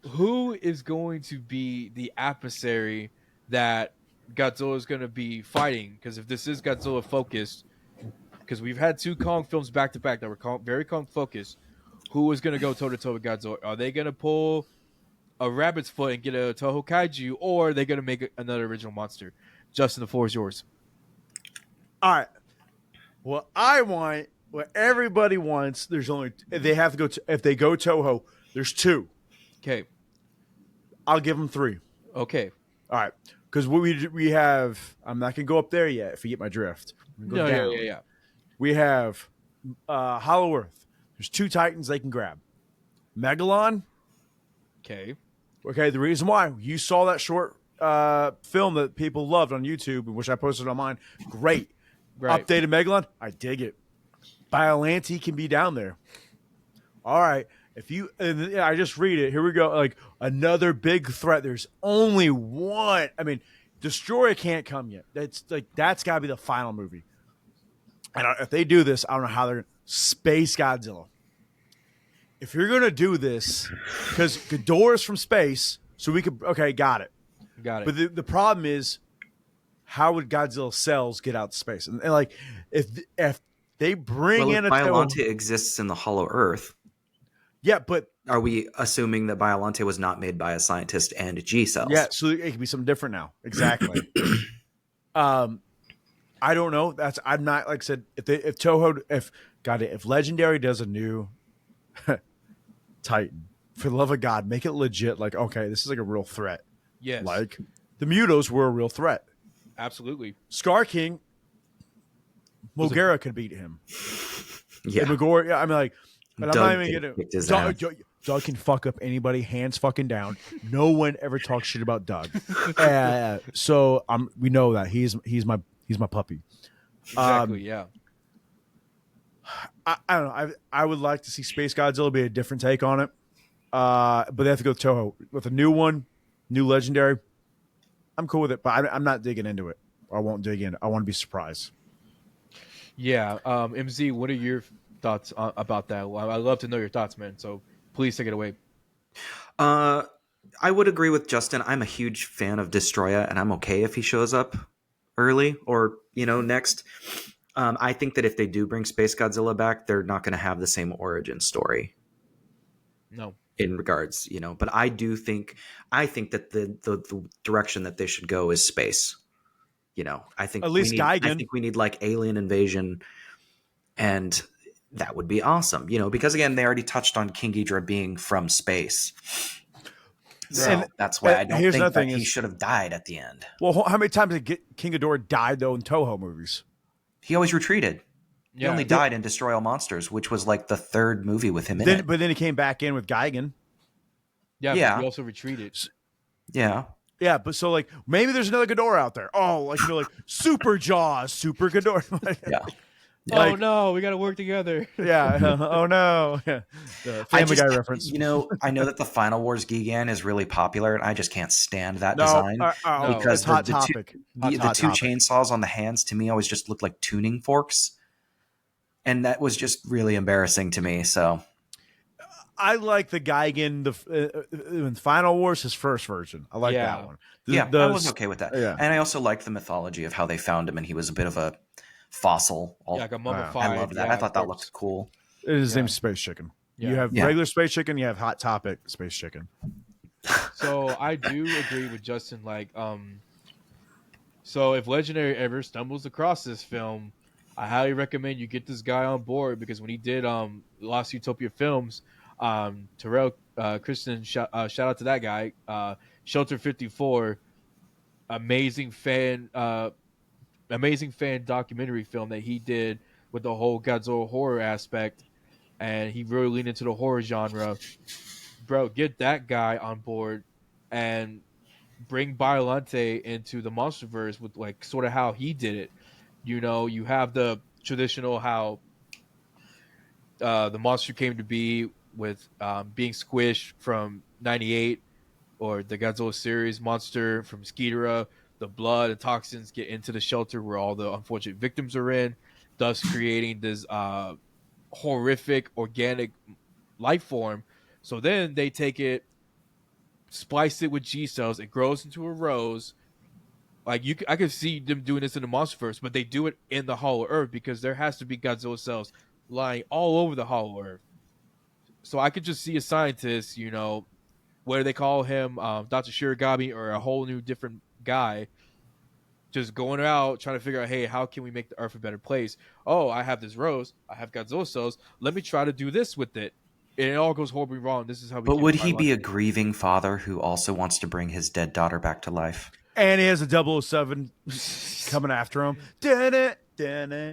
Speaker 2: Who is going to be the adversary that Godzilla is going to be fighting? Because if this is Godzilla focused, because we've had 2 Kong films back to back that were very Kong focused, who is going to go toe to toe with Godzilla? Are they going to pull a rabbit's foot and get a Toho Kaiju, or are they going to make another original monster? Justin, the floor is yours.
Speaker 3: All right. What I want, what everybody wants, there's only they have to go. If they go Toho, there's 2.
Speaker 2: Okay.
Speaker 3: I'll give them 3.
Speaker 2: Okay.
Speaker 3: All right, because we have. I'm not gonna go up there yet. If you get my drift, I'm gonna go down.
Speaker 2: Yeah.
Speaker 3: We have Hollow Earth. There's 2 Titans they can grab. Megalon.
Speaker 2: Okay.
Speaker 3: Okay, the reason why you saw that short film that people loved on YouTube, which I posted on mine. Great.
Speaker 2: Right.
Speaker 3: Updated Megalon. I dig it. Biollante can be down there. All right. I just read it. Here we go. Like another big threat. There's only one. I mean, Destroyer can't come yet. That's got to be the final movie. And if they do this, I don't know how they're Space Godzilla. If you're gonna do this, because Ghidorah's from space, so we could got it. But the problem is, how would Godzilla cells get out to space? And like, if they bring in
Speaker 4: if Biollante exists in the Hollow Earth.
Speaker 3: Yeah, but
Speaker 4: are we assuming that Biollante was not made by a scientist and G cells?
Speaker 3: Yeah, so it could be something different now. Exactly. I don't know. I'm not, like I said, if Legendary does a new Titan, for the love of God, make it legit. Like, okay, this is like a real threat.
Speaker 2: Yes.
Speaker 3: Like the Mutos were a real threat.
Speaker 2: Absolutely.
Speaker 3: Scar King, Mogera could beat him.
Speaker 4: Yeah.
Speaker 3: Mogera, I mean, like, but
Speaker 4: Doug
Speaker 3: I'm not even gonna. Doug can fuck up anybody, hands fucking down. No one ever talks shit about Doug. So we know that he's my puppy.
Speaker 2: Exactly. Yeah.
Speaker 3: I don't know. I would like to see Space Godzilla be a different take on it. But they have to go with Toho with a new one, new legendary. I'm cool with it, but I'm not digging into it. I won't dig in. I want to be surprised.
Speaker 2: Yeah. MZ, what are your thoughts about that? Well, I'd love to know your thoughts, man. So please take it away.
Speaker 4: I would agree with Justin. I'm a huge fan of Destroya, and I'm okay if he shows up early or next. I think that if they do bring Space Godzilla back, they're not going to have the same origin story.
Speaker 2: No.
Speaker 4: In regards, but I think that the direction that they should go is space. I think
Speaker 3: at least Gigan.
Speaker 4: I think we need like alien invasion, and that would be awesome. Because again, they already touched on King Ghidorah being from space. So that's why I don't think that he should have died at the end.
Speaker 3: Well, how many times did King Ghidorah died though in Toho movies?
Speaker 4: He always retreated. He only died in Destroy All Monsters, which was like the third movie with him in it.
Speaker 3: But then he came back in with Gigan.
Speaker 2: Yeah. But he also retreated.
Speaker 4: Yeah.
Speaker 3: Yeah, but so like maybe there's another Ghidorah out there. Oh, like like Super Jaws, Super Ghidorah.
Speaker 4: Yeah.
Speaker 2: Oh no, we got to work together.
Speaker 3: Yeah. Oh no. Yeah. The Family Guy reference.
Speaker 4: I know that the Final Wars Gigan is really popular, and I just can't stand that design because
Speaker 3: hot topic.
Speaker 4: The two chainsaws on the hands to me always just look like tuning forks, and that was just really embarrassing to me. So
Speaker 3: I like the Gigan, in Final Wars, his first version. I like that one.
Speaker 4: I was okay with that. Yeah. And I also liked the mythology of how they found him, and he was a bit of a fossil.
Speaker 2: Like a mummified.
Speaker 4: I love that. I thought that looked cool.
Speaker 3: His name's Space Chicken. Yeah. You have regular Space Chicken. You have Hot Topic Space Chicken.
Speaker 2: So I do agree with Justin. Like, so if Legendary ever stumbles across this film, I highly recommend you get this guy on board, because when he did Lost Utopia Films, Terrell Kristen, shout out to that guy. Shelter 54, amazing fan documentary film that he did with the whole Godzilla horror aspect, and he really leaned into the horror genre. Bro, get that guy on board and bring Biollante into the MonsterVerse with like sort of how he did it. You have the traditional how the monster came to be with being squished from 98, or the Godzilla series monster from Ghidorah. The blood and toxins get into the shelter where all the unfortunate victims are in, thus creating this horrific organic life form. So then they take it, splice it with G cells, it grows into a rose. Like I could see them doing this in the MonsterVerse, but they do it in the Hollow Earth because there has to be Godzilla cells lying all over the Hollow Earth. So I could just see a scientist, whether they call him Dr. Shiragami or a whole new different guy, just going out trying to figure out, hey, how can we make the Earth a better place? Oh, I have this rose, I have Godzilla cells, let me try to do this with it, and it all goes horribly wrong. This is how we.
Speaker 4: But would he be a grieving father who also wants to bring his dead daughter back to life?
Speaker 3: And he has a 007 coming after him.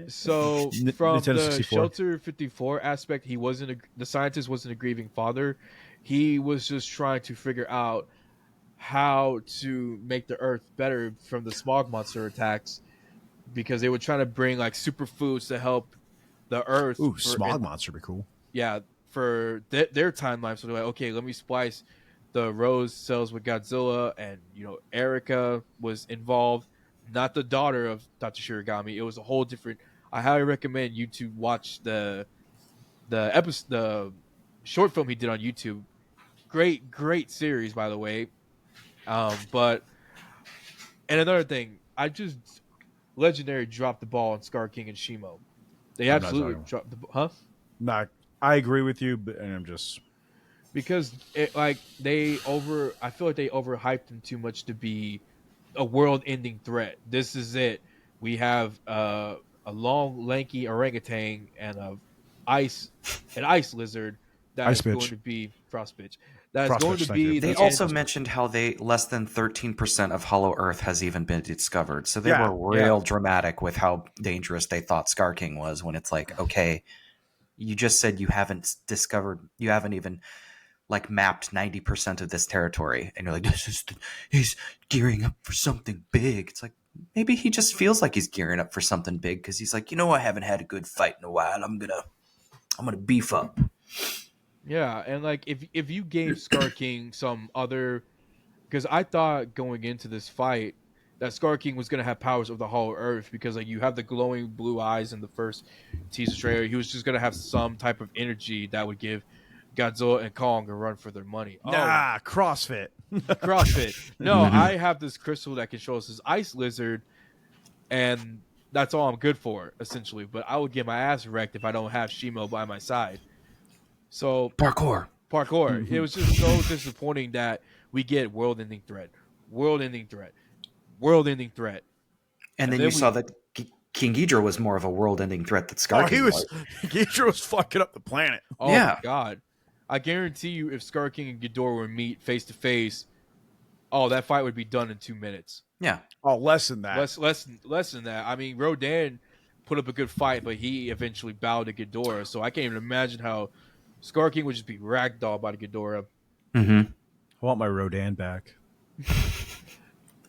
Speaker 2: So from the Shelter 54 aspect, the scientist wasn't a grieving father. He was just trying to figure out how to make the Earth better from the smog monster attacks, because they were trying to bring like superfoods to help the Earth.
Speaker 3: Ooh, smog monster would be cool.
Speaker 2: Yeah, for their timeline. So they're like, okay, let me splice the rose cells with Godzilla, and Erica was involved, not the daughter of Dr. Shiragami. It was a whole different. I highly recommend you to watch the short film he did on YouTube. Great series, by the way. But and another thing, Legendary dropped the ball on Scar King and Shimo. They absolutely dropped the
Speaker 3: No, I agree with you, but I'm just
Speaker 2: because I feel like they overhyped him too much to be a world-ending threat. This is it. We have a long, lanky orangutan and an ice lizard that is going to be frost bitch. That's going to be.
Speaker 4: They also mentioned how less than 13% of Hollow Earth has even been discovered. So they were real dramatic with how dangerous they thought Scar King was. When it's like, okay, you just said you haven't even like mapped 90% of this territory, and you're like, he's gearing up for something big. It's like, maybe he just feels like he's gearing up for something big because he's like, I haven't had a good fight in a while. I'm gonna beef up.
Speaker 2: Yeah, and like if you gave Scar King some other, because I thought going into this fight that Scar King was gonna have powers of the Hollow Earth because like you have the glowing blue eyes in the first teaser trailer. He was just gonna have some type of energy that would give Godzilla and Kong a run for their money.
Speaker 3: Nah, CrossFit.
Speaker 2: CrossFit. No, I have this crystal that can show us this ice lizard, and that's all I'm good for, essentially. But I would get my ass wrecked if I don't have Shimo by my side. So
Speaker 4: Parkour.
Speaker 2: It was just so disappointing that we get world-ending threat, world-ending threat.
Speaker 4: And then you saw that King Ghidorah was more of a world-ending threat that Scar King was.
Speaker 3: Ghidorah was fucking up the planet.
Speaker 2: Oh
Speaker 4: Yeah.
Speaker 2: my god! I guarantee you, if Scar King and Ghidorah were meet face to face, that fight would be done in 2 minutes.
Speaker 4: Yeah.
Speaker 3: Oh, less than that.
Speaker 2: Less than that. I mean, Rodan put up a good fight, but he eventually bowed to Ghidorah. So I can't even imagine how Scar King would just be ragdolled by the Ghidorah.
Speaker 4: Mm-hmm.
Speaker 3: I want my Rodan back.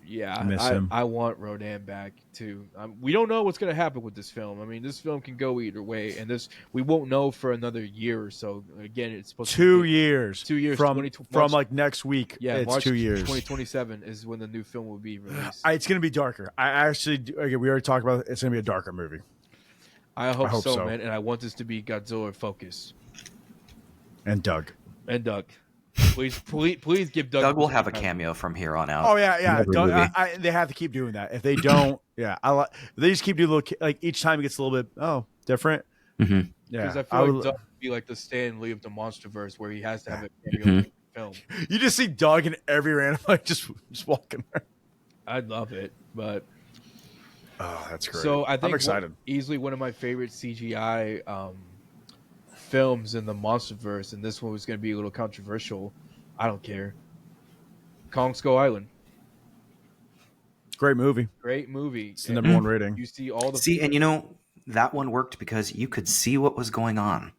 Speaker 2: Yeah,
Speaker 3: I miss him.
Speaker 2: I want Rodan back too. We don't know what's going to happen with this film. I mean, this film can go either way, and we won't know for another year or so. Again, it's supposed to be
Speaker 3: 2 years.
Speaker 2: 2 years
Speaker 3: from
Speaker 2: March,
Speaker 3: like next week.
Speaker 2: yeah,
Speaker 3: it's
Speaker 2: March
Speaker 3: 2 years.
Speaker 2: 2027 is when the new film will be released.
Speaker 3: It's going to be darker. I actually, we already talked about it. It's going to be a darker movie.
Speaker 2: I hope
Speaker 3: so,
Speaker 2: man, and I want this to be Godzilla focus.
Speaker 3: And Doug.
Speaker 2: Please give Doug.
Speaker 4: Doug will have a cameo from here on out.
Speaker 3: Oh yeah.
Speaker 4: Every
Speaker 3: Doug,
Speaker 4: movie.
Speaker 3: they have to keep doing that. If they don't, if they just keep doing little, like each time it gets a little bit different.
Speaker 4: Mm-hmm.
Speaker 3: Yeah,
Speaker 2: Because I feel like Doug would be like the Stan Lee of the MonsterVerse, where he has to have a cameo in the film.
Speaker 3: You just see Doug in every random like just walking around.
Speaker 2: I'd love it, but
Speaker 3: Oh, that's great.
Speaker 2: so I think
Speaker 3: I'm excited.
Speaker 2: easily one of my favorite CGI films in the MonsterVerse, and this one was going to be a little controversial. I don't care. Kong Skull Island,
Speaker 3: Great movie.
Speaker 2: It's
Speaker 3: It's the number one rating.
Speaker 2: You see all the
Speaker 4: See, and that one worked because you could see what was going on.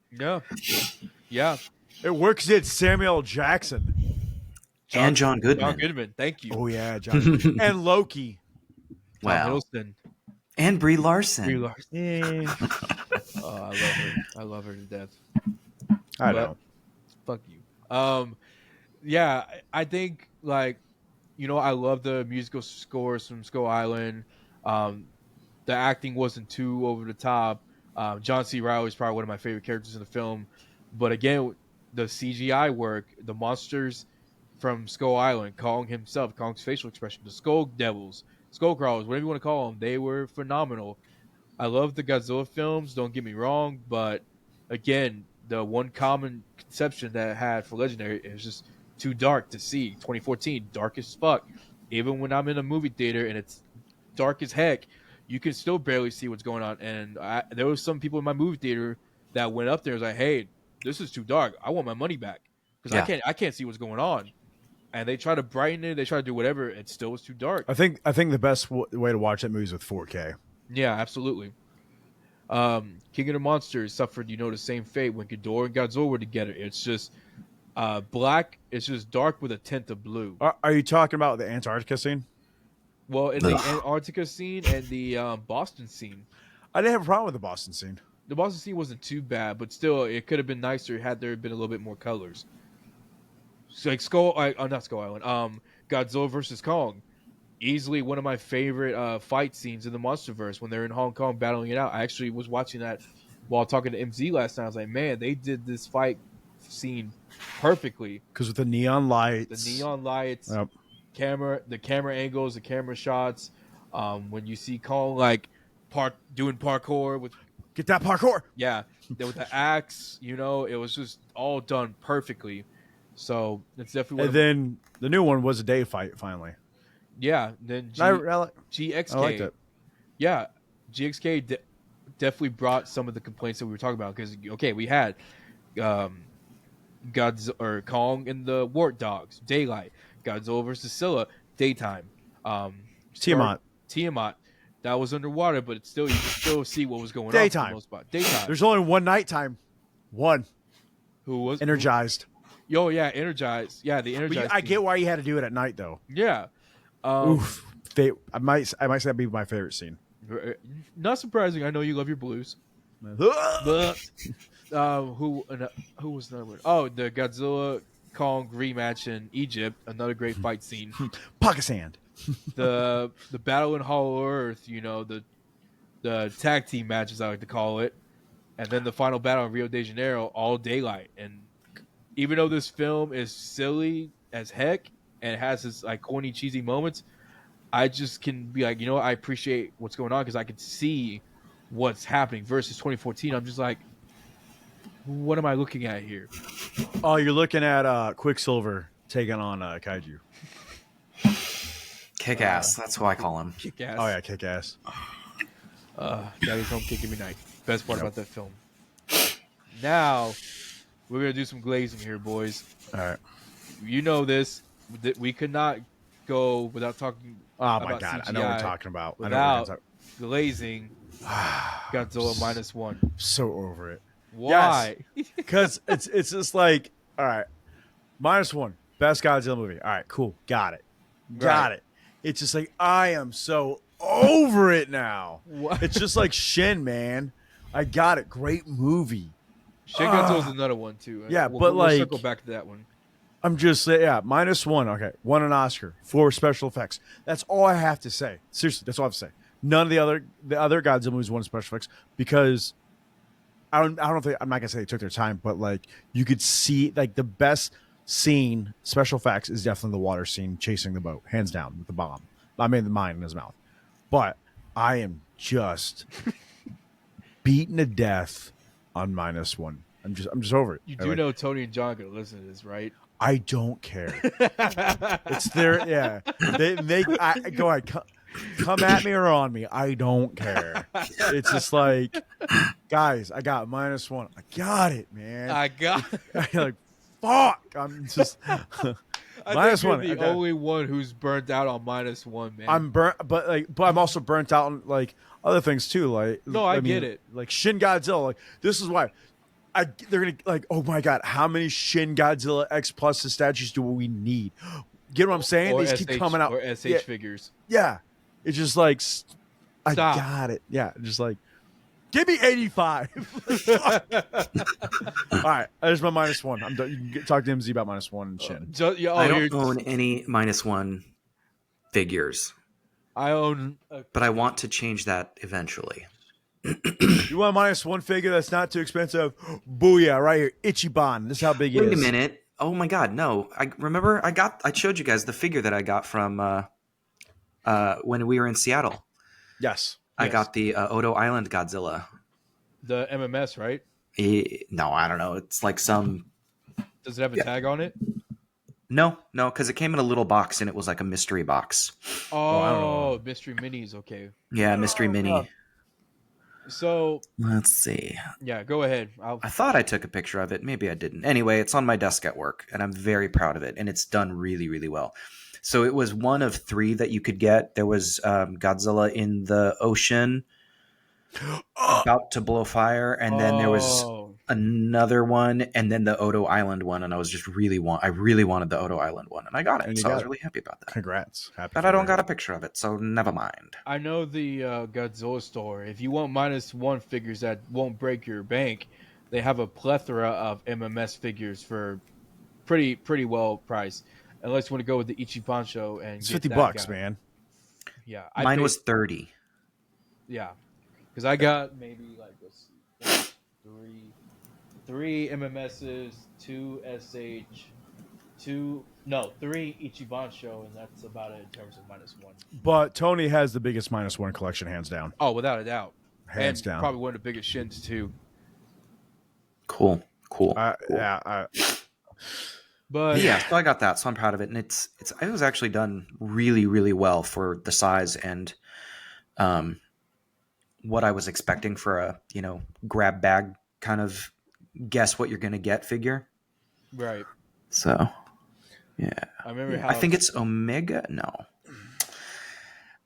Speaker 2: yeah.
Speaker 3: It works. It's Samuel L. Jackson.
Speaker 4: And John Goodman.
Speaker 2: John Goodman, thank you.
Speaker 3: Oh yeah, John. And Loki.
Speaker 2: Tom
Speaker 4: Wow.
Speaker 2: Hiddleston.
Speaker 4: And Brie Larson.
Speaker 2: Brie Larson. Oh, I love her. I love her to death.
Speaker 3: I
Speaker 2: But-
Speaker 3: know.
Speaker 2: Fuck you. Yeah, I think I love the musical scores from Skull Island. The acting wasn't too over the top. John C. Reilly is probably one of my favorite characters in the film. But again, the CGI work, the monsters from Skull Island, Kong himself, Kong's facial expression, the Skull Devils, Skull Crawlers, whatever you want to call them, they were phenomenal. I love the Godzilla films, don't get me wrong, but again, the one common conception that I had for Legendary is just too dark to see. 2014, dark as fuck. Even when I'm in a movie theater and it's dark as heck, you can still barely see what's going on. And there was some people in my movie theater that went up there and was like, "Hey, this is too dark. I want my money back because I can't see what's going on." And they try to brighten it, they try to do whatever. It still was too dark.
Speaker 3: I think the best way to watch that movie is with 4K.
Speaker 2: Yeah, absolutely. King of the Monsters suffered, the same fate when Ghidorah and Godzilla were together. It's just black. It's just dark with a tint of blue.
Speaker 3: Are you talking about the Antarctica scene?
Speaker 2: Well, in the Antarctica scene and the Boston scene,
Speaker 3: I didn't have a problem with the Boston scene.
Speaker 2: the Boston scene wasn't too bad, but still, it could have been nicer had there been a little bit more colors. So like not Skull Island. Godzilla versus Kong, easily one of my favorite fight scenes in the MonsterVerse when they're in Hong Kong battling it out. I actually was watching that while talking to MZ last night. I was like, man, they did this fight scene perfectly.
Speaker 3: Because with the neon lights.
Speaker 2: The neon lights,
Speaker 3: Yep.
Speaker 2: the camera angles, the camera shots. When you see Kong doing parkour with
Speaker 3: Get that parkour.
Speaker 2: with the axe, it was just all done perfectly. So it's definitely
Speaker 3: And then the new one was a day fight finally.
Speaker 2: Then
Speaker 3: I
Speaker 2: GXK.
Speaker 3: I liked it.
Speaker 2: Yeah, GXK definitely brought some of the complaints that we were talking about because we had Kong and the Wart Dogs, daylight. Godzilla versus Scylla, daytime. Tiamat, that was underwater, but you could still see what was going on.
Speaker 3: Daytime.
Speaker 2: For the most part. Daytime.
Speaker 3: There's only one nighttime. One.
Speaker 2: Who was
Speaker 3: Energized.
Speaker 2: Energized. Yeah, the Energized.
Speaker 3: I get why you had to do it at night though.
Speaker 2: Yeah.
Speaker 3: Oof. I might say that'd be my favorite scene.
Speaker 2: Not surprising. I know you love your blues. But who was another one? Oh, the Godzilla Kong rematch in Egypt. Another great fight scene.
Speaker 3: Pocket sand.
Speaker 2: The battle in Hollow Earth. You know, the tag team matches, I like to call it, and then the final battle in Rio de Janeiro, all daylight. And even though this film is silly as heck and has its like corny, cheesy moments, I just can be like, I appreciate what's going on because I can see what's happening. Versus 2014, I'm just like, what am I looking at here?
Speaker 3: Oh, you're looking at Quicksilver taking on Kaiju.
Speaker 4: Kick ass. That's what I call him.
Speaker 2: Kick ass.
Speaker 3: Oh yeah, kick ass.
Speaker 2: Daddy's Home Kicking Me Night. Best part about that film. Now, we're going to do some glazing here, boys.
Speaker 3: All right.
Speaker 2: You know this. We could not go without talking
Speaker 3: Oh my
Speaker 2: about
Speaker 3: god,
Speaker 2: CGI
Speaker 3: I know what we're talking about.
Speaker 2: without glazing Godzilla -1.
Speaker 3: So over it.
Speaker 2: Why?
Speaker 3: Because it's just like, all right, -1, best Godzilla movie. All right, cool, got it. It's just like, I am so over it now.
Speaker 2: What?
Speaker 3: It's just like Shin, man. I got it. Great movie.
Speaker 2: Shin Godzilla's another one too.
Speaker 3: Yeah,
Speaker 2: we'll
Speaker 3: like,
Speaker 2: circle back to that one.
Speaker 3: I'm just saying, yeah, -1. Okay, won an Oscar for special effects. That's all I have to say. Seriously, that's all I have to say. None of the other Godzilla movies won special effects because I don't think, I'm not gonna say they took their time, but like you could see like the best scene special effects is definitely the water scene chasing the boat, hands down, with the bomb. I mean the mine in his mouth. But I am just beaten to death on -1. I'm just over it.
Speaker 2: You do know Tony and John are gonna listen to this, right?
Speaker 3: I don't care. It's their, yeah. Go ahead, come at me or on me. I don't care. It's just like, guys, I got -1. I got it, man.
Speaker 2: I got.
Speaker 3: Like, fuck. I'm just
Speaker 2: I think you're the only one who's burnt out on -1, man.
Speaker 3: I'm burnt, but I'm also burnt out on like other things too. Like,
Speaker 2: no, I get it.
Speaker 3: Like Shin Godzilla. Like, this is why. They're gonna like, oh my god, how many Shin Godzilla X Plus statues do we need? Get what I'm saying?
Speaker 2: Or
Speaker 3: These keep coming out.
Speaker 2: Or SH figures.
Speaker 3: Yeah, it's just like, I
Speaker 2: Stop.
Speaker 3: got it. Yeah, just like, give me 85. All right, there's my -1. I'm done. You can talk to MZ about -1 and Shin.
Speaker 4: I don't own any -1 figures.
Speaker 2: I own,
Speaker 4: but I want to change that eventually.
Speaker 3: You want a -1 figure that's not too expensive? Booyah, right here. Ichiban. This is how big it is.
Speaker 4: Wait a minute. Oh my god, no. I remember I showed you guys the figure that I got from when we were in Seattle.
Speaker 3: Yes.
Speaker 4: I got the Odo Island Godzilla.
Speaker 2: the MMS, right?
Speaker 4: No, I don't know. It's like some.
Speaker 2: Does it have a tag on it?
Speaker 4: No, because it came in a little box and it was like a mystery box.
Speaker 2: Oh, mystery minis. Okay.
Speaker 4: Yeah, mystery mini.
Speaker 2: So
Speaker 4: let's see.
Speaker 2: Yeah, go ahead.
Speaker 4: I thought I took a picture of it. Maybe I didn't. Anyway, it's on my desk at work, and I'm very proud of it, and it's done really, really well. So it was one of 3 that you could get. There was Godzilla in the ocean, about to blow fire, and then there was another one, and then the Odo Island one, and I really wanted the Odo Island one, and I got it. So I was really happy about that.
Speaker 3: Congrats. Happy.
Speaker 4: But I don't got a picture of it, so never mind.
Speaker 2: I know the Godzilla store. If you want -1 figures that won't break your bank, they have a plethora of MMS figures for pretty well priced. Unless you want to go with the Ichiban show and
Speaker 3: it's
Speaker 2: get
Speaker 3: $50,
Speaker 2: guy.
Speaker 3: man.
Speaker 2: Yeah,
Speaker 4: mine was 30.
Speaker 2: Yeah, because I got maybe like let's see, three MMSs, 2 SH, 3 Ichiban show, and that's about it in terms of -1.
Speaker 3: But Tony has the biggest -1 collection, hands down.
Speaker 2: Oh, without a doubt,
Speaker 3: hands down.
Speaker 2: Probably one of the biggest shins too.
Speaker 4: Cool.
Speaker 3: Yeah.
Speaker 2: But
Speaker 4: yeah, so I got that, so I'm proud of it, and it was actually done really, really well for the size and what I was expecting for a grab bag kind of guess what you're gonna get figure.
Speaker 2: Right.
Speaker 4: So yeah,
Speaker 2: I remember
Speaker 4: I think it's Omega. No,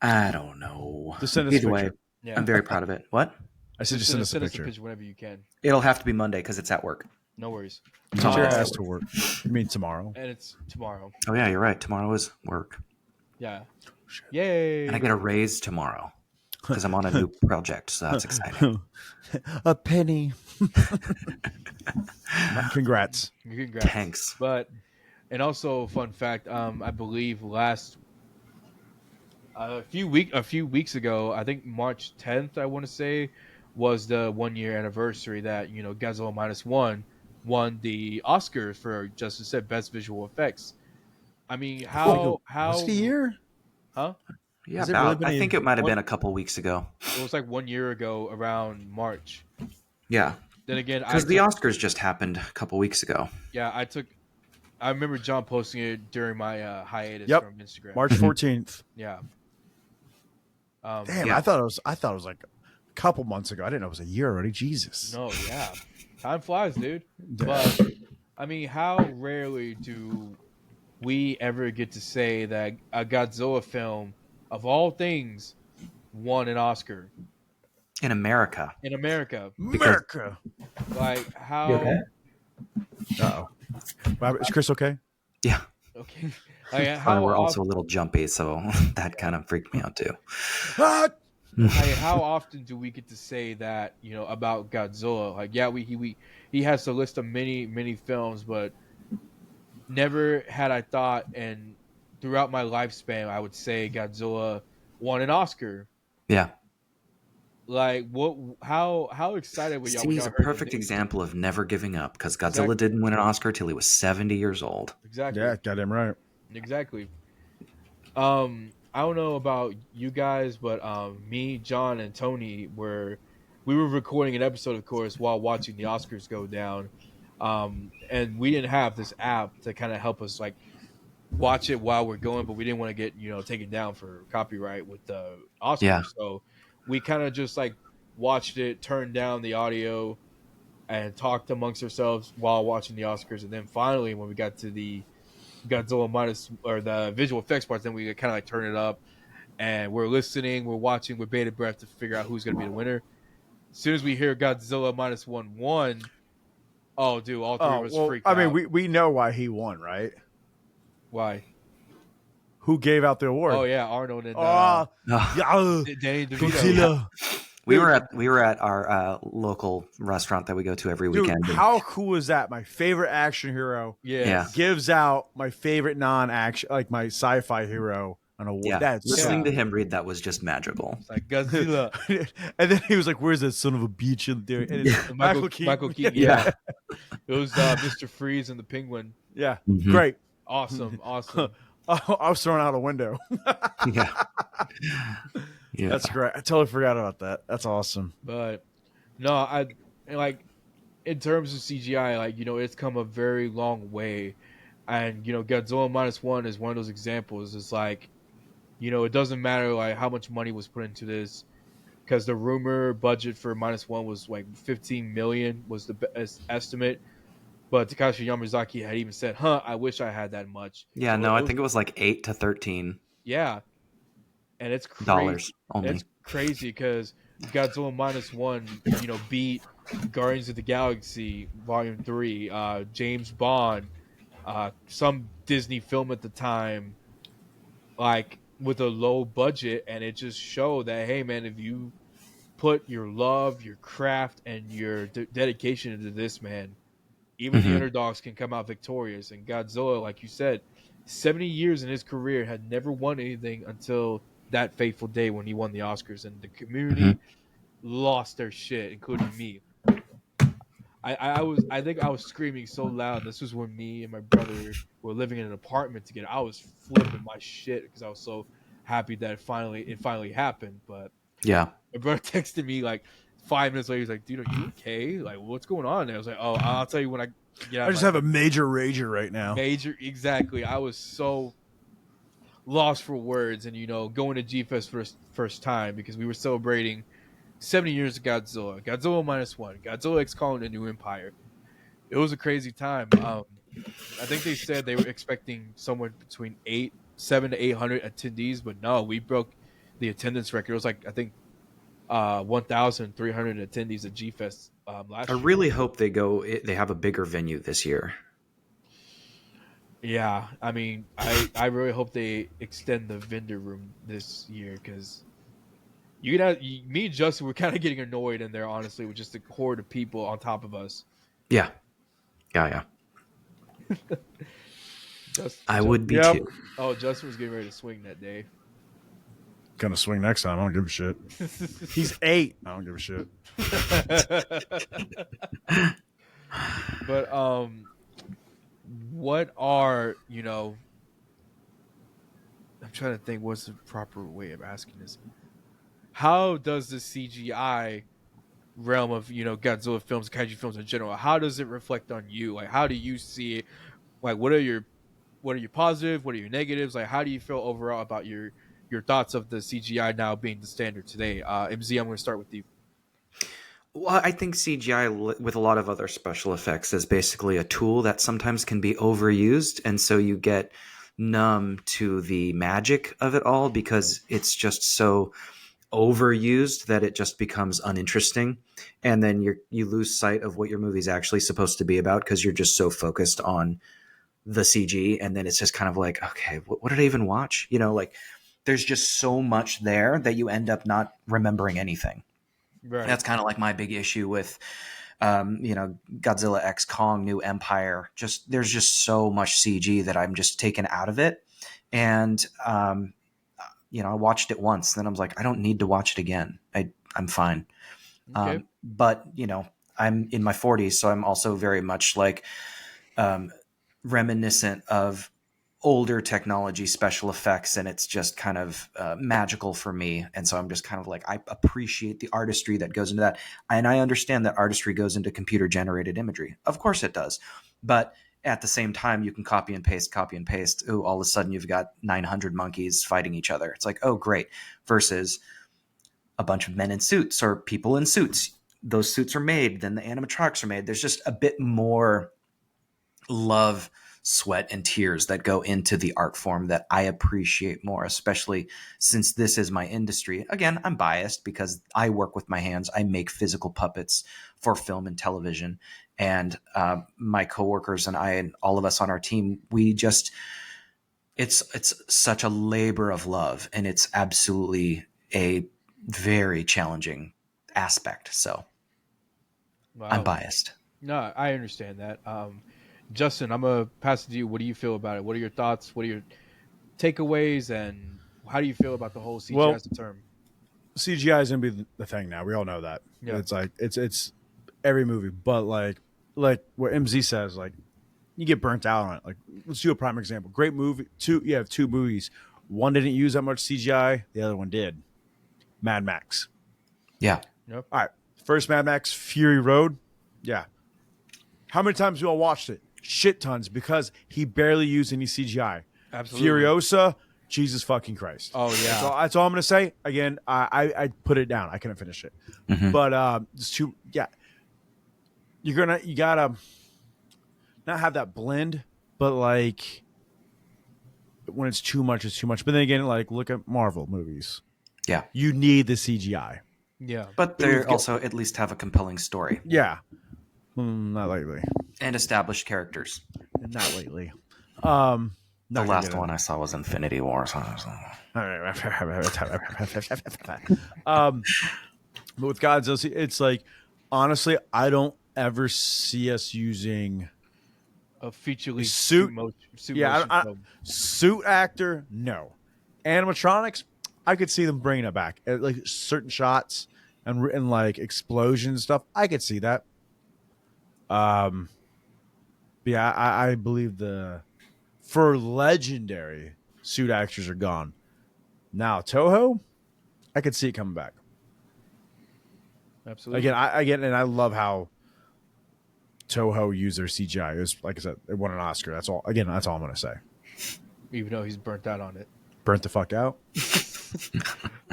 Speaker 4: I don't know.
Speaker 3: Just send us
Speaker 4: Either
Speaker 3: a
Speaker 4: way,
Speaker 3: picture.
Speaker 2: Yeah.
Speaker 4: I'm very proud of it. What?
Speaker 3: I said just send us a picture.
Speaker 2: whenever you can.
Speaker 4: It'll have to be Monday because it's at work.
Speaker 2: No worries.
Speaker 3: Teach your ass to work. You mean tomorrow?
Speaker 2: And it's tomorrow.
Speaker 4: Oh yeah, you're right. Tomorrow is work.
Speaker 2: Yeah. Yay!
Speaker 4: And I get a raise tomorrow because I'm on a new project, so that's exciting.
Speaker 3: A penny. Congrats.
Speaker 2: Congrats.
Speaker 4: Thanks.
Speaker 2: But and also fun fact, I believe a few weeks ago, I think March 10th, I want to say, was the 1 year anniversary that Godzilla minus one won the Oscars for, just as said, best visual effects. I mean, how
Speaker 3: Was it a year?
Speaker 2: Huh?
Speaker 4: Yeah,
Speaker 3: Has it really been
Speaker 4: I think it might have
Speaker 2: what-
Speaker 4: been a couple weeks ago.
Speaker 2: It was like 1 year ago around March.
Speaker 4: Yeah,
Speaker 2: Then again,
Speaker 4: because the Oscars just happened a couple weeks ago.
Speaker 2: I remember John posting it during my hiatus
Speaker 3: Yep.
Speaker 2: from Instagram.
Speaker 3: March 14th.
Speaker 2: Yeah.
Speaker 3: Damn,
Speaker 4: Yeah.
Speaker 3: I thought it was like a couple months ago. I didn't know it was a year already. Jesus.
Speaker 2: No, yeah. Time flies, dude. But I mean, how rarely do we ever get to say that a Godzilla film, of all things, won an Oscar
Speaker 4: In America.
Speaker 2: in America?
Speaker 3: America.
Speaker 2: Like how?
Speaker 4: You okay?
Speaker 3: Uh-oh. Is Chris okay?
Speaker 4: Yeah.
Speaker 2: Okay. Like,
Speaker 4: We're also a little jumpy, so that kind of freaked me out too.
Speaker 3: Ah!
Speaker 2: how often do we get to say that about Godzilla? Like, yeah, he has a list of many films, but never had I thought, and throughout my lifespan, I would say Godzilla won an Oscar.
Speaker 4: Yeah.
Speaker 2: Like, what? How excited were y'all?
Speaker 4: See,
Speaker 2: when
Speaker 4: he's
Speaker 2: y'all
Speaker 4: a
Speaker 2: heard the
Speaker 4: perfect
Speaker 2: news?
Speaker 4: example of never giving up because Godzilla
Speaker 2: Exactly.
Speaker 4: didn't win an Oscar till he was 70 years old.
Speaker 2: Exactly.
Speaker 3: Yeah, got him right.
Speaker 2: Exactly. I don't know about you guys, but me, John, and Tony were recording an episode, of course, while watching the Oscars go down, and we didn't have this app to kind of help us like watch it while we're going, but we didn't want to get taken down for copyright with the Oscars,
Speaker 4: Yeah.
Speaker 2: so we kind of just like watched it, turned down the audio, and talked amongst ourselves while watching the Oscars, and then finally when we got to the Godzilla the visual effects parts, then we kind of like turn it up and we're listening, we're watching with bated breath to figure out who's going to be the winner. As soon as we hear Godzilla minus one, oh, dude, all three of us freaked out.
Speaker 3: I mean, we know why he won, right?
Speaker 2: Why?
Speaker 3: Who gave out the award?
Speaker 2: Oh, yeah, Arnold and
Speaker 3: yeah.
Speaker 2: Danny DeVito.
Speaker 3: Godzilla.
Speaker 4: We were at our local restaurant that we go to every
Speaker 3: Dude,
Speaker 4: weekend.
Speaker 3: how cool is that? My favorite action hero
Speaker 2: Yeah.
Speaker 3: gives out my favorite non-action, like my sci-fi hero, an award.
Speaker 4: Yeah,
Speaker 3: That's
Speaker 4: listening to him read that was just magical.
Speaker 2: It's like Godzilla.
Speaker 3: And then he was like, "Where's that son of a bitch in there?" And it's
Speaker 2: Michael Keaton.
Speaker 4: Yeah.
Speaker 2: It was Mr. Freeze and the Penguin.
Speaker 3: Yeah,
Speaker 4: Mhm.
Speaker 3: great.
Speaker 2: Awesome.
Speaker 3: I was thrown out a window.
Speaker 4: Yeah. Yeah.
Speaker 3: That's great. I totally forgot about that. That's awesome.
Speaker 2: But no, I like in terms of CGI, like it's come a very long way, and Godzilla minus one is one of those examples. It's like it doesn't matter like how much money was put into this, because the rumor budget for minus one was like 15 million was the estimate, but Takashi Yamazaki had even said, I wish I had that much."
Speaker 4: Yeah,
Speaker 2: So
Speaker 4: no, I think it was like $8 to $13
Speaker 2: yeah, and it's crazy.
Speaker 4: dollars only.
Speaker 2: It's crazy because Godzilla minus one, beat Guardians of the Galaxy Volume 3, James Bond, some Disney film at the time, like with a low budget, and it just showed that, hey man, if you put your love, your craft, and your dedication into this, man, even the underdogs can come out victorious. And Godzilla, like you said, 70 years in his career had never won anything until that fateful day when he won the Oscars, and the community lost their shit, including me. I think I was screaming so loud. This was when me and my brother were living in an apartment together. I was flipping my shit because I was so happy that it finally happened. But
Speaker 4: Yeah.
Speaker 2: my brother texted me like 5 minutes later. He's like, "Dude, are you okay? Like, what's going on?" And I was like, "Oh, I'll tell you when I get out."
Speaker 3: I just have a major rager right now.
Speaker 2: Major, exactly. I was so lost for words, and going to G-Fest for the first time because we were celebrating 70 years of Godzilla minus one, Godzilla X Calling a New Empire. It was a crazy time. I think they said they were expecting somewhere between 700 to 800 attendees, but no, we broke the attendance record. It was like I think 1,300 attendees at G-Fest last
Speaker 4: I
Speaker 2: year.
Speaker 4: really hope they have a bigger venue this year.
Speaker 2: Yeah, I mean, I really hope they extend the vendor room this year because me and Justin were kind of getting annoyed in there, honestly, with just the horde of people on top of us.
Speaker 4: Yeah. Yeah. I
Speaker 2: Just,
Speaker 4: would be
Speaker 3: Yep.
Speaker 4: too.
Speaker 2: oh, Justin was getting ready to swing that day.
Speaker 3: Gonna swing next time. I don't give a shit. He's 8. I don't give a shit.
Speaker 2: But what are I'm trying to think what's the proper way of asking this. How does the CGI realm of Godzilla films, kaiju films in general, how does it reflect on you? Like, how do you see it? Like, what are your positive? What are your negatives? Like, how do you feel overall about your thoughts of the CGI now being the standard today? MZ, I'm going to start with you.
Speaker 4: Well, I think CGI, with a lot of other special effects, is basically a tool that sometimes can be overused. And so you get numb to the magic of it all because it's just so overused that it just becomes uninteresting. And then you lose sight of what your movie's actually supposed to be about because you're just so focused on the CG. And then it's just kind of like, okay, what did I even watch? Like there's just so much there that you end up not remembering anything.
Speaker 2: Right.
Speaker 4: That's kind of like my big issue with, Godzilla X Kong New Empire. There's just so much CG that I'm just taken out of it. And, I watched it once, then I was like, I don't need to watch it again. I'm fine.
Speaker 2: Okay.
Speaker 4: But, I'm in my 40s, so I'm also very much like reminiscent of older technology special effects, and it's just kind of magical for me. And so I'm just kind of like, I appreciate the artistry that goes into that, and I understand that artistry goes into computer generated imagery. Of course it does, but at the same time you can copy and paste. Ooh, all of a sudden you've got 900 monkeys fighting each other. It's like, oh great, versus a bunch of men in suits or people in suits. Those suits are made, then the animatronics are made. There's just a bit more love, sweat, and tears that go into the art form that I appreciate more, especially since this is my industry. Again, I'm biased because I work with my hands. I make physical puppets for film and television. And my coworkers and I and all of us on our team, it's such a labor of love, and it's absolutely a very challenging aspect. So
Speaker 2: Wow.
Speaker 4: I'm biased.
Speaker 2: No, I understand that. Justin, I'm gonna pass it to you. What do you feel about it? What are your thoughts? What are your takeaways? And how do you feel about the whole CGI as a term?
Speaker 3: CGI is gonna be the thing now. We all know that.
Speaker 2: Yeah.
Speaker 3: It's like it's every movie, but like what MZ says, like you get burnt out on it. Like let's do a prime example. Great movie. You have two movies. One didn't use that much CGI. The other one did. Mad Max.
Speaker 4: Yeah.
Speaker 2: Yep.
Speaker 3: All right. First Mad Max, Fury Road. Yeah. How many times do I watched it? Shit tons, because he barely used any CGI.
Speaker 2: Absolutely.
Speaker 3: Furiosa, Jesus fucking Christ.
Speaker 2: Oh yeah.
Speaker 3: That's all I'm gonna say. Again, I put it down. I couldn't finish it.
Speaker 4: Mhm.
Speaker 3: But it's too. Yeah. You gotta not have that blend, but like when it's too much, it's too much. But then again, like look at Marvel movies.
Speaker 4: Yeah.
Speaker 3: You need the CGI.
Speaker 2: Yeah.
Speaker 4: But they also at least have a compelling story
Speaker 3: Yeah. Not lately.
Speaker 4: and established characters.
Speaker 3: Not lately.
Speaker 4: The
Speaker 3: Not
Speaker 4: last
Speaker 3: gonna
Speaker 4: one I saw was Infinity War. So
Speaker 3: but with Godzilla, it's like honestly, I don't ever see us using
Speaker 2: A feature-length
Speaker 3: Suit-
Speaker 2: suit
Speaker 3: yeah,
Speaker 2: motion film.
Speaker 3: suit actor. No, animatronics. I could see them bringing it back, like certain shots and like explosion stuff. I could see that. Yeah, I believe for legendary suit actors are gone. Now Toho, I could see it coming back.
Speaker 2: Absolutely.
Speaker 3: Again, and I love how Toho used their CGI. It was, like I said, it won an Oscar. That's all. Again, that's all I'm gonna say.
Speaker 2: Even though he's burnt out on it.
Speaker 3: Burnt the fuck out.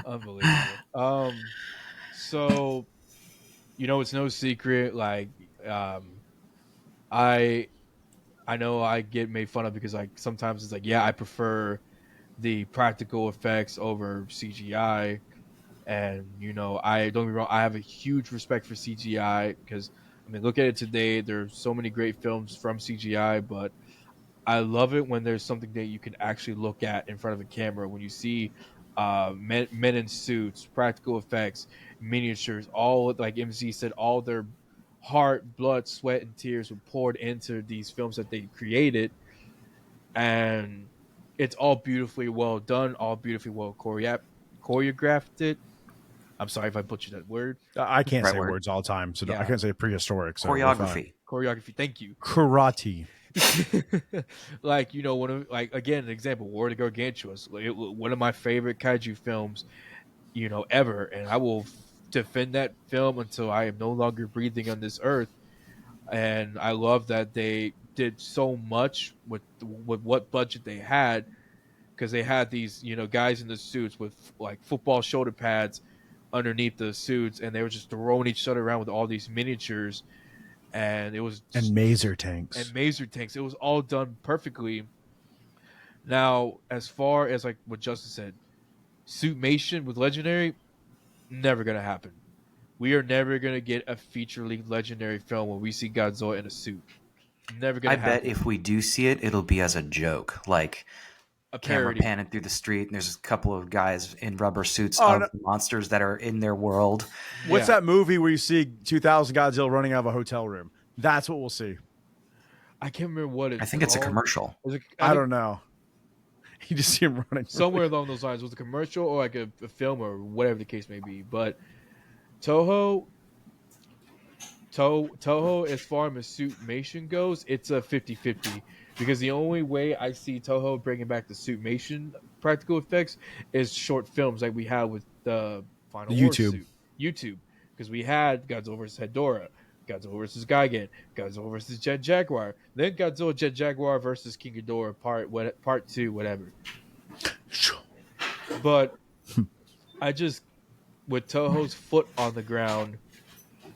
Speaker 2: Unbelievable. So, it's no secret. Like, I know I get made fun of because like sometimes it's like, yeah, I prefer the practical effects over CGI, and I don't get me wrong, I have a huge respect for CGI because I mean, look at it today. There's so many great films from CGI, but I love it when there's something that you can actually look at in front of a camera. When you see men in suits, practical effects, miniatures, all like MC said, all their heart, blood, sweat, and tears were poured into these films that they created, and it's all beautifully well done, all beautifully well choreographed. It. I'm sorry if I butchered that word.
Speaker 3: I can't
Speaker 4: Right
Speaker 3: say
Speaker 4: word.
Speaker 3: words all the time, so I
Speaker 2: Yeah.
Speaker 3: can't say prehistoric. So we're fine.
Speaker 4: Choreography.
Speaker 2: Choreography. Thank you.
Speaker 3: Karate.
Speaker 2: Like one of like again an example, War of the Gargantuas, one of my favorite kaiju films, ever, and I will defend that film until I am no longer breathing on this earth. And I love that they did so much with what budget they had, because they had these guys in the suits with like football shoulder pads underneath the suits, and they were just throwing each other around with all these miniatures, and it was
Speaker 3: And maser tanks.
Speaker 2: and maser tanks. It was all done perfectly. Now, as far as like what Justin said, suitmation with Legendary, never gonna happen. We are never gonna get a feature length Legendary film where we see Godzilla in a suit. Never gonna
Speaker 4: I
Speaker 2: happen.
Speaker 4: bet if we do see it, it'll be as a joke. Like
Speaker 2: A
Speaker 4: camera
Speaker 2: parody.
Speaker 4: panning through the street, and there's a couple of guys in rubber suits
Speaker 3: Oh,
Speaker 4: of
Speaker 3: no.
Speaker 4: monsters that are in their world.
Speaker 3: What's
Speaker 2: Yeah.
Speaker 3: that movie where you see 2000 Godzilla running out of a hotel room? That's what we'll see.
Speaker 2: I can't remember what it's
Speaker 4: I think it's a
Speaker 2: called.
Speaker 4: commercial.
Speaker 2: Was it-
Speaker 3: I
Speaker 2: think
Speaker 3: don't know. You just see him running
Speaker 2: somewhere along those lines. Was it a commercial or like a film or whatever the case may be? But Toho, as far as suitmation goes, it's a 50-50, because the only way I see Toho bringing back the suitmation practical effects is short films like we had with the Final War
Speaker 3: YouTube.
Speaker 2: YouTube, because we had Godzilla vs. Hedorah, Godzilla vs. Gigan, Godzilla vs. Jet Jaguar, then Godzilla Jet Jaguar versus King Ghidorah part 2, whatever. But I just, with Toho's foot on the ground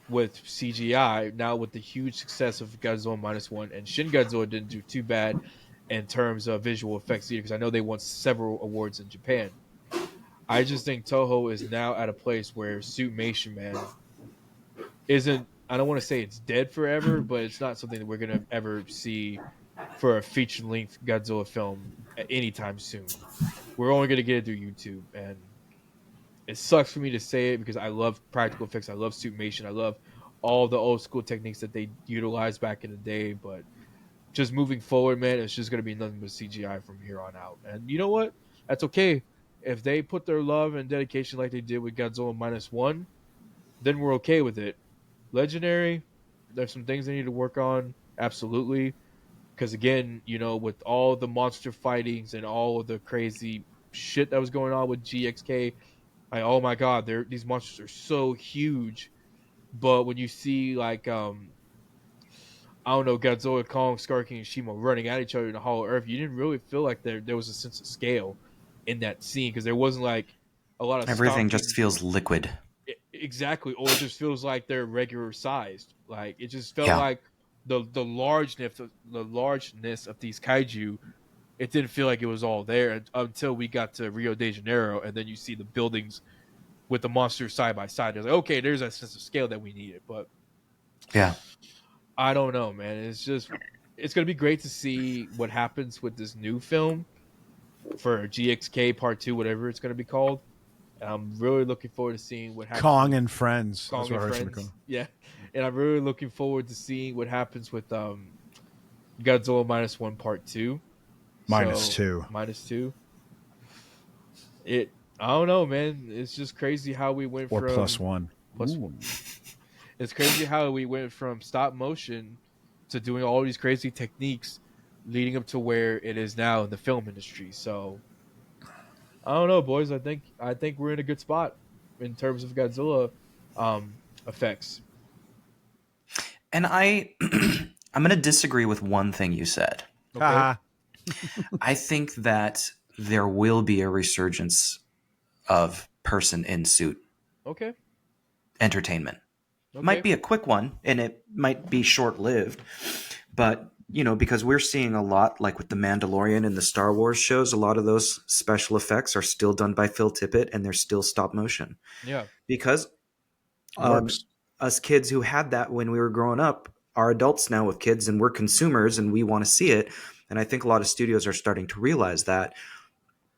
Speaker 2: with CGI, now with the huge success of Godzilla -1, and Shin Godzilla didn't do too bad in terms of visual effects either, because I know they won several awards in Japan. I just think Toho is now at a place where suitmation, man, isn't, I don't want to say it's dead forever, but it's not something that we're going to ever see for a feature-length Godzilla film at any time soon. We're only going to get it through YouTube, and it sucks for me to say it because I love practical effects, I love suitmation, I love all the old school techniques that they utilized back in the day, but just moving forward, man, it's just going to be nothing but CGI from here on out. And you know what? That's okay. If they put their love and dedication like they did with Godzilla -1, then we're okay with it. Legendary, there's some things they need to work on, absolutely. Because again, with all the monster fightings and all of the crazy shit that was going on with GXK, oh my god, these monsters are so huge. But when you see like I don't know, Godzilla, Kong, Scar King, and Shima running at each other in the Hollow Earth, you didn't really feel like there was a sense of scale in that scene, because there wasn't like a lot of
Speaker 4: Everything
Speaker 2: stomping.
Speaker 4: just feels liquid.
Speaker 2: Exactly, or it just feels like they're regular sized. Like it just felt
Speaker 4: Yeah.
Speaker 2: like the largeness of these kaiju. It didn't feel like it was all there until we got to Rio de Janeiro, and then you see the buildings with the monsters side by side. There's like, okay, there's a sense of scale that we needed, but
Speaker 4: Yeah.
Speaker 2: I don't know, man. It's gonna be great to see what happens with this new film for GXK Part 2, whatever it's gonna be called. And I'm really looking forward to seeing what happens.
Speaker 3: Kong and Friends.
Speaker 2: Kong
Speaker 3: That's what I
Speaker 2: and
Speaker 3: heard from
Speaker 2: Friends.
Speaker 3: the
Speaker 2: Yeah, and I'm really looking forward to seeing what happens with Godzilla -1 Part 2.
Speaker 3: -2.
Speaker 2: -2. I don't know, man. It's just crazy how we went
Speaker 3: Or
Speaker 2: from
Speaker 3: +1.
Speaker 2: Plus
Speaker 3: Ooh.
Speaker 2: one. It's crazy how we went from stop motion to doing all these crazy techniques, leading up to where it is now in the film industry. So I don't know, boys. I think we're in a good spot in terms of Godzilla effects.
Speaker 4: And I'm going to disagree with one thing you said.
Speaker 2: Okay.
Speaker 3: Haha.
Speaker 4: I think that there will be a resurgence of person in suit
Speaker 2: Okay.
Speaker 4: entertainment.
Speaker 2: Okay.
Speaker 4: Might be a quick one, and it might be short-lived, but because we're seeing a lot, like with the Mandalorian and the Star Wars shows, a lot of those special effects are still done by Phil Tippett, and they're still stop motion.
Speaker 2: Yeah.
Speaker 4: Because
Speaker 3: Works.
Speaker 4: us kids who had that when we were growing up are adults now with kids, and we're consumers, and we want to see it. And I think a lot of studios are starting to realize that,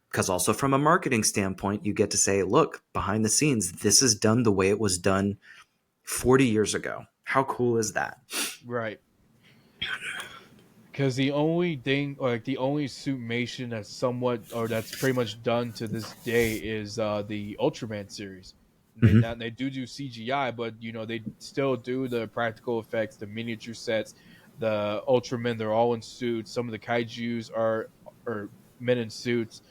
Speaker 4: because also from a marketing standpoint, you get to say, look, behind the scenes, this is done the way it was done 40 years ago. How cool is that?
Speaker 2: Right. Because the only thing, or like the only suitmation that's somewhat, or that's pretty much done to this day, is the Ultraman series. They do CGI, but they still do the practical effects, the miniature sets, the Ultramen. They're all in suits. Some of the Kaiju's are men in suits,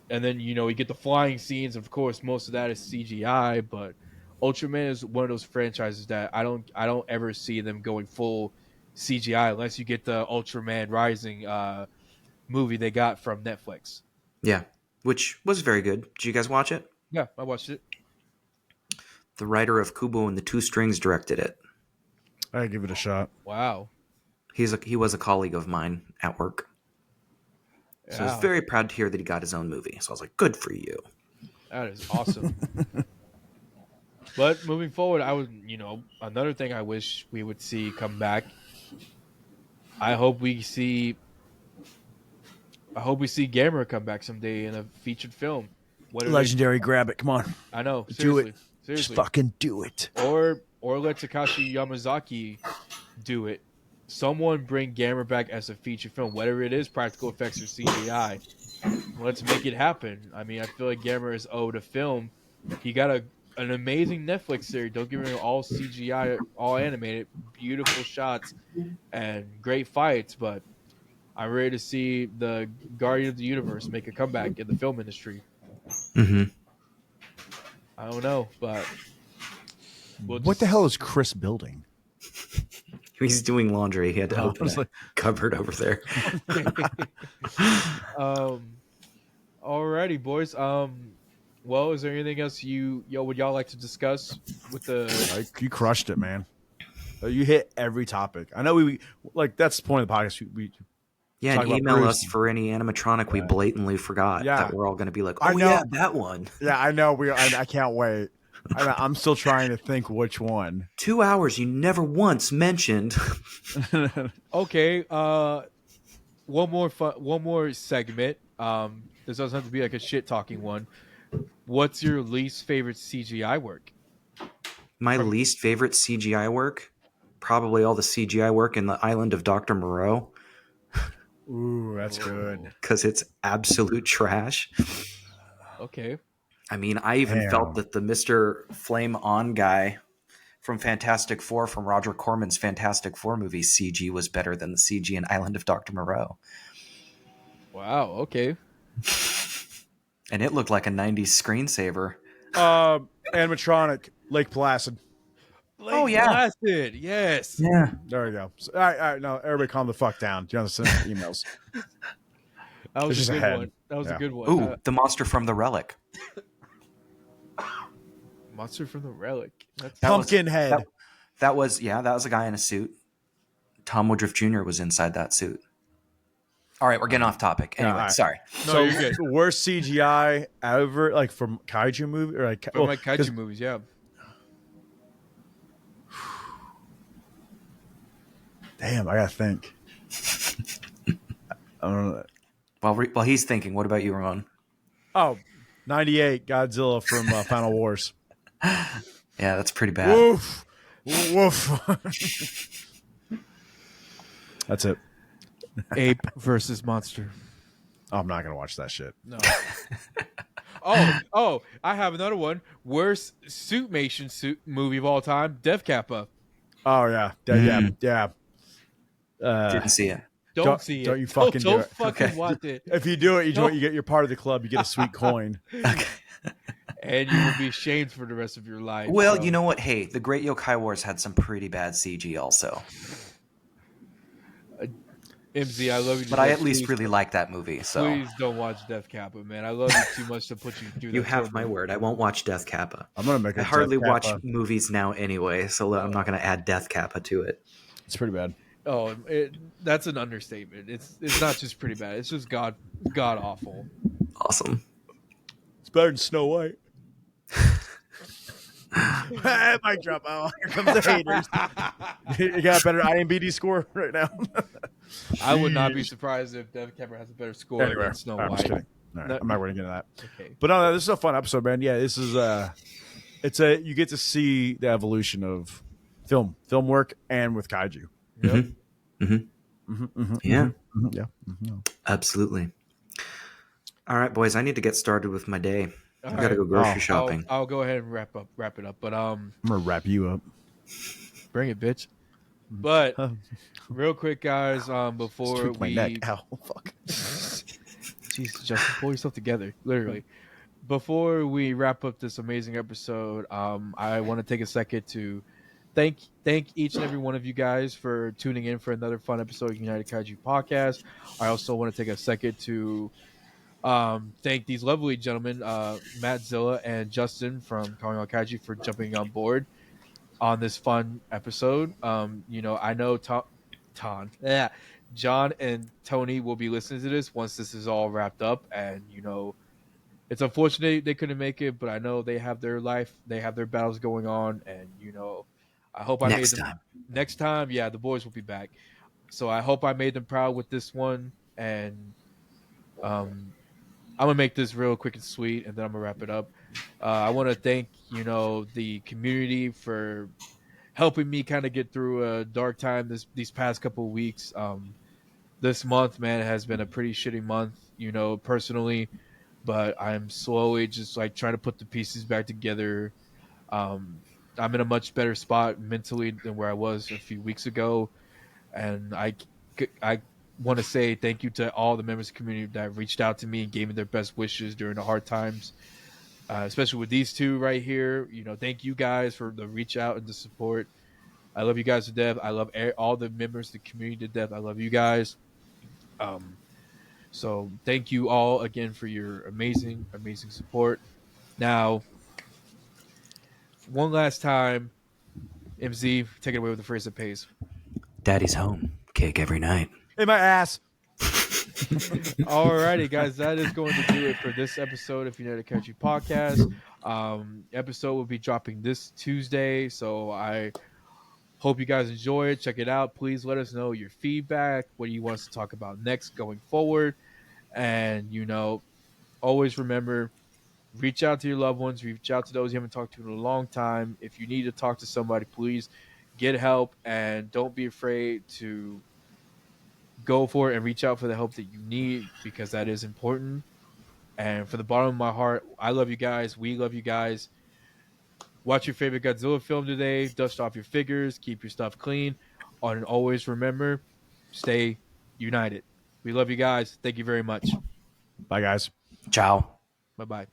Speaker 2: and then you get the flying scenes. Of course, most of that is CGI, but Ultraman is one of those franchises that I don't ever see them going full CGI unless you get the Ultraman Rising movie they got from Netflix.
Speaker 4: Yeah, which was very good. Did you guys watch it?
Speaker 2: Yeah, I watched it.
Speaker 4: The writer of Kubo and the Two Strings directed it.
Speaker 3: I'd give it a shot.
Speaker 2: Wow.
Speaker 4: He was a colleague of mine at work. So I was very proud to hear that he got his own movie. So I was like, good for you.
Speaker 2: That is awesome. But moving forward, I would, another thing I wish we would see come back. I hope we see Gamera come back someday in a featured film.
Speaker 3: Legendary, grab it. Come on.
Speaker 2: I know.
Speaker 3: Do
Speaker 2: Seriously.
Speaker 3: it. Just fucking do it.
Speaker 2: Or let Takashi Yamazaki do it. Someone bring Gamera back as a feature film, whatever it is, practical effects or CGI. Let's make it happen. I mean, I feel like Gamera is owed a film. He got an amazing Netflix series. Don't get me wrong, all CGI, all animated, beautiful shots, and great fights. But I'm ready to see the Guardian of the Universe make a comeback in the film industry.
Speaker 4: Mm-hmm.
Speaker 2: I don't know, but
Speaker 3: what the hell is Chris building?
Speaker 4: He's doing laundry. He had to open a cupboard over there.
Speaker 2: Alrighty, boys. Well, is there anything else would y'all like to discuss with the?
Speaker 3: You crushed it, man. You hit every topic. I know we that's the point of the podcast. We
Speaker 4: and email us for any animatronic we blatantly forgot that we're all going to be like, oh yeah, that one.
Speaker 3: Yeah, I know. I can't wait. I'm still trying to think which one.
Speaker 4: 2 hours you never once mentioned.
Speaker 2: Okay. One more segment. This doesn't have to be like a shit talking one. What's your least favorite CGI work?
Speaker 4: My least favorite CGI work? Probably all the CGI work in the Island of Dr. Moreau.
Speaker 3: Ooh, that's good.
Speaker 4: Because it's absolute trash.
Speaker 2: Okay.
Speaker 4: I mean, I even felt that the Mr. Flame On guy from Fantastic Four, from Roger Corman's Fantastic Four movie, CG was better than the CG in Island of Dr. Moreau.
Speaker 2: Wow, okay.
Speaker 4: And it looked like a 90s screensaver.
Speaker 3: Animatronic, Lake Placid.
Speaker 2: Placid, yes.
Speaker 4: Yeah.
Speaker 3: There we go. So, all right, no, everybody calm the fuck down. Do you understand emails?
Speaker 2: That was a good one. That was a good one.
Speaker 4: Ooh, the monster from the Relic.
Speaker 2: Monster from the Relic.
Speaker 3: Pumpkinhead.
Speaker 4: That was a guy in a suit. Tom Woodruff Jr. was inside that suit. All right, we're getting off topic. Anyway, sorry.
Speaker 2: No,
Speaker 3: so
Speaker 2: you're good.
Speaker 3: Worst CGI ever, like from kaiju movie or like
Speaker 2: kaiju movies, yeah.
Speaker 3: Damn, I gotta think. I don't know.
Speaker 4: While he's thinking, what about you, Ramon?
Speaker 3: Oh, 98 Godzilla from Final Wars.
Speaker 4: Yeah, that's pretty bad.
Speaker 3: Woof. Woof. That's it.
Speaker 2: Ape versus monster.
Speaker 3: Oh, I'm not gonna watch that shit.
Speaker 2: No. Oh, I have another one. Worst suit movie of all time, Death Kappa.
Speaker 3: Oh yeah. Yeah.
Speaker 4: Didn't see it.
Speaker 2: Don't see it.
Speaker 3: Don't you fucking do
Speaker 2: Don't
Speaker 3: it.
Speaker 2: fucking want it.
Speaker 3: If you do it, you get you're part of the club. You get a sweet coin.
Speaker 2: And you will be shamed for the rest of your life.
Speaker 4: Well,
Speaker 2: so.
Speaker 4: You know what? Hey, the Great Yokai Wars had some pretty bad CG also.
Speaker 2: MZ, I love you.
Speaker 4: But I at least really like that movie. So
Speaker 2: please don't watch Death Kappa, man. I love you too much to put you through that.
Speaker 4: You have my word. I won't watch Death Kappa.
Speaker 3: I'm gonna make.
Speaker 4: I hardly watch movies now anyway, so I'm not going to add Death Kappa to it.
Speaker 3: It's pretty bad.
Speaker 2: Oh, that's an understatement. It's not just pretty bad. It's just god awful.
Speaker 4: Awesome.
Speaker 3: It's better than Snow White. Mic drop. Oh, here comes the haters. You got a better IMDb score right now.
Speaker 2: I would not be surprised if Dev Cameron has a better score
Speaker 3: Anyway,
Speaker 2: than Snow
Speaker 3: I'm just
Speaker 2: White.
Speaker 3: kidding. All right,
Speaker 2: No-
Speaker 3: I'm not going to get into that.
Speaker 2: Okay.
Speaker 3: But no, this is a fun episode, man. Yeah, this is you get to see the evolution of film work and with kaiju.
Speaker 2: Yep.
Speaker 4: Yeah,
Speaker 3: Yeah.
Speaker 4: absolutely. All right, boys, I need to get started with my day.
Speaker 2: All
Speaker 4: I've got to
Speaker 2: right.
Speaker 4: go grocery shopping.
Speaker 2: I'll go ahead and wrap it up. But
Speaker 3: I'm gonna wrap you up.
Speaker 2: bring it, bitch. But real quick, guys, before
Speaker 3: Tweak my
Speaker 2: we
Speaker 3: neck. Ow, fuck.
Speaker 2: Jesus, Justin, pull yourself together. Literally. Before we wrap up this amazing episode, I want to take a second to thank each and every one of you guys for tuning in for another fun episode of United Kaiju Podcast. I also want to take a second to thank these lovely gentlemen, Mattzilla and Justin from Calling All Kaiju, for jumping on board on this fun episode. I know John and Tony will be listening to this once this is all wrapped up, and it's unfortunate they couldn't make it, but I know they have their life, they have their battles going on, and I hope I
Speaker 4: Next
Speaker 2: made them
Speaker 4: time.
Speaker 2: next time. Yeah, the boys will be back, so I hope I made them proud with this one, and I'm gonna make this real quick and sweet, and then I'm gonna wrap it up. I want to thank the community for helping me kind of get through a dark time these past couple of weeks. This month, man, has been a pretty shitty month, personally, but I'm slowly just like trying to put the pieces back together. I'm in a much better spot mentally than where I was a few weeks ago, and I want to say thank you to all the members of the community that reached out to me and gave me their best wishes during the hard times, especially with these two right here. Thank you guys for the reach out and the support. I love you guys to death. I love all the members of the community to death. I love you guys. So thank you all again for your amazing support. Now, one last time, MZ, take it away with the phrase that pays.
Speaker 4: Daddy's home. Cake every night.
Speaker 3: In my ass.
Speaker 2: Alrighty, guys, that is going to do it for this episode of United Kaiju Podcast. Episode will be dropping this Tuesday, so I hope you guys enjoy it. Check it out. Please let us know your feedback. What do you want us to talk about next going forward? And always remember, reach out to your loved ones. Reach out to those you haven't talked to in a long time. If you need to talk to somebody, please get help, and don't be afraid to go for it and reach out for the help that you need, because that is important. And from the bottom of my heart, I love you guys. We love you guys. Watch your favorite Godzilla film today. Dust off your figures. Keep your stuff clean. And always remember, stay united. We love you guys. Thank you very much.
Speaker 3: Bye, guys.
Speaker 4: Ciao.
Speaker 2: Bye-bye.